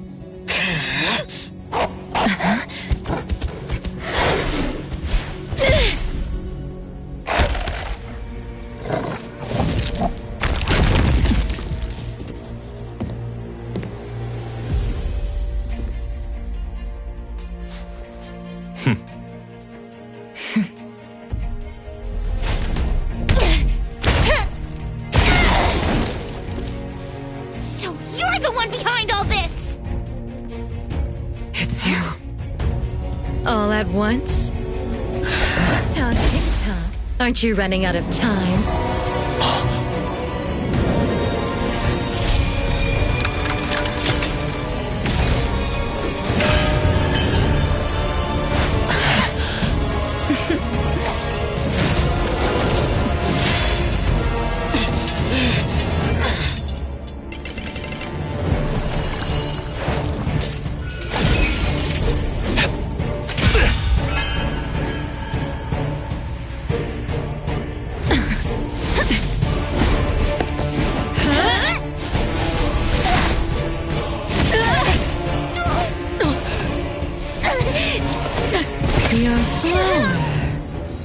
So you're the one behind all this! It's you. All at once? Tick-tock, tick-tock. Aren't you running out of time? You're slower,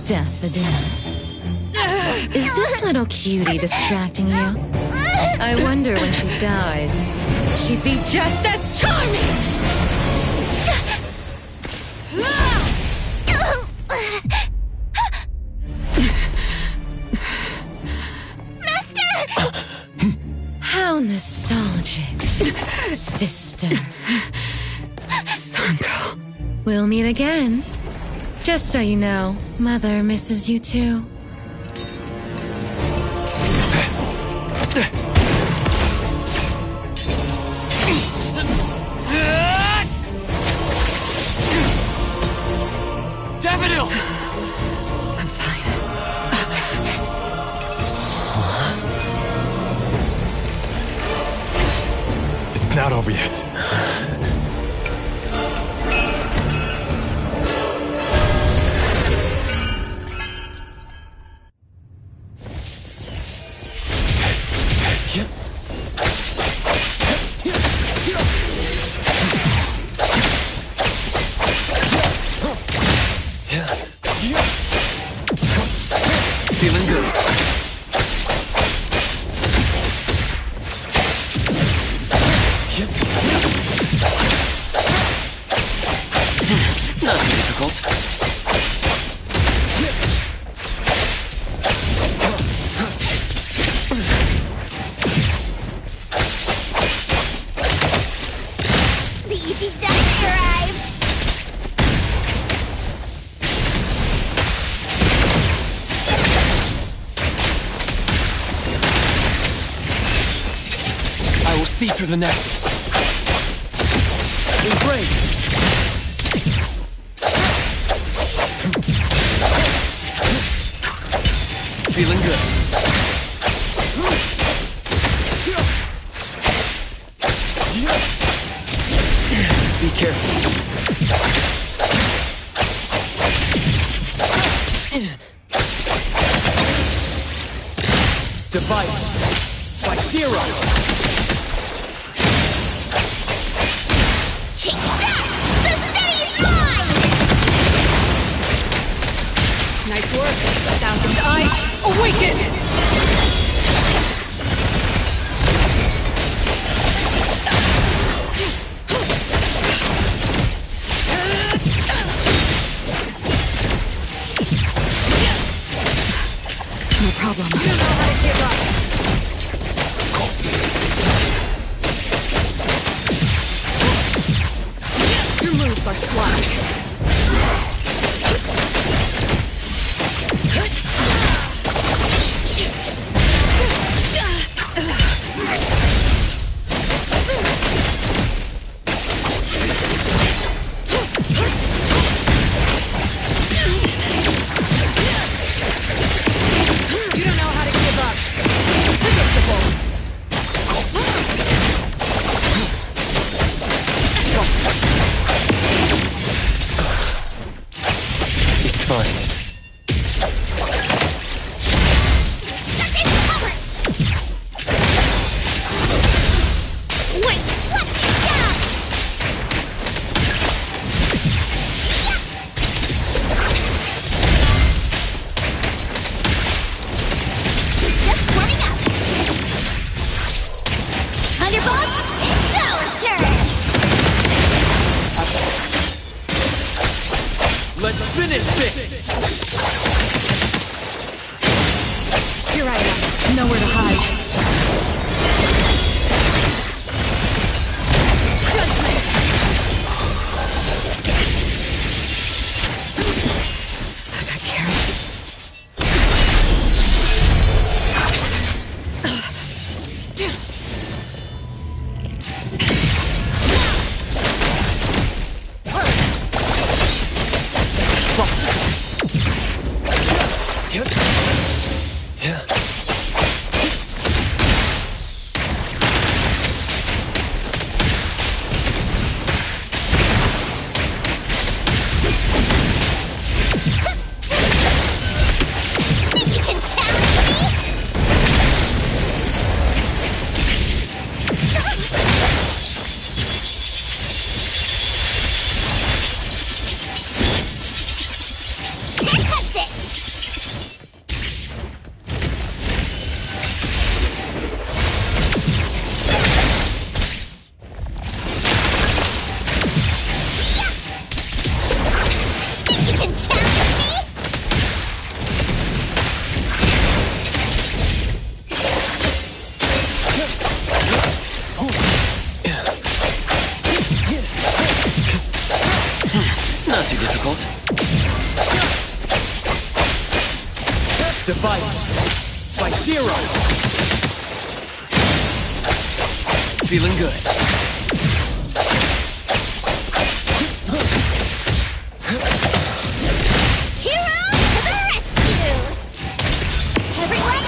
Daffodil. Is this little cutie distracting you? I wonder when she dies, she'd be just as charming! How nostalgic, sister. Sanko. We'll meet again. Just so you know, Mother misses you too. Daffodil! I'm fine. It's not over yet. Feeling good. Not too difficult. The easy dice arrived! I will see through the Nexus. Embrace! Feeling good. Be careful. Divide. Cyphera. Chase that! The city's mine! Nice work. Thousand eyes, awaken! No problem. You don't know how to give up. Your moves are slack. You don't know how to give up. Predictable. not too difficult. Divide. Slight zero. Feeling good. Hero to the rescue! Everyone,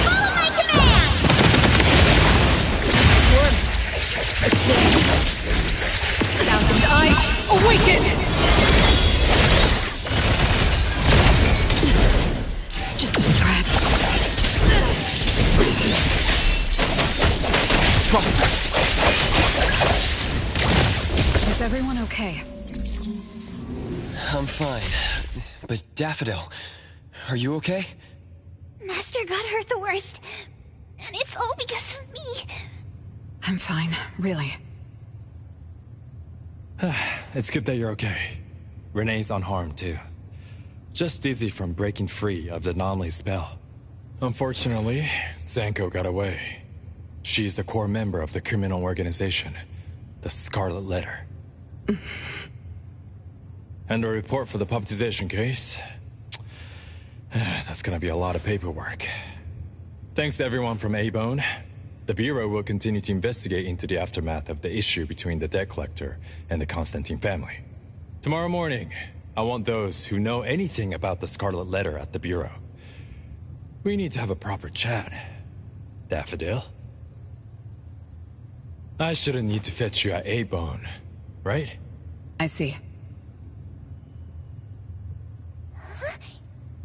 follow my command! Thousand eyes, awaken! Just a scratch. Trust me. Is everyone okay? I'm fine. But Daffodil, are you okay? Master got hurt the worst, and it's all because of me. I'm fine, really. It's good that you're okay. Renee's unharmed too. Just dizzy from breaking free of the anomaly spell. Unfortunately, Zanko got away. She's the core member of the criminal organization, the Scarlet Letter. And a report for the puppetization case. That's gonna be a lot of paperwork. Thanks to everyone from A-Bone. The Bureau will continue to investigate into the aftermath of the issue between the debt collector and the Constantine family. Tomorrow morning, I want those who know anything about the Scarlet Letter at the Bureau. We need to have a proper chat. Daffodil? I shouldn't need to fetch you at A-Bone, right? I see.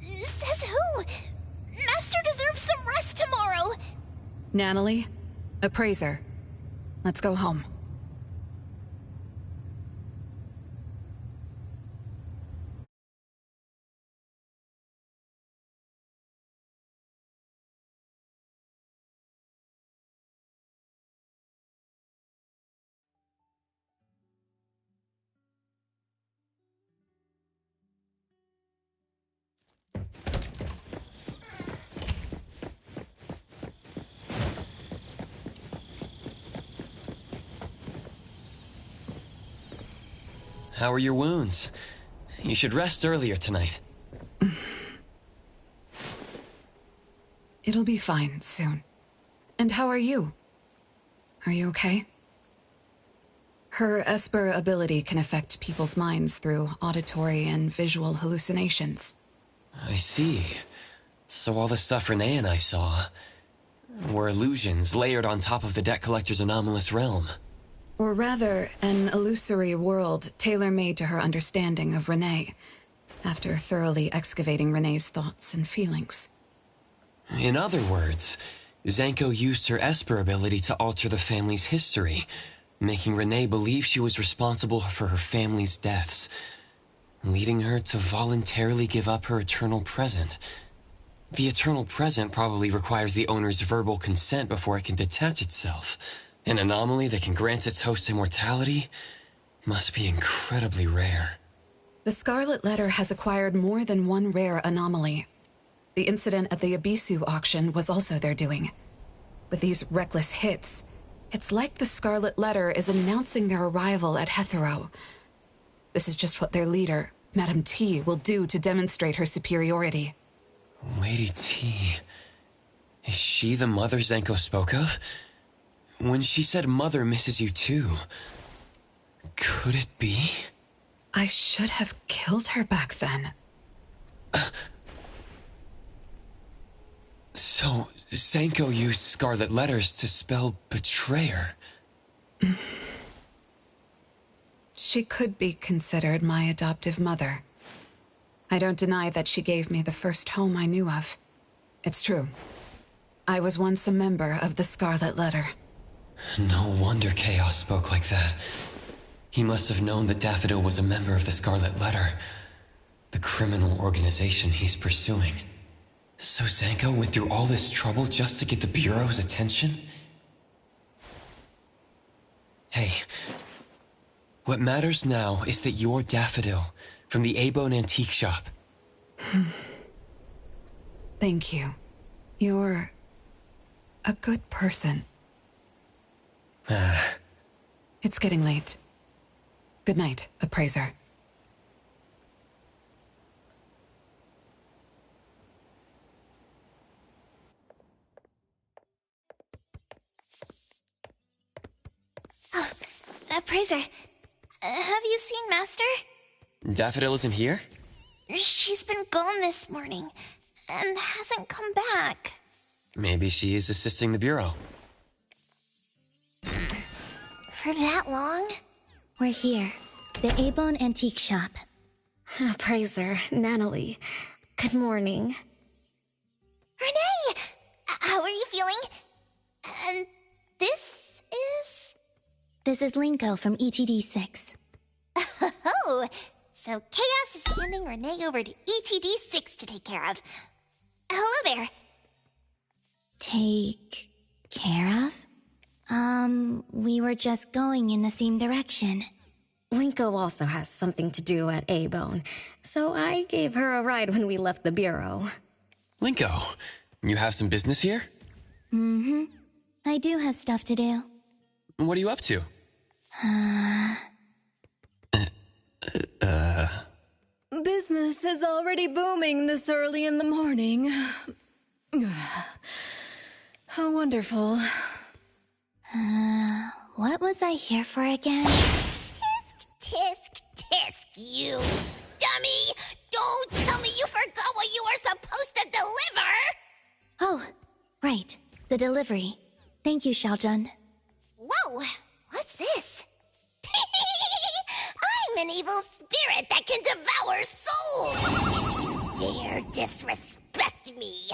Says who? Master deserves some rest tomorrow. Natalie, appraiser. Let's go home. How are your wounds? You should rest earlier tonight. It'll be fine soon. And how are you? Are you okay? Her Esper ability can affect people's minds through auditory and visual hallucinations. I see. So all the stuff Renee and I saw were illusions layered on top of the debt collector's anomalous realm. Or rather, an illusory world tailor-made to her understanding of Renee, after thoroughly excavating Renee's thoughts and feelings. In other words, Zanko used her Esper ability to alter the family's history, making Renee believe she was responsible for her family's deaths, leading her to voluntarily give up her eternal present. The eternal present probably requires the owner's verbal consent before it can detach itself. An anomaly that can grant its host immortality must be incredibly rare. The Scarlet Letter has acquired more than one rare anomaly. The incident at the Abisu auction was also their doing. With these reckless hits, it's like the Scarlet Letter is announcing their arrival at Hetero. This is just what their leader, Madame T, will do to demonstrate her superiority. Lady T... Is she the mother Zanko spoke of? When she said Mother misses you too, could it be? I should have killed her back then. So, Zanko used Scarlet Letters to spell betrayer. She could be considered my adoptive mother. I don't deny that she gave me the first home I knew of. It's true. I was once a member of the Scarlet Letter. No wonder Chaos spoke like that. He must have known that Daffodil was a member of the Scarlet Letter, the criminal organization he's pursuing. So Zanko went through all this trouble just to get the Bureau's attention? Hey, what matters now is that you're Daffodil from the A-Bone Antique Shop. Thank you. You're a good person. It's getting late. Good night, appraiser. Appraiser, have you seen Master? Daffodil isn't here? She's been gone this morning, and hasn't come back. Maybe she is assisting the Bureau. For that long? We're here. The Abone Antique Shop. Appraiser, Natalie. Good morning. Renee! How are you feeling? And this is? This is Linko from ETD6. Oh, so Chaos is handing Renee over to ETD6 to take care of. Hello there. Take care of? We were just going in the same direction. Linko also has something to do at A-Bone, so I gave her a ride when we left the Bureau. Linko, you have some business here? Mm-hmm. I do have stuff to do. What are you up to? Business is already booming this early in the morning. How wonderful. What was I here for again? Tisk, tisk, tisk, you dummy! Don't tell me you forgot what you were supposed to deliver! Oh, right. The delivery. Thank you, Xiaojun. Whoa! What's this? I'm an evil spirit that can devour souls! If you dare disrespect me!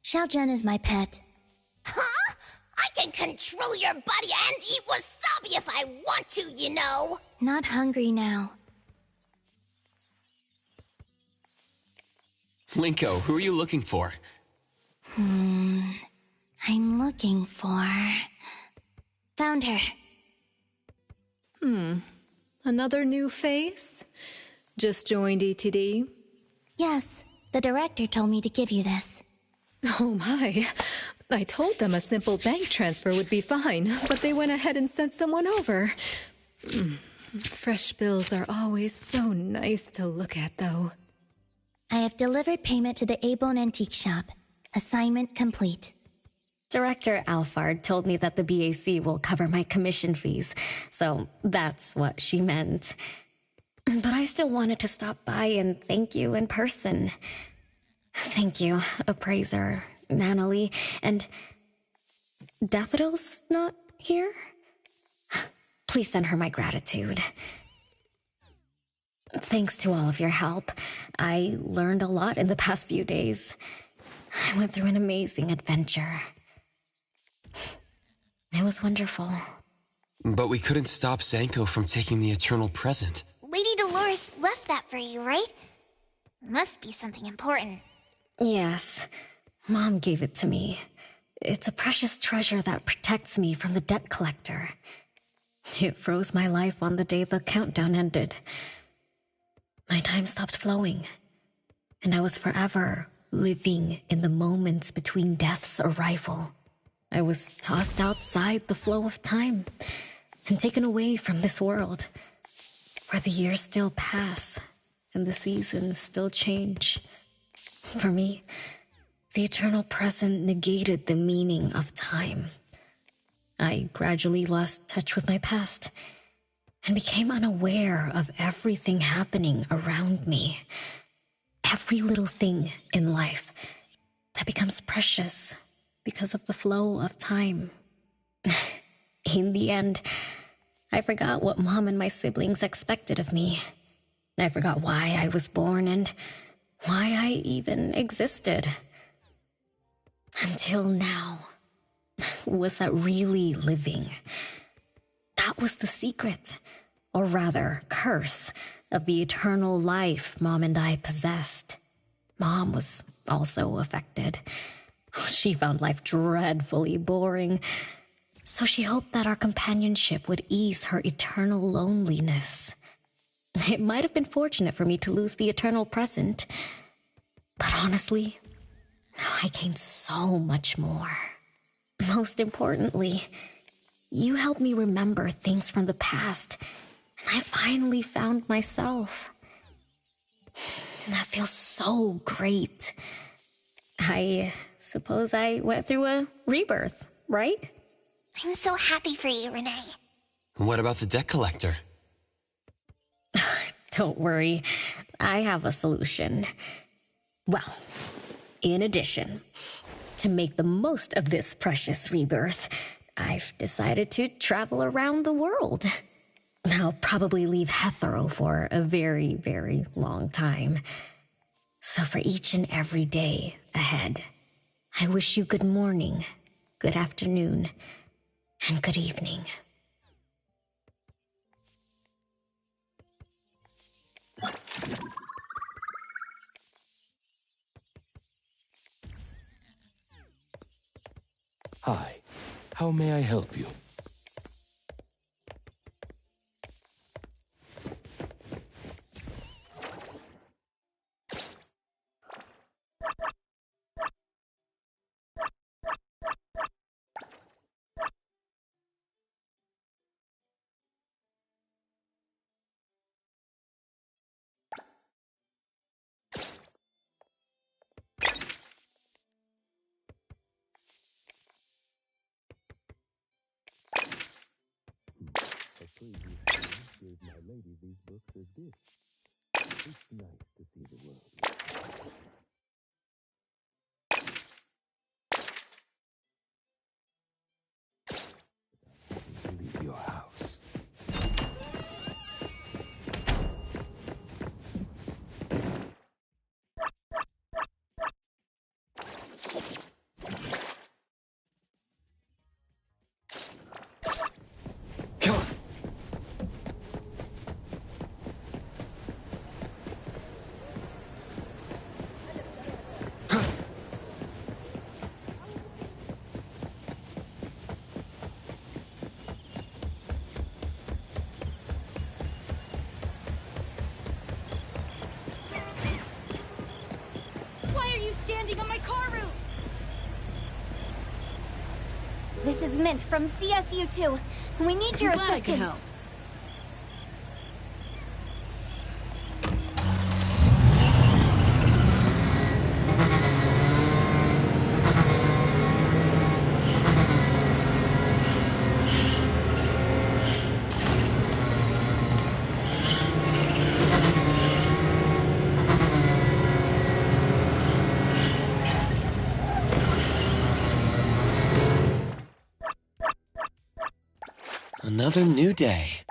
Xiaojun is my pet. Huh? I can control your body and eat wasabi if I want to, you know! Not hungry now. Linko, who are you looking for? I'm looking for... Found her. Another new face? Just joined ETD? Yes, the director told me to give you this. Oh my. I told them a simple bank transfer would be fine, but they went ahead and sent someone over. Fresh bills are always so nice to look at, though. I have delivered payment to the Abone Antique Shop. Assignment complete. Director Alfard told me that the BAC will cover my commission fees, so that's what she meant. But I still wanted to stop by and thank you in person. Thank you, Appraiser, Natalie, and... Daffodil's not here? Please send her my gratitude. Thanks to all of your help. I learned a lot in the past few days. I went through an amazing adventure. It was wonderful. But we couldn't stop Zanko from taking the Eternal Present. Lady Dolores left that for you, right? Must be something important. Yes. Mom gave it to me. It's a precious treasure that protects me from the debt collector. It froze my life on the day the countdown ended. My time stopped flowing, and I was forever living in the moments between death's arrival. I was tossed outside the flow of time and taken away from this world, where the years still pass and the seasons still change. For me, the eternal present negated the meaning of time. I gradually lost touch with my past and became unaware of everything happening around me. Every little thing in life that becomes precious because of the flow of time. In the end, I forgot what Mom and my siblings expected of me. I forgot why I was born and why I even existed. Until now. Was that really living? That was the secret, or rather, curse, of the eternal life Mom and I possessed. Mom was also affected. She found life dreadfully boring, so she hoped that our companionship would ease her eternal loneliness. It might have been fortunate for me to lose the eternal present, but honestly, I gained so much more. Most importantly, you helped me remember things from the past, and I finally found myself. That feels so great. I suppose I went through a rebirth, right? I'm so happy for you, Renee. What about the debt collector? Don't worry, I have a solution. Well, in addition, to make the most of this precious rebirth, I've decided to travel around the world. I'll probably leave Hetero for a very, very long time. So for each and every day ahead, I wish you good morning, good afternoon, and good evening. Hi, how may I help you? Gave my lady these books as gifts. It's nice to see the world. Leave your house. Come on. Why are you standing on my car roof? This is Mint from CSU2. We need your I'm glad I assistance. can help. Another new day.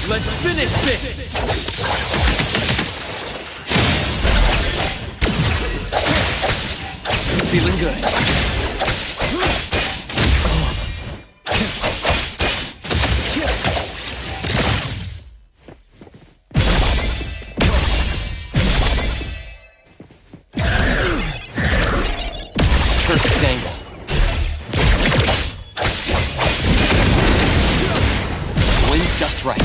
Let's finish this! Feeling good. Perfect angle. Wind's just right.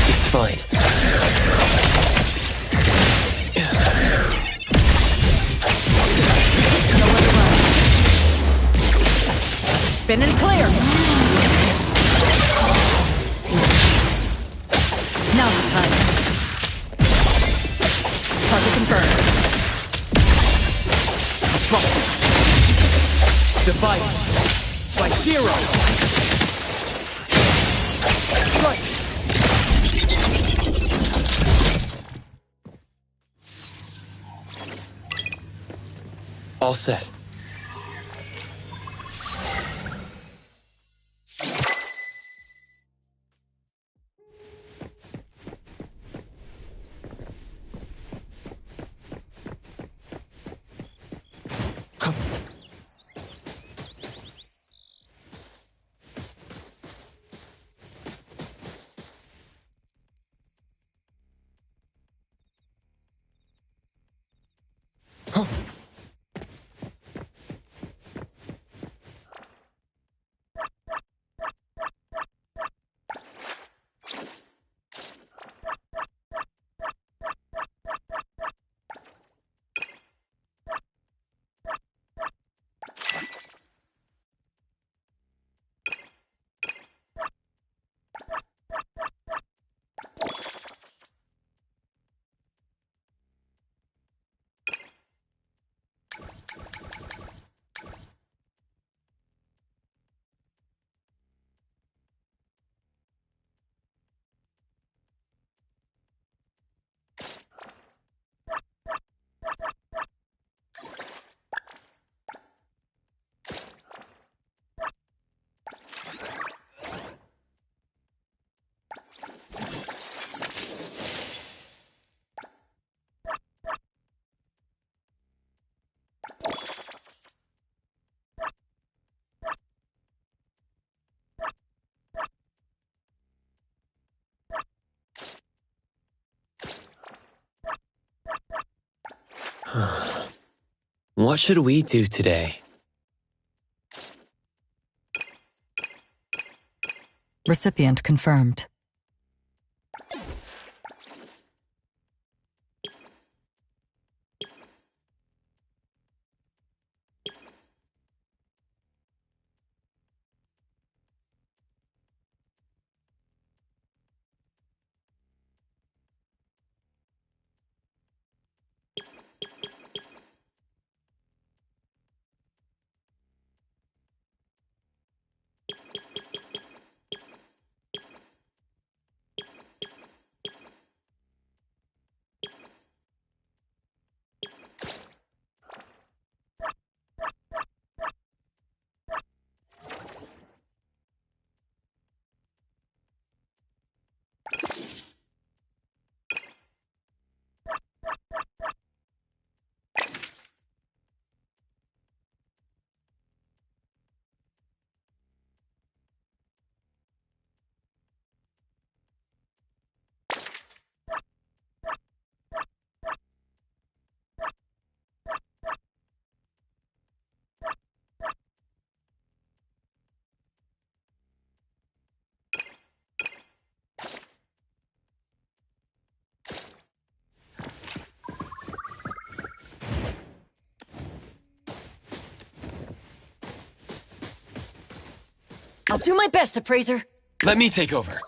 It's fine. Spin and clear. Now the time. Target confirmed. Trust me. Divide. Slice zero. Strike. All set. What should we do today? Recipient confirmed. I'll do my best, Appraiser. Let me take over.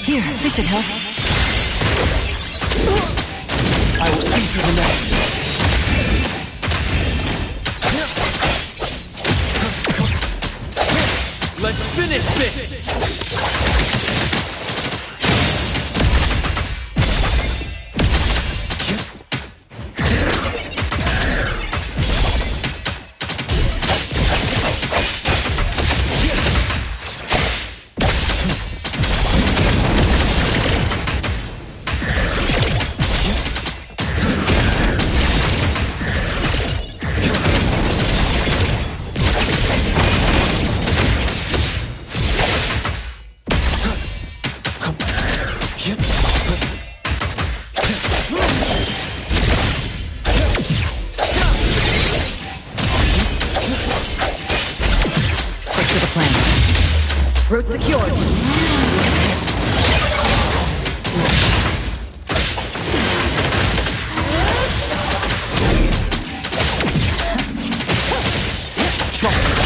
Here, this should help. I will see through the net. Let's finish this! Route secured. Trust me.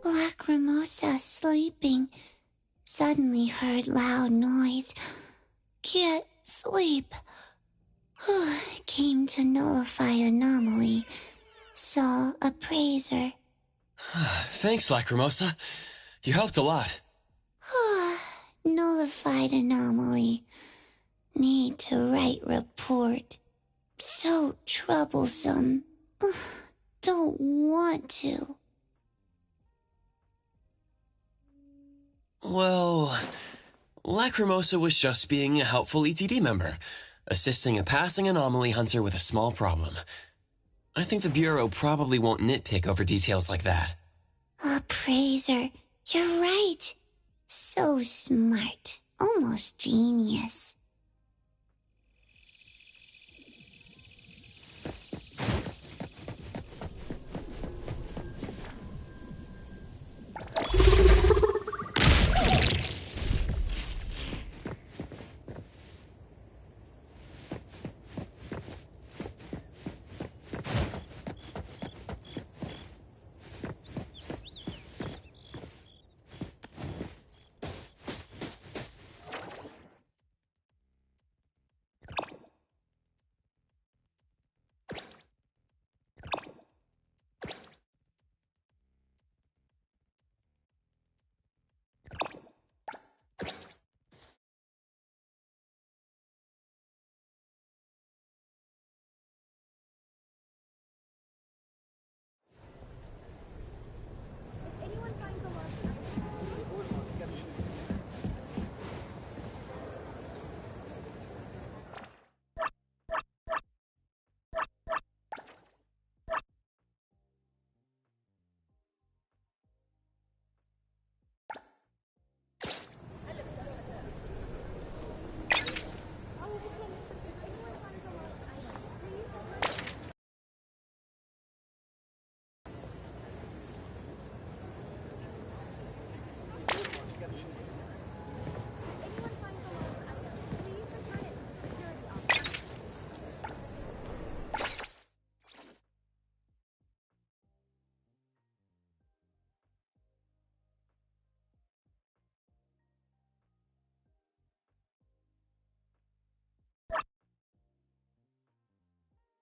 Lacrimosa sleeping. Suddenly heard loud noise. Can't sleep. Came to nullify anomaly. Saw appraiser. Thanks, Lacrimosa. You helped a lot. Nullified anomaly. Need to write report. So troublesome. Don't want to. Well, Lacrimosa was just being a helpful ETD member, assisting a passing anomaly hunter with a small problem. I think the Bureau probably won't nitpick over details like that. Appraiser, you're right. So smart. Almost genius.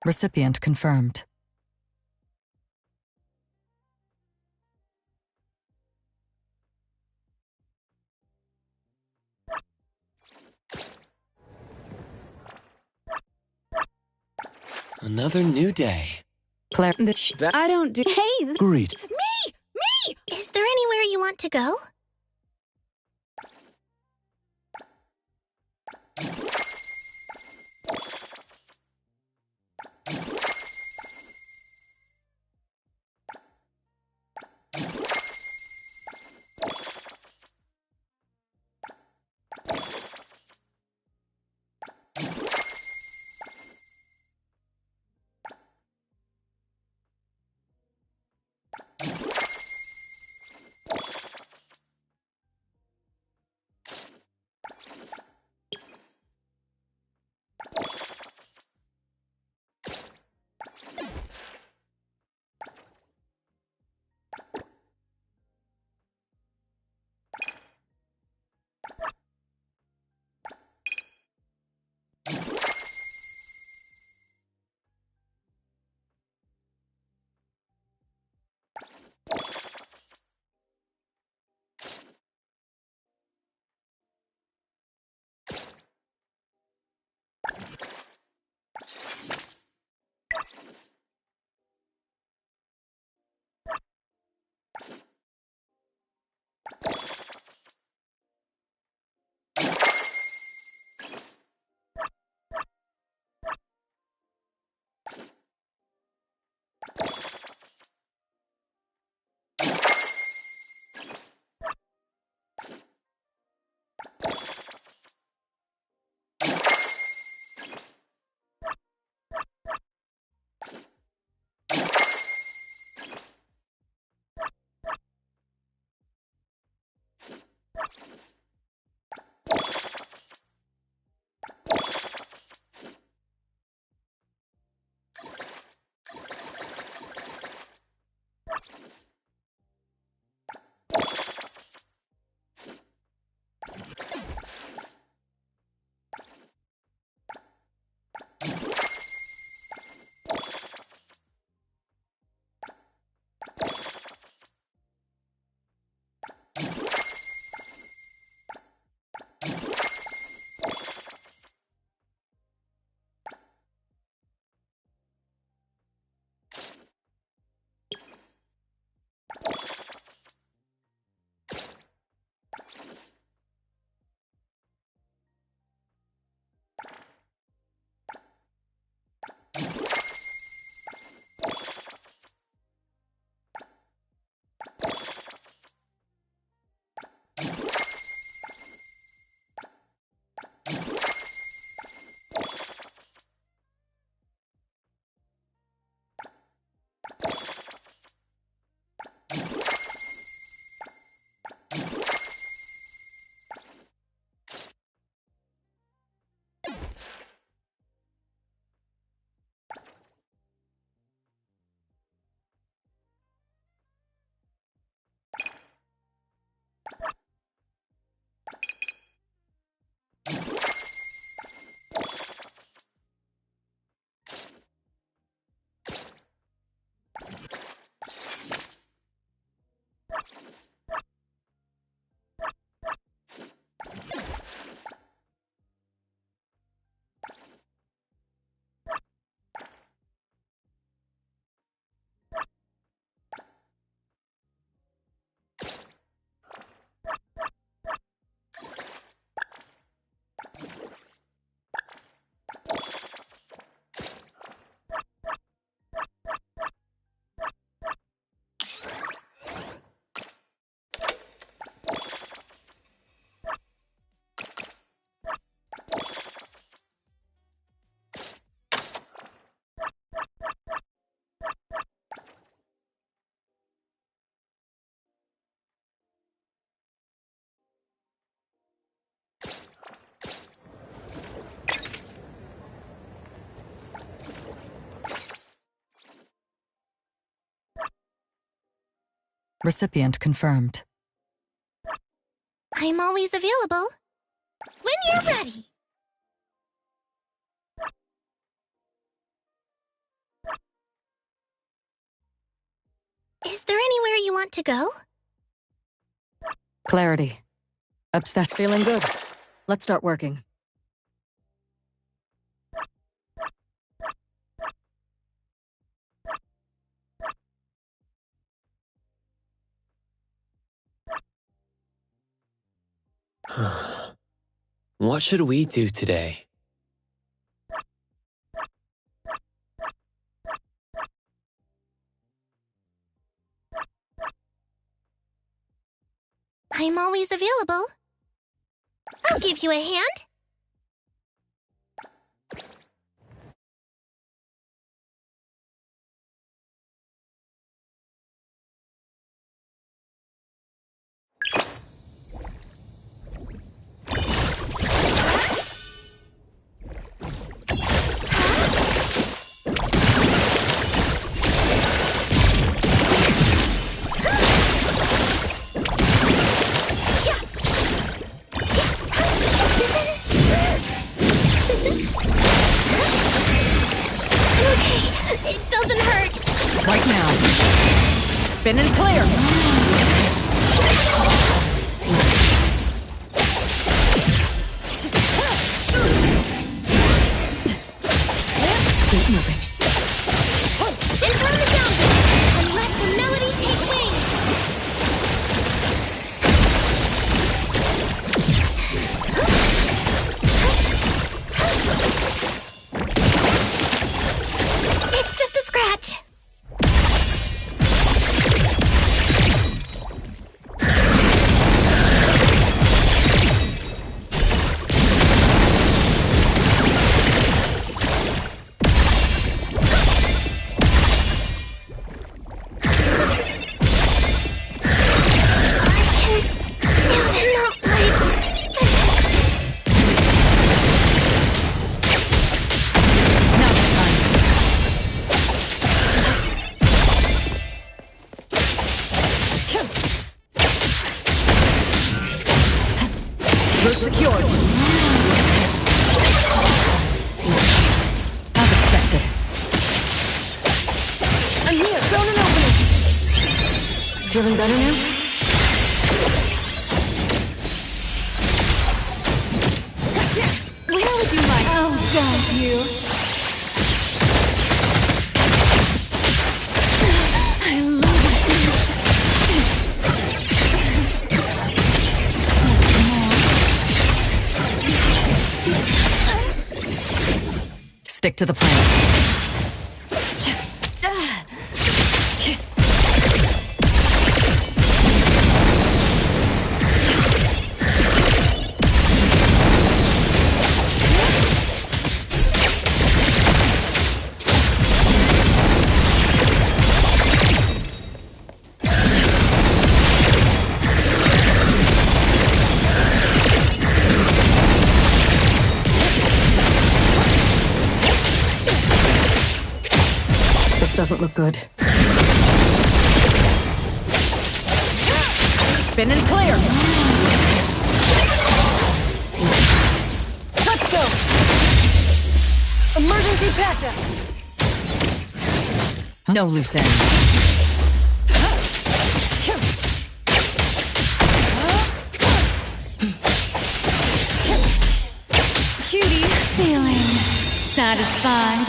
Recipient confirmed. Another new day. Claire, I don't do. Hey! Great. Me! Me! Is there anywhere you want to go? Recipient confirmed. I'm always available. When you're ready. Is there anywhere you want to go? Clarity. Upset. Feeling good. Let's start working. What should we do today? I'm always available. I'll give you a hand. Right now. Spin and clear. Keep moving. Enjoy the sound and let the melody take wing. It's just a scratch. Route secured. As expected. I'm here, found an opening. Feeling better now? Where would you like? Oh, God, you. I love it. Stick to the plan. doesn't look good. Spin and clear! Let's go! Emergency patch-up! No loose ends. Cutie, feeling satisfied.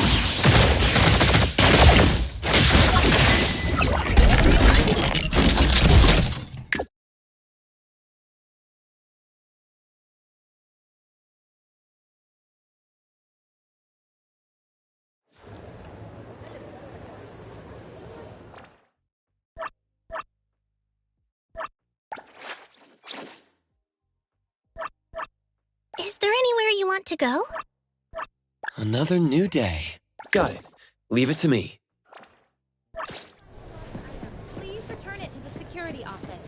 Is there anywhere you want to go? Another new day. Got it. Leave it to me. Please return it to the security office.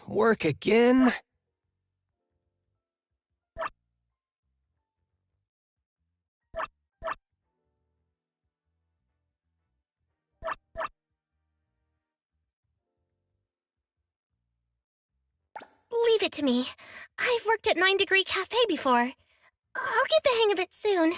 Work again? Leave it to me. I've worked at 9 Degree Cafe before. I'll get the hang of it soon.